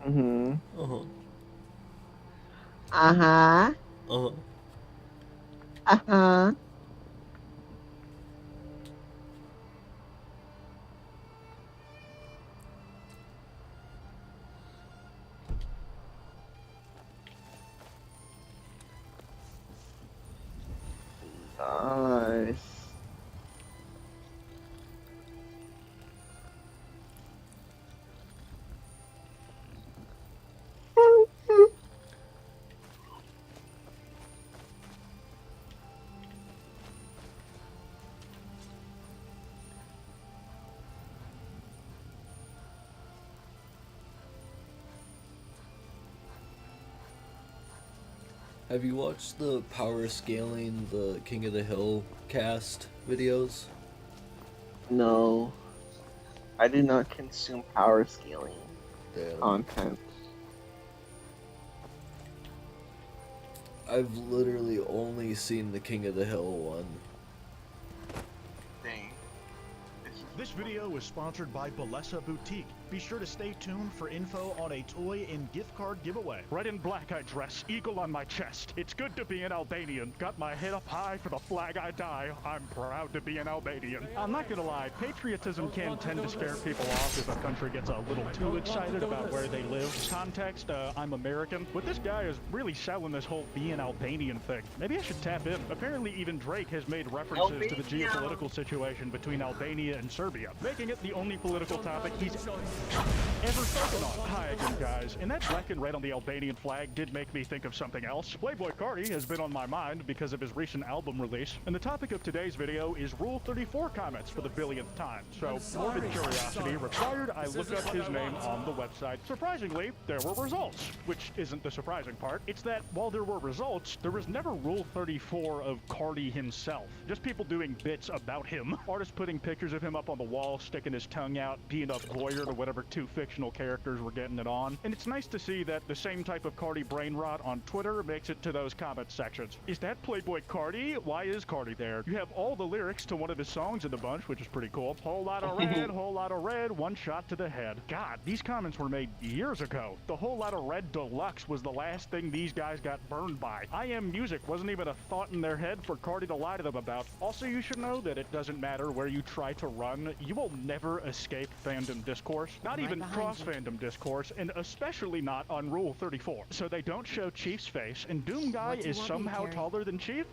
S6: Mm-hmm.
S21: Uh-huh.
S6: Uh-huh.
S21: Uh-huh.
S6: Uh-huh.
S21: Nice.
S6: Have you watched the power scaling the King of the Hill cast videos?
S21: No. I do not consume power scaling content.
S6: I've literally only seen the King of the Hill one.
S21: Dang.
S1: This video is sponsored by Balesa Boutique. Be sure to stay tuned for info on a toy and gift card giveaway.
S8: Red and black I dress, eagle on my chest. It's good to be an Albanian. Got my head up high for the flag I die. I'm proud to be an Albanian. I'm not gonna lie, patriotism can tend to scare people off if a country gets a little too excited about where they live. Context, I'm American. But this guy is really selling this whole be an Albanian thing. Maybe I should tap in. Apparently even Drake has made references to the geopolitical situation between Albania and Serbia, making it the only political topic he's Ever Psychonaut. Hi again, guys. And that black and red on the Albanian flag did make me think of something else. Playboy Carti has been on my mind because of his recent album release, and the topic of today's video is Rule 34 comments for the billionth time. So, morbid curiosity required I look up his name on the website. Surprisingly, there were results, which isn't the surprising part. It's that while there were results, there was never Rule 34 of Carti himself. Just people doing bits about him. Artists putting pictures of him up on the wall, sticking his tongue out, being a voyeur to whatever two fictional characters were getting it on. And it's nice to see that the same type of Carti brain rot on Twitter makes it to those comment sections. Is that Playboy Carti? Why is Carti there? You have all the lyrics to one of his songs in the bunch, which is pretty cool. Whole lot of red, one shot to the head. God, these comments were made years ago. The Whole Lot of Red Deluxe was the last thing these guys got burned by. I Am Music wasn't even a thought in their head for Carti to lie to them about. Also, you should know that it doesn't matter where you try to run, you will never escape fandom discourse. Not even cross-fandom discourse, and especially not on Rule 34. So they don't show Chief's face, and Doom Guy is somehow taller than Chief?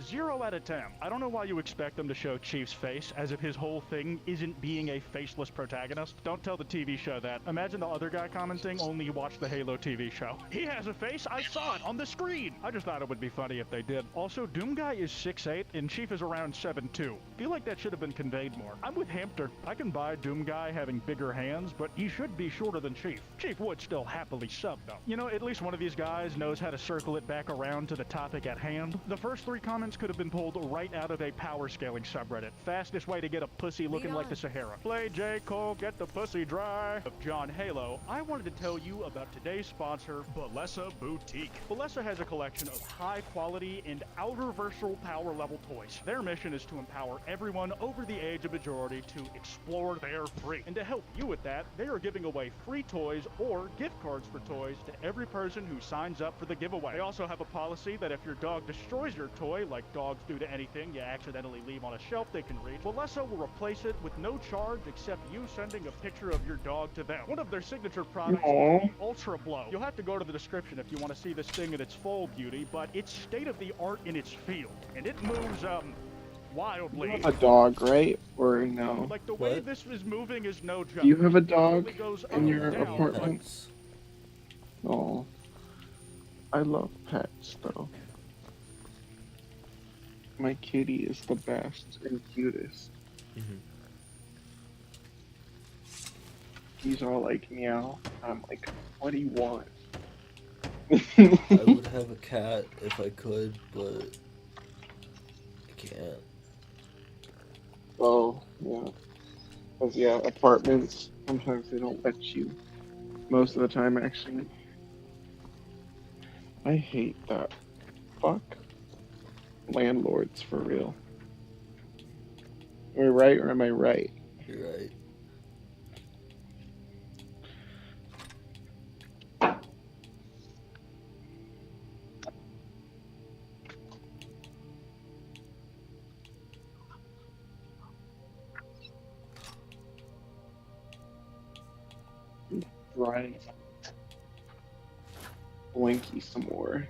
S8: 0 out of 10. I don't know why you expect them to show Chief's face, as if his whole thing isn't being a faceless protagonist. Don't tell the TV show that. Imagine the other guy commenting only watched the Halo TV show. He has a face, I saw it on the screen! I just thought it would be funny if they did. Also, Doom Guy is 6'8", and Chief is around 7'2". Feel like that should have been conveyed more. I'm with Hamster. I can buy Doom Guy having bigger hands, but he should be shorter than Chief. Chief would still happily sub, though. You know, at least one of these guys knows how to circle it back around to the topic at hand. The first 3 comments could have been pulled right out of a power scaling subreddit. Fastest way to get a pussy looking like the Sahara. Play J. Cole, get the pussy dry. Of John Halo, I wanted to tell you about today's sponsor, Balesa Boutique. Balesa has a collection of high-quality and outer-versal power-level toys. Their mission is to empower everyone over the age of majority to explore their free. And to help you with that, they are giving away free toys or gift cards for toys to every person who signs up for the giveaway. They also have a policy that if your dog destroys your toy, like dogs do to anything you accidentally leave on a shelf they can reach, Balesa will replace it with no charge except you sending a picture of your dog to them. One of their signature products is the Ultra Blow. You'll have to go to the description if you want to see this thing in its full beauty, but it's state-of-the-art in its field, and it moves, wildly.
S21: You have a dog, right? Or no?
S8: Like, the way this is moving is no joke.
S21: Do you have a dog
S8: It goes
S21: in
S8: up,
S21: your
S8: down,
S21: apartment? Oh. I love pets, though. My kitty is the best and cutest. He's all like, meow. I'm like, what do you want?
S3: I would have a cat if I could, but I can't.
S21: Oh, yeah. 'Cause, yeah, apartments, sometimes they don't let you. Most of the time, actually. I hate that. Fuck. Landlords, for real. Am I right or am I right?
S3: You're right.
S21: Dry Blanky some more.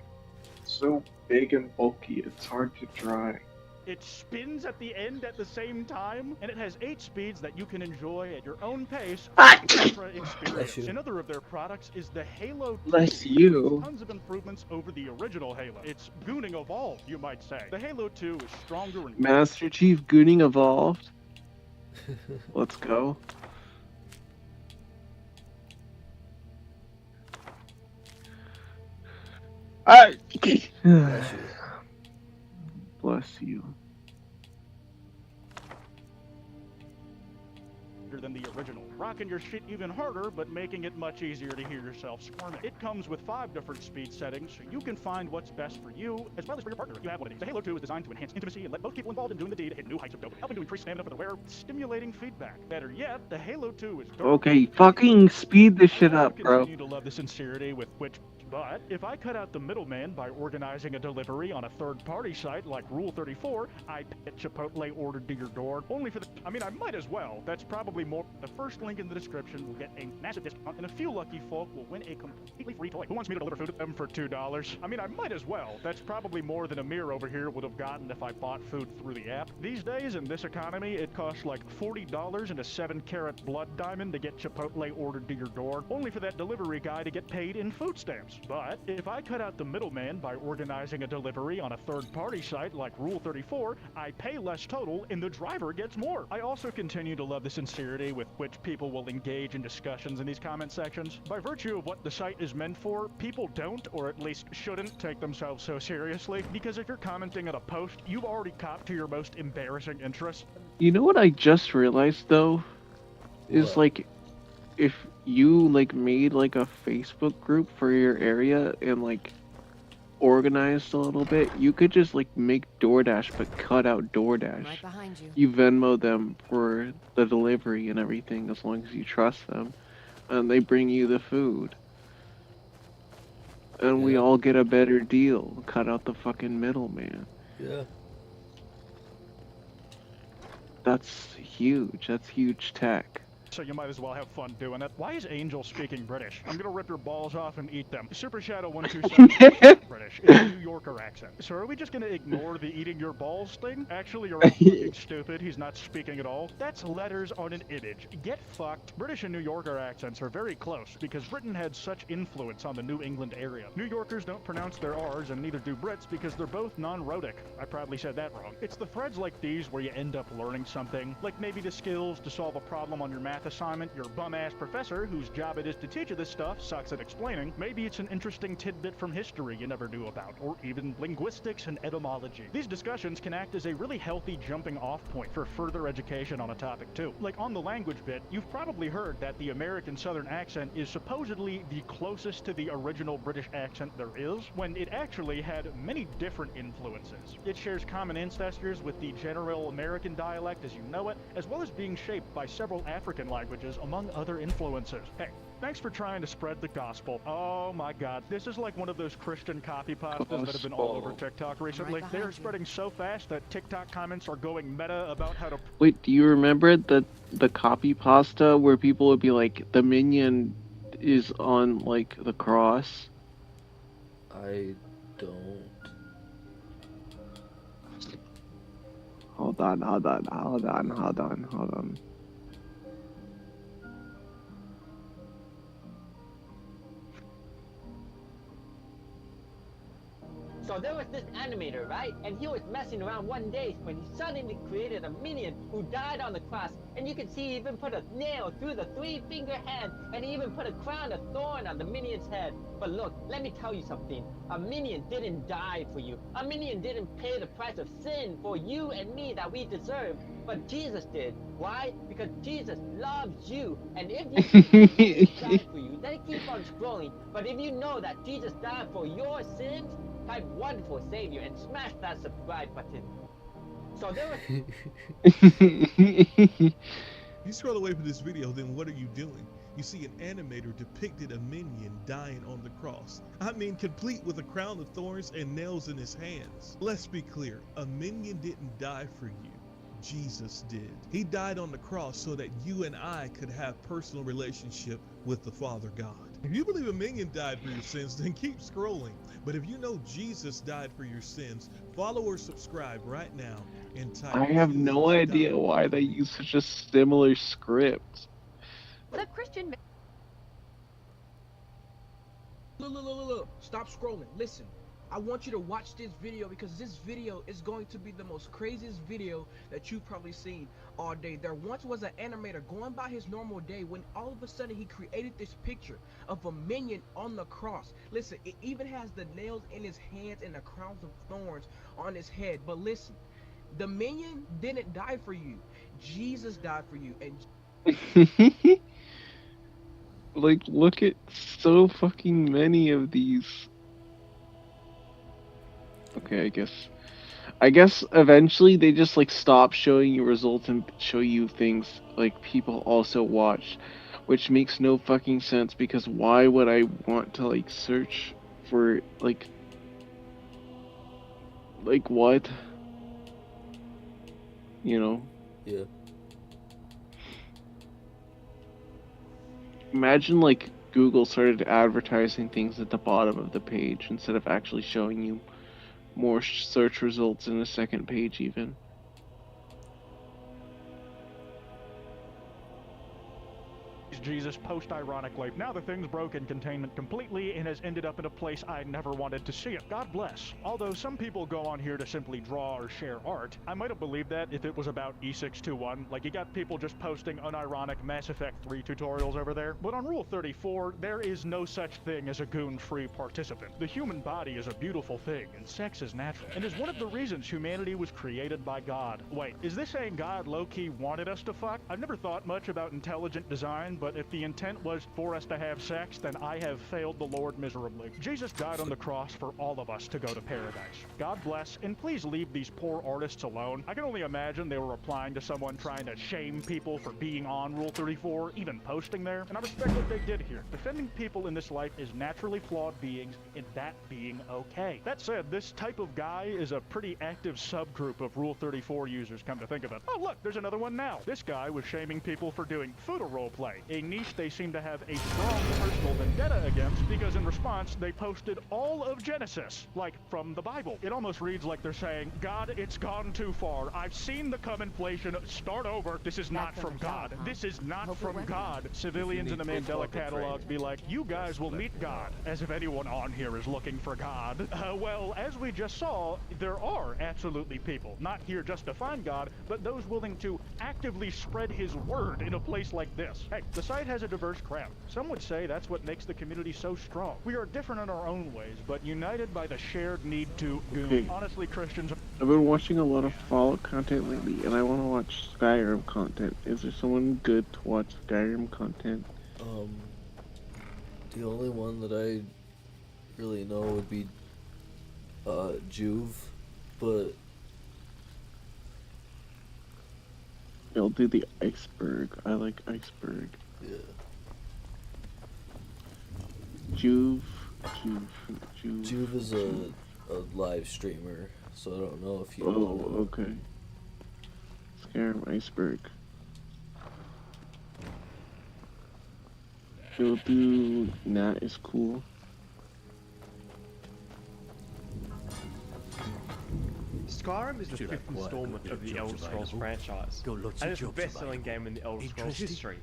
S21: It's so big and bulky, it's hard to dry.
S8: It spins at the end at the same time, and it has 8 speeds that you can enjoy at your own pace for extra experience. Another of their products is the Halo 2.
S21: Bless you.
S8: Tons of improvements over the original Halo. It's gooning evolved, you might say. The Halo 2 is stronger and
S21: Master Chief Gooning evolved. Let's go. Bless you.
S8: than the original, rocking your shit even harder but making it much easier to hear yourself squirming. It comes with 5 different speed settings, so you can find what's best for you, as well as for your partner if you have one of these. The Halo 2 is designed to enhance intimacy and let both people involved in doing the deed hit new heights of dopamine, helping to increase stamina for the wearer, stimulating feedback. Better yet, the Halo 2 is
S21: Okay, fucking speed this shit up, bro.
S8: Continue to love the sincerity with which But if I cut out the middleman by organizing a delivery on a third-party site like Rule 34, I get Chipotle ordered to your door only for the... I mean, I might as well. That's probably more... The first link in the description will get a massive discount, and a few lucky folk will win a completely free toy. Who wants me to deliver food to them for $2? I mean, I might as well. That's probably more than Amir over here would have gotten if I bought food through the app. These days, in this economy, it costs like $40 and a 7-carat blood diamond to get Chipotle ordered to your door, only for that delivery guy to get paid in food stamps. But if I cut out the middleman by organizing a delivery on a third-party site like Rule 34, I pay less total and the driver gets more. I also continue to love the sincerity with which people will engage in discussions in these comment sections. By virtue of what the site is meant for, people don't, or at least shouldn't, take themselves so seriously, because if you're commenting on a post, you've already copped to your most embarrassing interests.
S5: You know what I just realized though? Is
S6: What?
S5: like, if you like made like a Facebook group for your area and like organized a little bit, you could just like make DoorDash but cut out DoorDash.
S4: Right behind you.
S5: You Venmo them for the delivery and everything as long as you trust them, and they bring you the food. And we
S3: Yeah.
S5: all get a better deal. Cut out the fucking middleman.
S3: Yeah.
S5: That's huge. That's huge tech.
S8: So you might as well have fun doing it. Why is Angel speaking British? I'm gonna rip your balls off and eat them. Super Shadow 127 British. It's a New Yorker accent. So are we just gonna ignore the eating your balls thing? Actually, you're all fucking stupid. He's not speaking at all. That's letters on an image. Get fucked. British and New Yorker accents are very close because Britain had such influence on the New England area. New Yorkers don't pronounce their R's and neither do Brits because they're both non-rhotic. I probably said that wrong. It's the threads like these where you end up learning something. Like maybe the skills to solve a problem on your math assignment, your bum-ass professor, whose job it is to teach you this stuff, sucks at explaining. Maybe it's an interesting tidbit from history you never knew about, or even linguistics and etymology. These discussions can act as a really healthy jumping-off point for further education on a topic too. Like on the language bit, you've probably heard that the American Southern accent is supposedly the closest to the original British accent there is, when it actually had many different influences. It shares common ancestors with the general American dialect as you know it, as well as being shaped by several African languages, among other influences. Hey, thanks for trying to spread the gospel. Oh my god, this is like one of those Christian copy pastas that have been all over TikTok recently. They are spreading so fast that TikTok comments are going meta about how to...
S5: Wait, do you remember the copy pasta where people would be like, the minion is on like the cross?
S3: I don't.
S5: Hold on.
S9: So there was this animator, right? And he was messing around one day when he suddenly created a minion who died on the cross. And you can see he even put a nail through the 3-finger hand, and he even put a crown of thorn on the minion's head. But look, let me tell you something. A minion didn't die for you. A minion didn't pay the price of sin for you and me that we deserve. But Jesus did. Why? Because Jesus loves you. And if you think Jesus died for you, then keep on scrolling. But if you know that Jesus died for your sins, type wonderful savior and smash that subscribe button. So there was...
S10: You scroll away from this video, then what are you doing? You see an animator depicted a minion dying on the cross. I mean, complete with a crown of thorns and nails in his hands. Let's be clear, a minion didn't die for you. Jesus did. He died on the cross so that you and I could have personal relationship with the Father God. If you believe a minion died for your sins, then keep scrolling. But if you know Jesus died for your sins, follow or subscribe right now and type.
S5: I have no idea why they use such a similar script.
S11: The Christian.
S25: Look. Stop scrolling. Listen. I want you to watch this video because this video is going to be the most craziest video that you've probably seen all day. There once was an animator going by his normal day when all of a sudden he created this picture of a minion on the cross. Listen, it even has the nails in his hands and the crowns of thorns on his head. But listen, the minion didn't die for you. Jesus died for you. And
S5: like, look at so fucking many of these. Okay, I guess eventually they just like stop showing you results and show you things like people also watch, which makes no fucking sense because why would I want to like search for like what? You know?
S3: Yeah.
S5: Imagine like Google started advertising things at the bottom of the page instead of actually showing you more search results in a second page even.
S8: Jesus post-ironically. Now the thing's broken containment completely and has ended up in a place I never wanted to see it. God bless. Although some people go on here to simply draw or share art, I might have believed that if it was about E621. Like, you got people just posting unironic Mass Effect 3 tutorials over there. But on Rule 34, there is no such thing as a goon-free participant. The human body is a beautiful thing, and sex is natural, and is one of the reasons humanity was created by God. Wait, is this saying God low-key wanted us to fuck? I've never thought much about intelligent design, but if the intent was for us to have sex, then I have failed the Lord miserably. Jesus died on the cross for all of us to go to paradise. God bless, and please leave these poor artists alone. I can only imagine they were replying to someone trying to shame people for being on Rule 34, even posting there, and I respect what they did here. Defending people in this life is naturally flawed beings, and that being okay. That said, this type of guy is a pretty active subgroup of Rule 34 users, come to think of it. Oh look, there's another one now. This guy was shaming people for doing photo roleplay, a niche they seem to have a strong personal vendetta against, because in response they posted all of Genesis, like from the Bible. It almost reads like they're saying, God, it's gone too far. I've seen the cum inflation. Start over. This is not from God. This is not from God. Civilians in the Mandela catalog be like, you guys will meet God, as if anyone on here is looking for God. Well, as we just saw, there are absolutely people, not here just to find God, but those willing to actively spread his word in a place like this. Hey, the site has a diverse crowd. Some would say that's what makes the community so strong. We are different in our own ways, but united by the shared need to goon.
S5: Okay.
S8: Honestly, Christians...
S5: I've been watching a lot of Fallout content lately, and I want to watch Skyrim content. Is there someone good to watch Skyrim content?
S3: The only one that I really know would be Juve, but
S5: I'll do the Iceberg. I like Iceberg.
S3: Yeah.
S5: Juve
S3: is a live streamer, so I don't know if you
S5: Oh, okay. Skyrim Iceberg. We'll do Nat is cool.
S4: Skyrim is the fifth installment of the Elder Scrolls franchise, and it's the best-selling game in the Elder Scrolls history.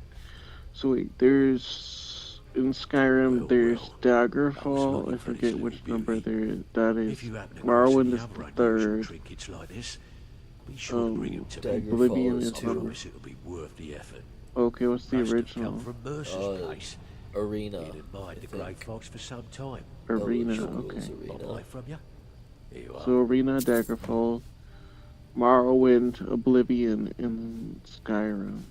S5: So wait, there's in Skyrim there's Daggerfall. I forget which number that is. Morrowind is the third. Oblivion is number. Okay, what's the original?
S3: Arena.
S5: Arena, okay. So Arena, Daggerfall, Morrowind, Oblivion, and Skyrim.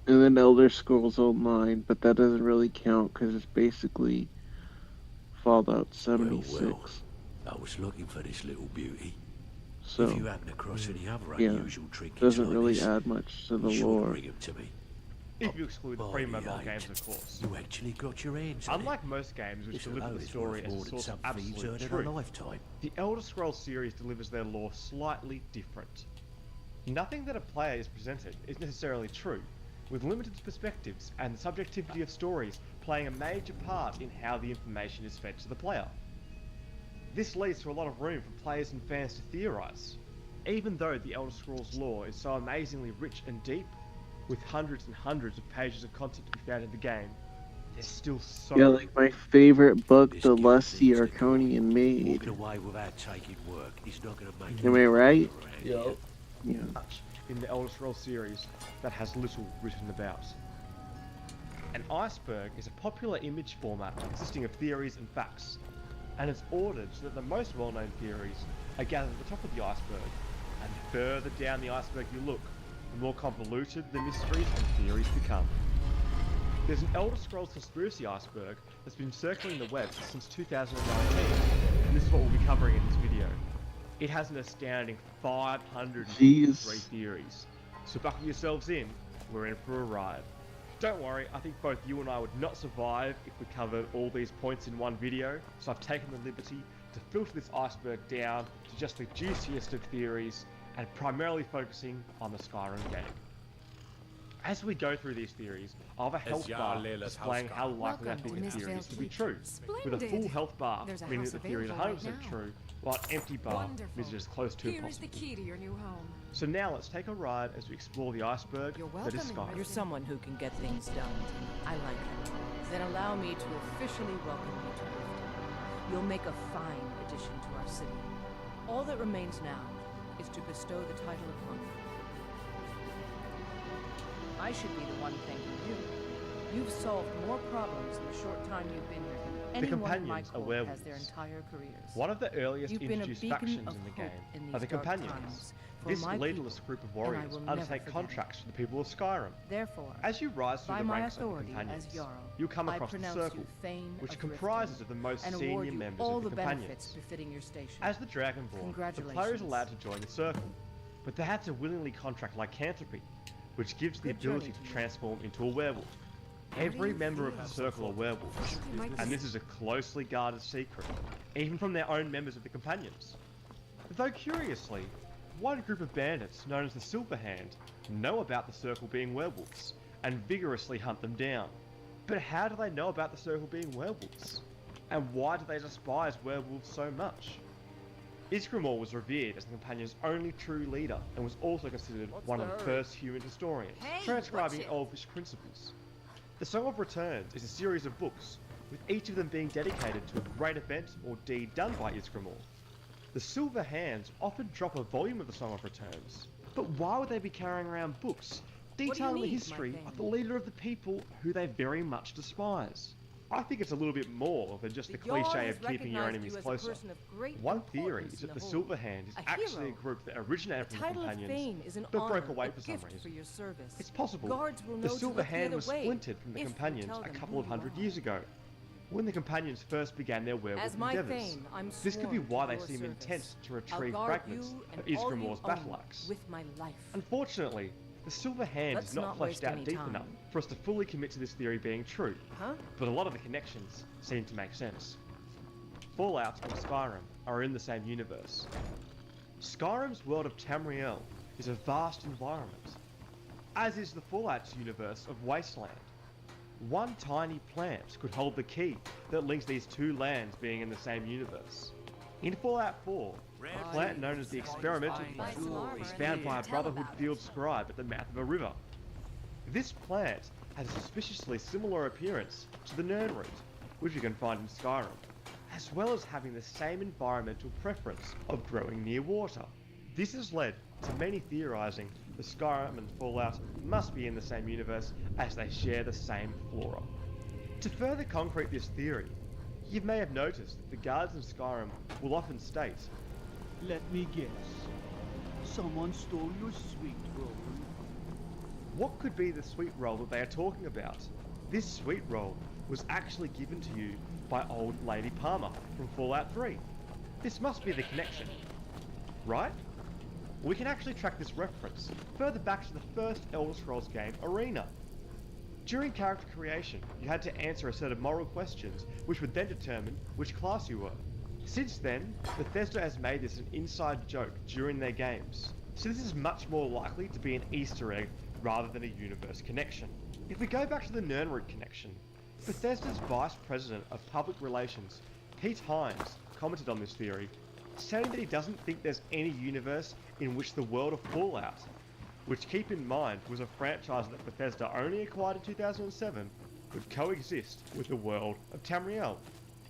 S5: And then Elder Scrolls Online, but that doesn't really count because it's basically Fallout 76.
S7: Well, I was looking for this little beauty.
S5: So,
S7: if you happen across any other
S5: yeah,
S7: unusual trinkets
S5: doesn't
S7: like
S5: really
S7: this,
S5: add much to the
S7: be sure
S5: lore.
S7: to bring 'em to me.
S4: If you exclude
S7: By
S4: free
S7: the
S4: mobile
S7: eight,
S4: games, of course.
S7: You actually got your hands on
S4: Unlike
S7: it.
S4: most games which
S7: This
S4: deliver
S7: alone
S4: the
S7: is
S4: story
S7: worth
S4: as a
S7: more than
S4: source of
S7: some thieves
S4: absolute
S7: earned in a
S4: truth,
S7: lifetime.
S4: the Elder Scrolls series delivers their lore slightly different. Nothing that a player is presented is necessarily true, with limited perspectives and the subjectivity of stories playing a major part in how the information is fed to the player. This leads to a lot of room for players and fans to theorise. Even though the Elder Scrolls lore is so amazingly rich and deep, with hundreds and hundreds of pages of content to be found in the game, there's still so
S5: Yeah, like my favorite book, The Lust the Arconian Made.
S7: Walking away without taking work is not going to make
S5: Am I right?
S3: Yep.
S5: Yeah.
S4: much in the Elder Scrolls series that has little written about. An iceberg is a popular image format consisting of theories and facts, and it's ordered so that the most well-known theories are gathered at the top of the iceberg, and the further down the iceberg you look, the more convoluted the mysteries and theories become. There's an Elder Scrolls conspiracy iceberg that's been circling the web since 2019, and this is what we'll be covering in this video. It has an astounding 553 theories, so buckle yourselves in, we're in for a ride. Don't worry, I think both you and I would not survive if we covered all these points in one video, so I've taken the liberty to filter this iceberg down to just the juiciest of theories, and primarily focusing on the Skyrim game. As we go through these theories, I'll have a health bar displaying how likely I think the theories to be true, with a full health bar meaning that the theory is 100% true, while an empty bar means it's as close to
S12: Here's
S4: impossible.
S12: the key to your new home.
S4: So now let's take a ride as we explore the iceberg that is Skyrim.
S13: You're someone who can get things done. I like that. Then allow me to officially welcome you to Riften. You'll make a fine addition to our city. All that remains now is to bestow the title upon you. I should be the one thanking you. You've solved more problems in the short time you've been here than
S4: The
S13: anyone in my
S4: companions are
S13: court
S4: werewolves.
S13: has their entire careers.
S4: One of the earliest
S13: You've been a
S4: introduced
S13: beacon
S4: factions
S13: of
S4: in the
S13: hope
S4: game
S13: in
S4: are the
S13: these dark
S4: companions.
S13: times for
S4: This
S13: my
S4: leaderless
S13: people,
S4: group of
S13: and I
S4: warriors
S13: will never
S4: undertake
S13: forget
S4: contracts for the people of Skyrim.
S13: Therefore,
S4: As you rise through
S13: by
S4: the
S13: my
S4: ranks of the
S13: authority
S4: companions,
S13: as Jarl,
S4: you'll come
S13: I
S4: across the
S13: pronounce
S4: Circle,
S13: you Thane
S4: which
S13: of
S4: comprises
S13: Riften,
S4: of the most
S13: and
S4: senior
S13: award you
S4: members
S13: all
S4: of the
S13: the
S4: companions.
S13: benefits befitting your station.
S4: As the Dragonborn, the player is allowed to join the Circle, but they have to willingly contract lycanthropy, which gives the
S13: Good journey
S4: ability
S13: to
S4: to
S13: you.
S4: transform into a werewolf. Every member of the Circle are werewolves, and this is a closely guarded secret, even from their own members of the companions. Though curiously, one group of bandits known as the Silverhand know about the Circle being werewolves, and vigorously hunt them down. But how do they know about the Circle being werewolves? And why do they despise werewolves so much? Isgramor was revered as the Companions' only true leader, and was also considered one of the first human historians, transcribing Elvish principles. The Song of Returns is a series of books, with each of them being dedicated to a great event or deed done by Isgramor. The Silver Hands often drop a volume of the Song of Returns, but why would they be carrying around books detailing the history of the leader of the people who they very much despise? I think it's a little bit more than just the cliche of keeping your enemies closer. One theory is that the Silver Hand is actually a group that originated from the Companions, but broke away for some reason. It's possible the Silver Hand was splintered from the Companions a couple of hundred years ago, when the Companions first began their werewolf endeavours. This could be why they seem intent to retrieve fragments of Isgramor's battle axe. Unfortunately, the Silver Hand is not fleshed out deep enough for us to fully commit to this theory being true, but a lot of the connections seem to make sense. Fallout and Skyrim are in the same universe. Skyrim's world of Tamriel is a vast environment, as is the Fallout's universe of Wasteland. One tiny plant could hold the key that links these two lands being in the same universe. In Fallout 4, a plant known as the Experimental Plant is found by a Brotherhood field scribe at the mouth of a river. This plant has a suspiciously similar appearance to the Nirnroot, which you can find in Skyrim, as well as having the same environmental preference of growing near water. This has led to many theorising that Skyrim and Fallout must be in the same universe as they share the same flora. To further concrete this theory, you may have noticed that the guards in Skyrim will often state,
S14: "Let me guess. Someone stole your sweet roll."
S4: What could be the sweet roll that they are talking about? This sweet roll was actually given to you by Old Lady Palmer from Fallout 3. This must be the connection, right? We can actually track this reference further back to the first Elder Scrolls game, Arena. During character creation, you had to answer a set of moral questions which would then determine which class you were. Since then, Bethesda has made this an inside joke during their games, so this is much more likely to be an Easter egg rather than a universe connection. If we go back to the Nirnroot connection, Bethesda's Vice President of Public Relations, Pete Hines, commented on this theory, saying that he doesn't think there's any universe in which the world of Fallout, which keep in mind was a franchise that Bethesda only acquired in 2007, would coexist with the world of Tamriel.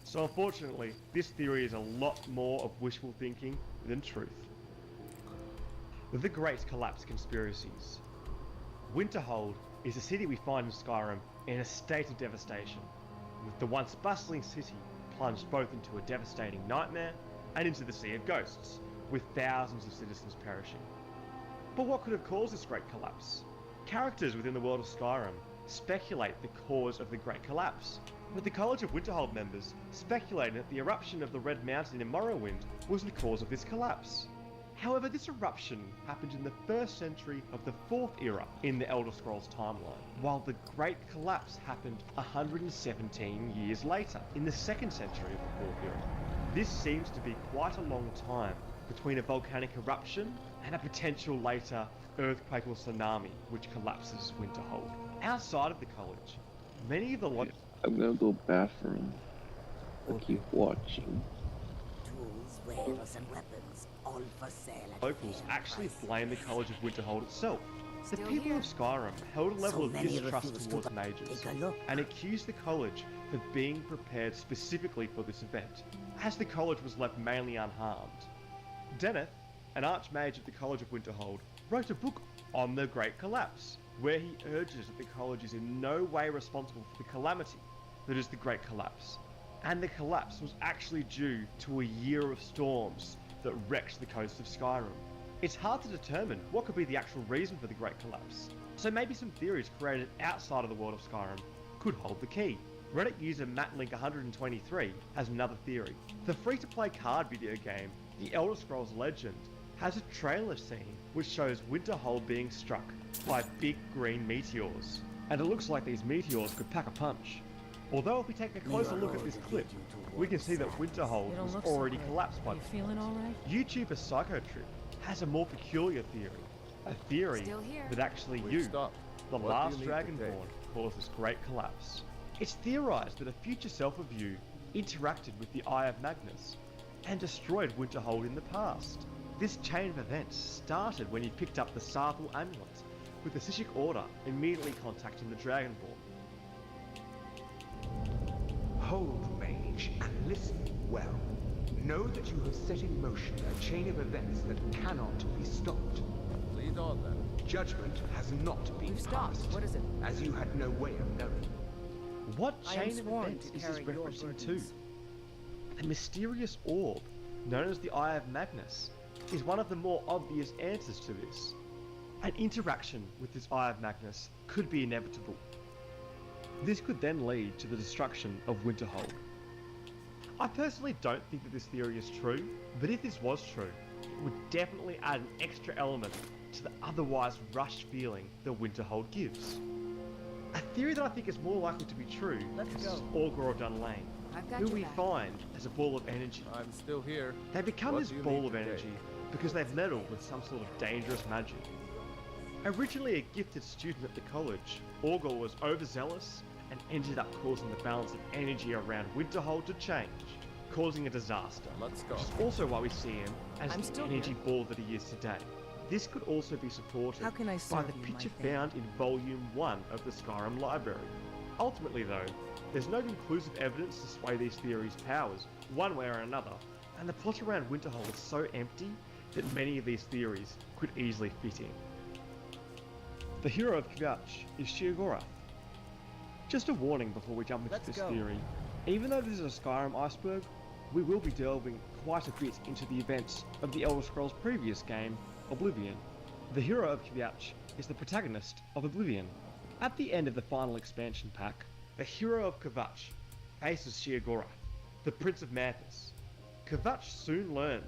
S4: So unfortunately, this theory is a lot more of wishful thinking than truth. The Great Collapse Conspiracies. Winterhold is a city we find in Skyrim in a state of devastation, with the once bustling city plunged both into a devastating nightmare and into the Sea of Ghosts, with thousands of citizens perishing. But what could have caused this great collapse? Characters within the world of Skyrim speculate the cause of the Great Collapse, with the College of Winterhold members speculating that the eruption of the Red Mountain in Morrowind was the cause of this collapse. However, this eruption happened in the 1st century of the 4th era in the Elder Scrolls timeline, while the Great Collapse happened 117 years later in the 2nd century of the 4th era. This seems to be quite a long time between a volcanic eruption and a potential later earthquake or tsunami which collapses Winterhold. Outside of the college, many of the
S5: I'm gonna go bathroom. I'll keep watching.
S12: Tools, wares, and weapons, all for sale at
S4: locals actually blame the College of Winterhold itself. The
S12: Still
S4: people
S12: here.
S4: of Skyrim held a level
S12: So
S4: of
S12: many
S4: distrust
S12: refuse to
S4: towards mages
S12: take a look.
S4: and accused the college for being prepared specifically for this event, as the college was left mainly unharmed. Deneth, an archmage of the College of Winterhold, wrote a book on the Great Collapse, where he urges that the college is in no way responsible for the calamity that is the Great Collapse, and the collapse was actually due to a year of storms that wrecked the coast of Skyrim. It's hard to determine what could be the actual reason for the Great Collapse, so maybe some theories created outside of the world of Skyrim could hold the key. Reddit user MattLink123 has another theory. The free-to-play card video game, The Elder Scrolls Legend, has a trailer scene which shows Winterhold being struck by big green meteors, and it looks like these meteors could pack a punch. Although if we take a closer look at this clip, we can see that Winterhold
S13: You don't
S4: was
S13: look so
S4: already
S13: good.
S4: collapsed by
S13: Are you
S4: this
S13: feeling
S4: point.
S13: all right?
S4: YouTuber Psychotrip has a more peculiar theory. A theory
S13: Still here.
S4: that actually
S15: Please
S4: you,
S15: stop.
S4: the
S15: What do
S4: last
S15: you need to
S4: Dragonborn, caused this great collapse. It's theorized that a future self of you interacted with the Eye of Magnus and destroyed Winterhold in the past. This chain of events started when you picked up the Sarthal amulet, with the Sishik Order immediately contacting the Dragonborn.
S16: Hold, mage, and listen well. Know that you have set in motion a chain of events that cannot be stopped.
S15: Lead on then.
S16: Judgment has not been
S13: We've stopped.
S16: passed,
S13: What is it?
S16: as you had no way of knowing.
S4: What
S13: I am
S4: chain of
S13: sworn
S4: events
S13: to
S4: is this
S13: carry your
S4: referencing to?
S13: burdens.
S4: The mysterious orb, known as the Eye of Magnus, is one of the more obvious answers to this. An interaction with this Eye of Magnus could be inevitable. This could then lead to the destruction of Winterhold. I personally don't think that this theory is true, but if this was true, it would definitely add an extra element to the otherwise rushed feeling that Winterhold gives. A theory that I think is more likely to be true is Orgor of Dunlane,
S13: I've got
S4: who
S13: your
S4: we
S13: back.
S4: find as a ball of energy.
S15: I'm still here.
S4: They become
S15: What
S4: this
S15: do you
S4: ball
S15: need
S4: of
S15: today?
S4: energy because they've meddled with some sort of dangerous magic. Originally a gifted student at the college, Orgor was overzealous and ended up causing the balance of energy around Winterhold to change, causing a disaster.
S15: Let's go.
S4: Which is also why we see him as
S13: I'm
S4: the
S13: still
S4: energy
S13: here.
S4: ball that he is today. This could also be supported
S13: How can I
S4: by
S13: serve
S4: the
S13: you, my
S4: picture
S13: fan?
S4: found in Volume 1 of the Skyrim Library. Ultimately though, there's no conclusive evidence to sway these theories' powers one way or another, and the plot around Winterhold is so empty that many of these theories could easily fit in. The hero of Kvach is Sheogorath. Just a warning before we jump into
S13: Let's
S4: this
S13: go.
S4: theory. Even though this is a Skyrim iceberg, we will be delving quite a bit into the events of the Elder Scrolls' previous game, Oblivion. The hero of Kvach is the protagonist of Oblivion. At the end of the final expansion pack, the hero of Kvach faces Sheogorath, the Prince of Madness. Kvach soon learns